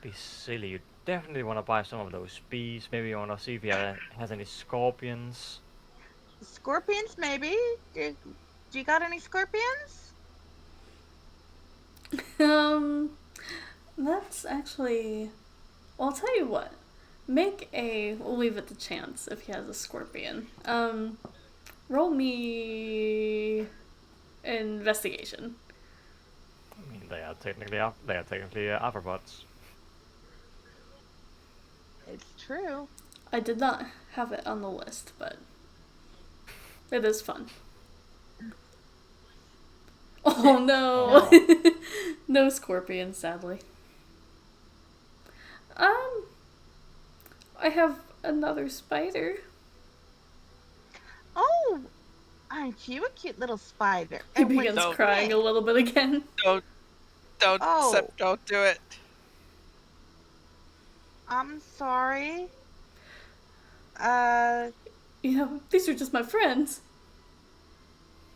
be silly. You definitely want to buy some of those bees. Maybe you want to see if he has any scorpions. Scorpions, maybe. Do you got any scorpions? Um, that's actually. Well, I'll tell you what. We'll leave it to chance if he has a scorpion. Roll me investigation. I mean, they are technically arthropods. It's true. I did not have it on the list, but it is fun. Oh no! Oh. No scorpion, sadly. I have another spider. Oh, aren't you a cute little spider? He And what's begins your crying a name? little bit again. Don't, Oh. don't do it. I'm sorry. You know, these are just my friends.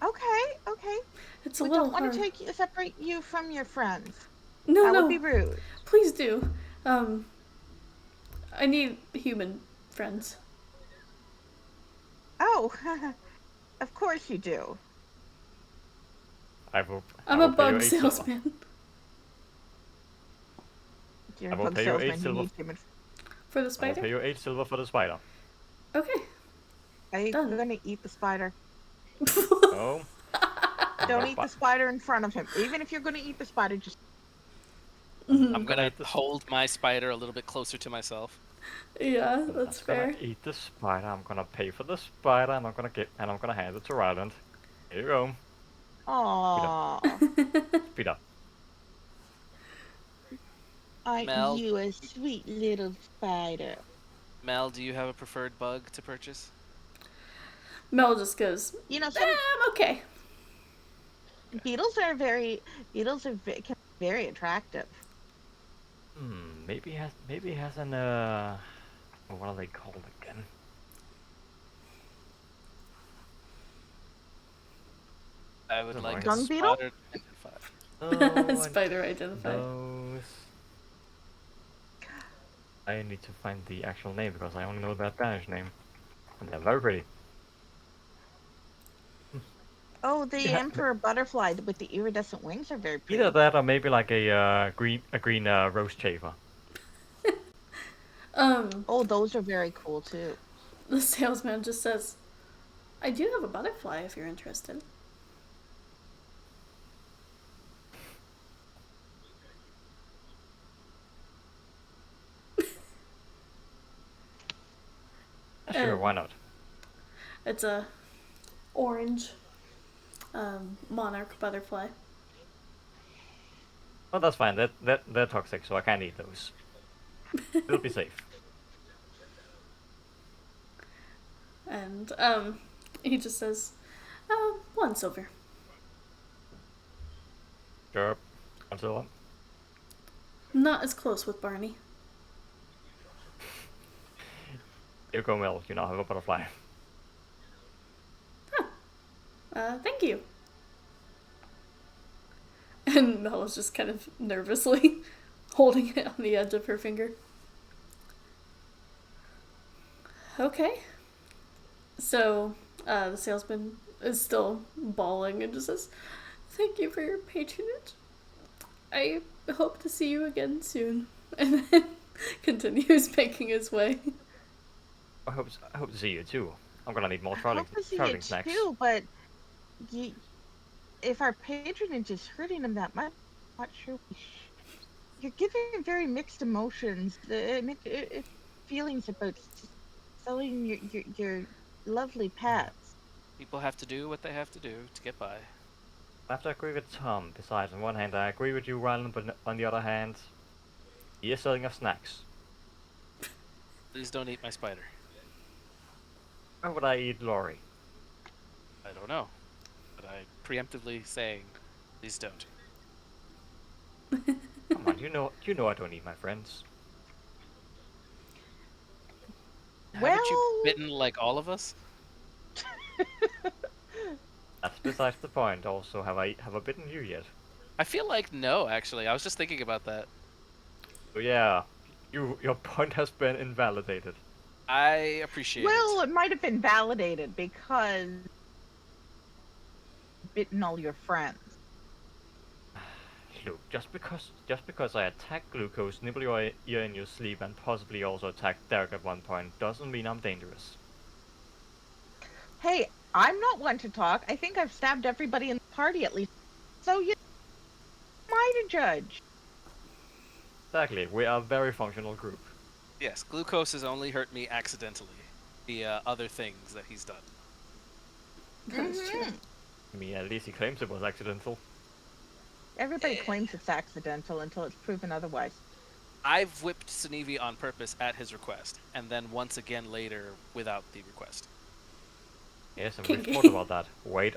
Okay. It's a We little don't want hard. to separate you from your friends. No, That no. would be rude. Please do. I need human friends. Oh, of course you do. I will I'm a pay you bug 8 silver. salesman. You're I a will bug pay you 8 salesman. You silver. need human. For the I will spider? pay you 8 silver for the spider. Okay. Are you Done. gonna eat the spider? No. Don't eat the spider in front of him. Even if you're gonna eat the spider, just I'm gonna eat the hold my spider a little bit closer to myself. Yeah, that's I'm fair. gonna eat the spider. I'm gonna pay for the spider, and I'm gonna hand it to Ryland. Here you go. aww. Peter. Aren't Mel, you a sweet little spider? Mel, do you have a preferred bug to purchase? Mel just goes, You know, I'm okay. beetles are can be very attractive. Maybe he has an what are they called again? I would Never like mind. a Dung beetle? spotter identified. Spider identified. Those. I need to find the actual name because I only know that Danish name, and they're very pretty. Oh, the Yeah. emperor butterfly with the iridescent wings are very pretty. Either that or maybe like a green rose chafer. Oh, those are very cool too. The salesman just says, I do have a butterfly if you're interested. Sure, why not? It's a orange monarch butterfly. Well, that's fine. They're toxic, so I can't eat those. It'll be safe. And he just says, 1 silver. Sure. Until Not as close with Barney. you go well. You now have a butterfly. Thank you. And Mel was just kind of nervously holding it on the edge of her finger. Okay. So, the salesman is still bawling and just says, thank you for your patronage. I hope to see you again soon. And then continues making his way. I hope to see you too. I'm gonna need more I traveling hope to see traveling it snacks. too, but if our patronage is hurting him that much, I'm not sure. You're giving very mixed emotions, feelings about selling your lovely pets. People have to do what they have to do to get by. I have to agree with Tom. Besides, on one hand, I agree with you, Ryland, but on the other hand, he is selling us snacks. Please don't eat my spider. Why would I eat Lori? I don't know, but I'm preemptively saying, please don't. Come on, you know I don't eat my friends. Haven't you Well, bitten like all of us? That's besides the point. Also, have I bitten you yet? I feel like no, actually. I was just thinking about that. So yeah, your point has been invalidated. I appreciate well, it. it might have been validated because bitten all your friends. Look, just because I attack Glucose, nibble your ear in your sleep, and possibly also attack Derek at one point, doesn't mean I'm dangerous. Hey, I'm not one to talk. I think I've stabbed everybody in the party at least. So you am I to judge? Exactly, we are a very functional group. Yes, Glucose has only hurt me accidentally via other things that he's done. That is true. I mean, at least he claims it was accidental. Everybody claims it's accidental until it's proven otherwise. I've whipped Sinevi on purpose at his request, and then once again later without the request. Yes, and we've Kinky. thought about that. Wait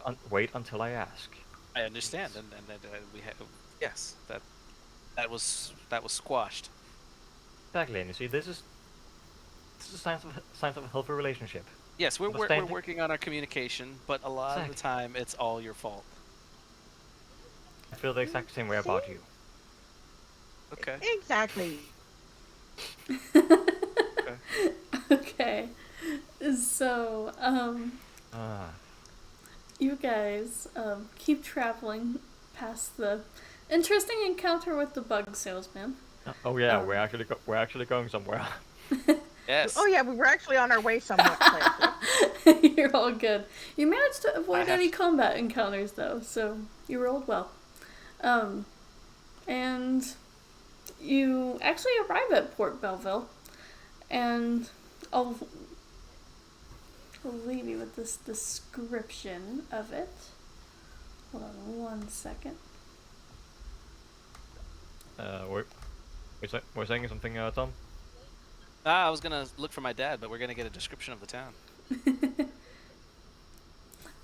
until I ask. I understand, and we have yes, that was squashed. Exactly, and you see, this is signs of a healthy relationship. Yes, we're Understanding. working on our communication, but a lot of the time it's all your fault. I feel the exact same way about you. Okay. Exactly. Okay. So, you guys keep traveling past the interesting encounter with the bug salesman. Oh yeah, we're actually going somewhere. Yes. Oh yeah, we were actually on our way somewhere. You're all good. You managed to avoid any to... combat encounters though, so you rolled well. And you actually arrive at Port Belleville, and I'll leave you with this description of it. Hold on 1 second. We're saying something, Tom? I was gonna look for my dad, but we're gonna get a description of the town.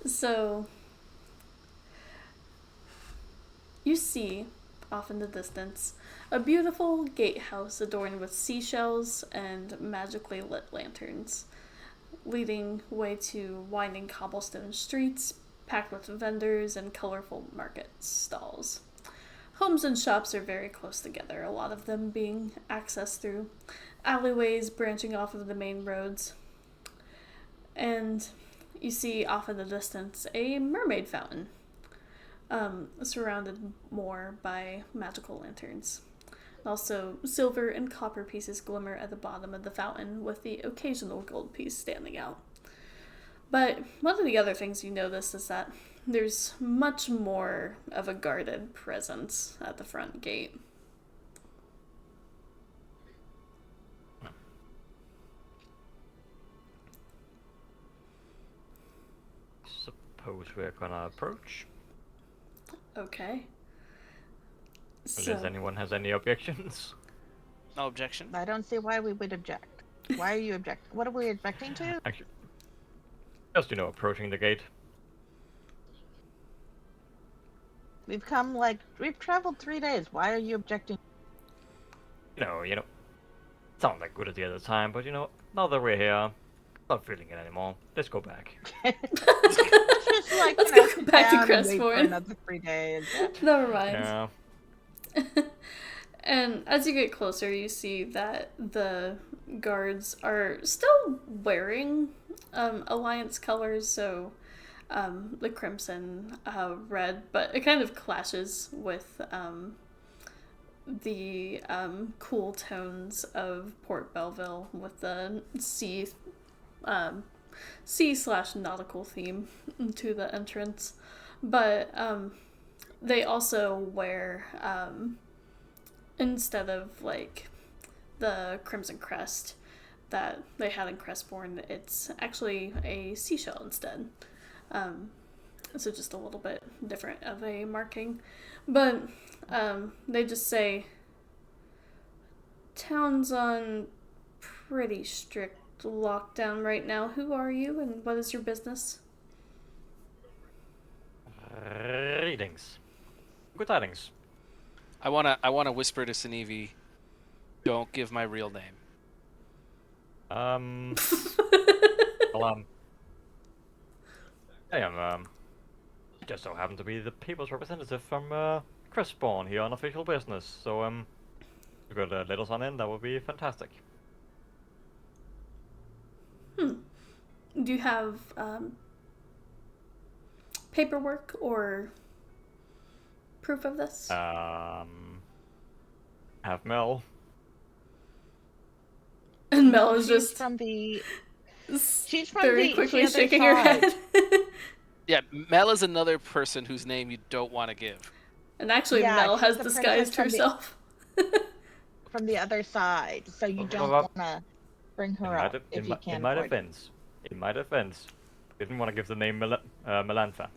So, you see, off in the distance, a beautiful gatehouse adorned with seashells and magically lit lanterns, leading way to winding cobblestone streets packed with vendors and colorful market stalls. Homes and shops are very close together, a lot of them being accessed through alleyways branching off of the main roads. And you see off in the distance a mermaid fountain, surrounded more by magical lanterns. Also, silver and copper pieces glimmer at the bottom of the fountain, with the occasional gold piece standing out. But one of the other things you notice is that there's much more of a guarded presence at the front gate. Suppose we're gonna approach. Okay. Unless anyone has any objections. No objection. I don't see why we would object. Why are you objecting? What are we objecting to? Actually, just approaching the gate. We've traveled 3 days. Why are you objecting? Sounds like good at the other time, but now that we're here, not feeling it anymore. Let's go back. Just like, Let's go back to Crestborn. Another 3 days. Never mind. Yeah. And as you get closer, you see that the guards are still wearing Alliance colors, so the crimson, red, but it kind of clashes with the cool tones of Port Belleville with the sea/nautical theme to the entrance. But they also wear, instead of like the crimson crest that they had in Crestborn, it's actually a seashell instead. So just a little bit different of a marking. But they just say, town's on pretty strict lockdown right now. Who are you and what is your business? Greetings. Good tidings. I wanna whisper to Sinevi, don't give my real name. Well, I am, just so happen to be the people's representative from, Crestbourne here on official business, so, if you could let us on in, that would be fantastic. Do you have paperwork or proof of this? Have Mel. And Mel is She's just from the. She's from very the quickly other shaking her side. head. Yeah, Mel is another person whose name you don't want to give. And actually, Yeah, Mel she's has the disguised princess herself. From the other side, so you don't Well, want to bring her In my, up de- if in you my, can't in my afford it. defense, didn't want to give the name Melantha.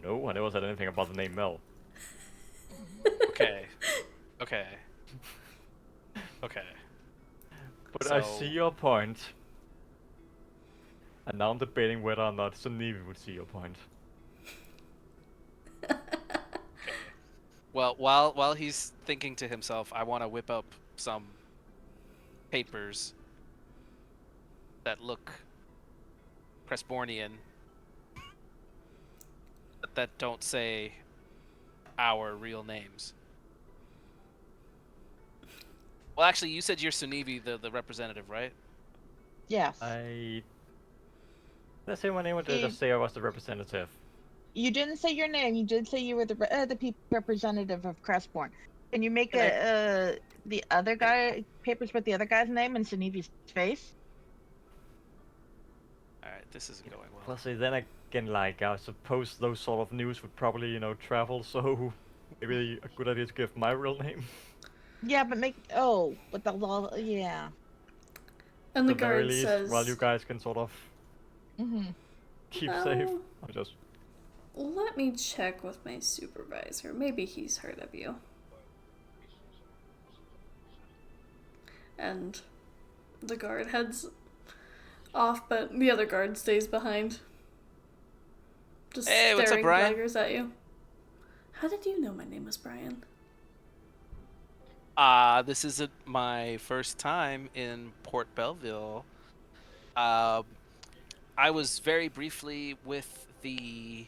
No, I never said anything about the name Mel. Okay. Okay. Okay. But I see your point. And now I'm debating whether or not Sunevi would see your point. Well, while he's thinking to himself, I want to whip up some papers that look Crestbornian, but that don't say our real names. Well, actually, you said you're Sunevi, the representative, right? Yes. Let's say my name, or did I just say I was the representative? You didn't say your name. You did say you were the representative of Crestbourne. Can you make the other guy papers with the other guy's name and Sinevi's face? All right, this isn't going well. Plus, then again, like, I suppose those sort of news would probably, travel, so maybe a good idea to give my real name. Yeah, but with the law, yeah. And the At the very guard least, says, while you guys can sort of keep safe. "Oh, I'll just... let me check with my supervisor. Maybe he's heard of you." And the guard heads off, but the other guard stays behind. Just Hey, what's up, staring Brian? daggers at you. How did you know my name was Brian? This isn't my first time in Port Belleville. I was very briefly with the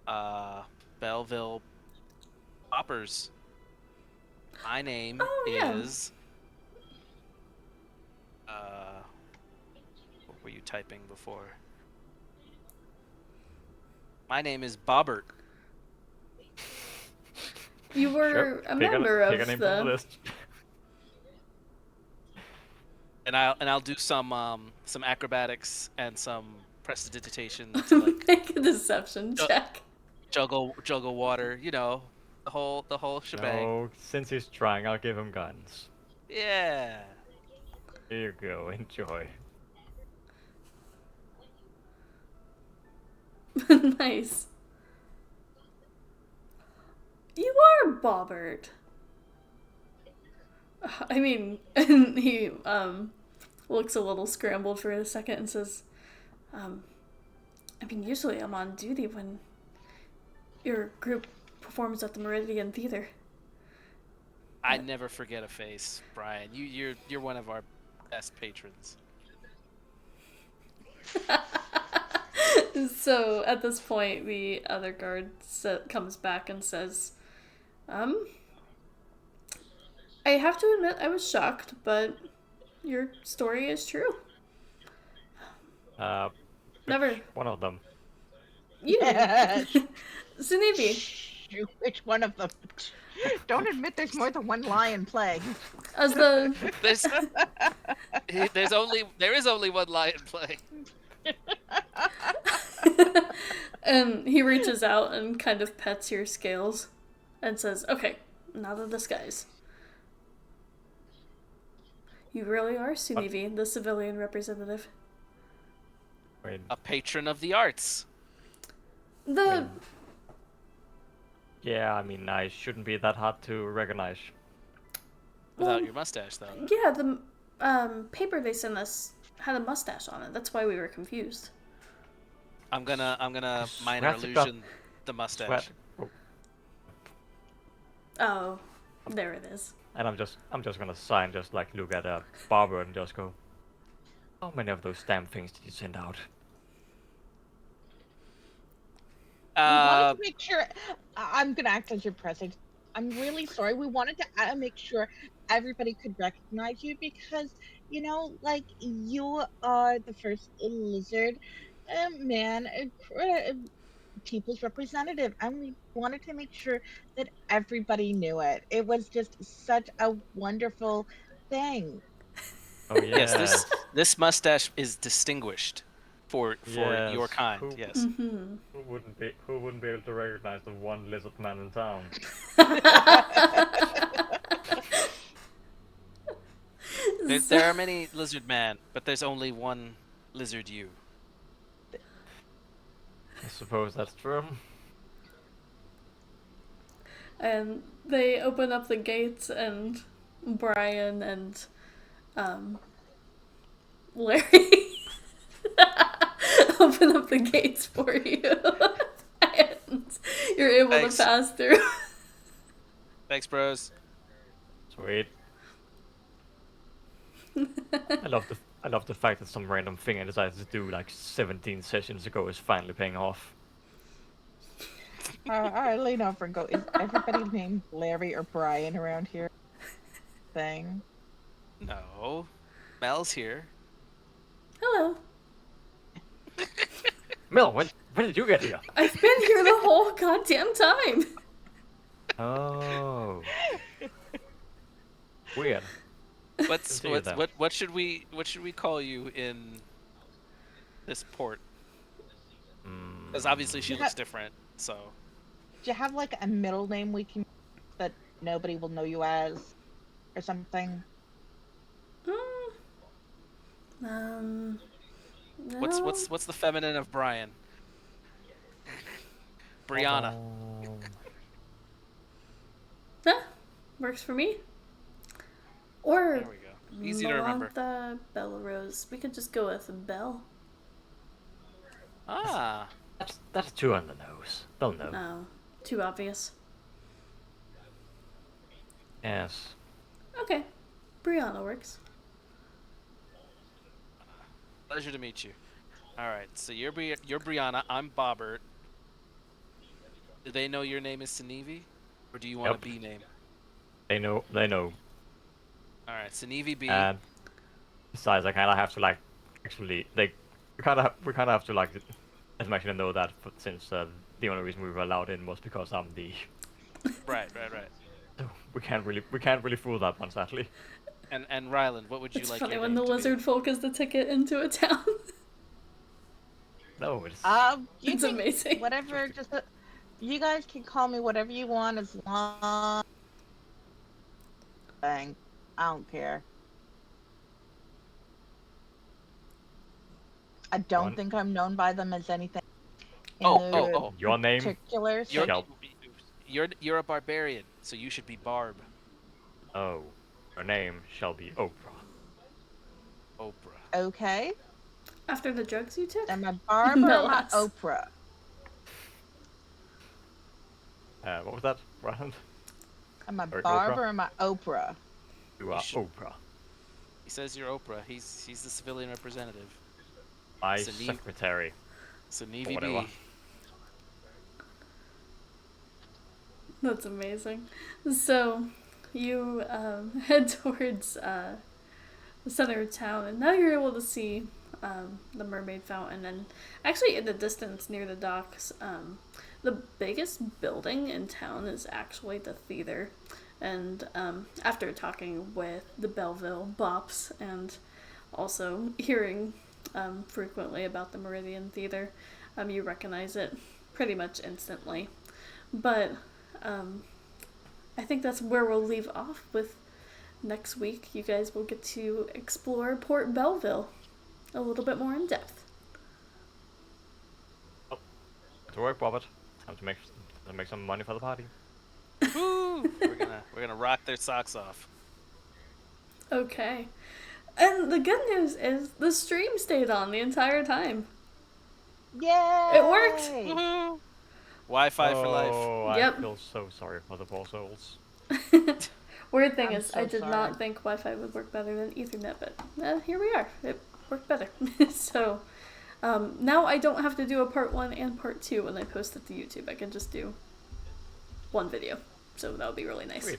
Belleville Poppers. My name is what were you typing before? My name is Bobbert. You were a member pick a of name from the list. And I'll do some acrobatics and some prestidigitation to like Make a deception check. juggle water, the whole shebang. No, since he's trying, I'll give him guns. Yeah. Here you go, enjoy. Nice. You are Bobbert. I mean, and he looks a little scrambled for a second and says, usually I'm on duty when your group performs at the Meridian Theater. I never forget a face, Brian. You're one of our best patrons. So at this point, the other guard comes back and says, I have to admit I was shocked, but your story is true. Never. One of them. You. Yes. Sunevi. Which one of them? Don't admit there's more than one lie in play. As the there is only one lie in play. and he reaches out and kind of pets your scales and says, "Okay, now the disguise. You really are Sunevi, the civilian representative." Wait, A patron of the arts. The yeah, I mean, I shouldn't be that hard to recognize. Without your mustache, though. Yeah, the paper they sent us had a mustache on it. That's why we were confused. I'm gonna minor Swear to God. illusion the Swear. mustache. Oh, Oh, there it is. and I'm just gonna sigh and just like look at a barber and just go, how many of those damn things did you send out? We wanted Uh, to make sure. I'm gonna act as your president. I'm really sorry. We wanted to make sure everybody could recognize you because like you are the first lizard man, people's representative, and we wanted to make sure that everybody knew it. It was just such a wonderful thing. Oh yes, yes. this mustache is distinguished for your Yes. kind. Yes. Who wouldn't be able to recognize the one lizard man in town? There are many lizard man, but there's only one lizard you. I suppose that's true. And they open up the gates, and Brian and Larry open up the gates for you. And you're able Thanks. to pass through. Thanks, bros. Sweet. I love the fact that some random thing I decided to do like 17 sessions ago is finally paying off. I lean over and go, is everybody named Larry or Brian around here? Thing. No, Mel's here. Hello. Mel, when did you get here? I've been here the whole goddamn time. Oh. Weird. What should we call you in this port? Because obviously she looks different. So. Do you have like a middle name we can that nobody will know you as, or something? No. What's the feminine of Brian? Brianna. Yeah, works for me. Or There we go. Easy to remember. Malantha Bellerose. We could just go with Belle. Ah. That's too on the nose. They'll know. Oh, too obvious. Yes. Okay, Brianna works. Pleasure to meet you. All right, so you're Brianna. I'm Bobbert. Do they know your name is Sinevi, or do you want a B name? They know. All right, Sinevi B. And besides, I kind of have to like, actually, we kind of have to like, let them actually know that, since the only reason we were allowed in was because I'm the. Right. So we can't really fool that one, sadly. And Ryland, what would you It's like? funny your when name the to lizard be? folk is the ticket into a town. No, it's. It's amazing. Whatever, you guys can call me whatever you want as long. I don't care. I don't think I'm known by them as anything. Your name. Particular. You're a barbarian, so you should be Barb. Oh, your name shall be Oprah. Oprah. Okay. After the drugs you took? Am I Barb or am I Mellas. Oprah? What was that, Roland? Am I Or Barb Oprah? or am I Oprah? You are Oprah. He says you're Oprah. He's the civilian representative. My Sinevi- secretary. Sinevi Whatever. B. That's amazing. So, you head towards the center of town, and now you're able to see the mermaid fountain, and actually in the distance near the docks, the biggest building in town is actually the theater. And after talking with the Belleville Bops and also hearing frequently about the Meridian Theater, you recognize it pretty much instantly. But I think that's where we'll leave off with next week. You guys will get to explore Port Belleville a little bit more in depth. Oh, to work, Bobbert. Time to make some money for the party. Woo! We're gonna rock their socks off. Okay. And the good news is the stream stayed on the entire time. Yay! It worked. Woohoo! Wi-Fi for life. Oh, I Yep. feel so sorry for the poor souls. Weird thing I'm is, I so did sorry. not think Wi-Fi would work better than Ethernet, but here we are. It worked better. So now I don't have to do a part 1 and part 2 when I post it to YouTube. I can just do one video. So that would be really nice.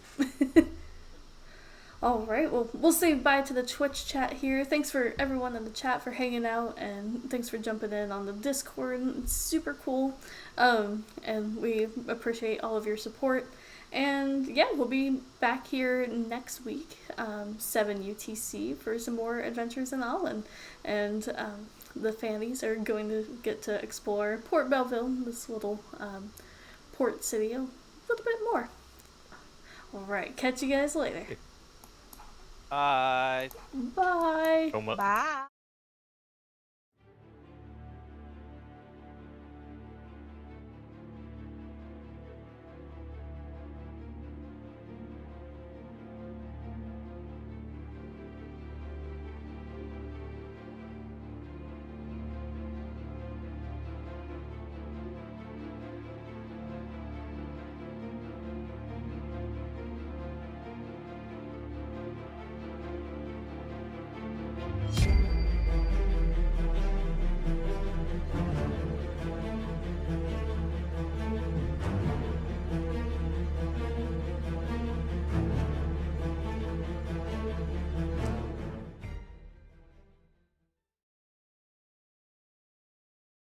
Alright, well, we'll say bye to the Twitch chat here. Thanks for everyone in the chat for hanging out, and thanks for jumping in on the Discord. It's super cool. And we appreciate all of your support. And yeah, we'll be back here next week, 7 UTC, for some more adventures in Alainn. And the fannies are going to get to explore Port Belleville, this little port city, a little bit more. Alright, catch you guys later. Bye. Bye. So much. Bye.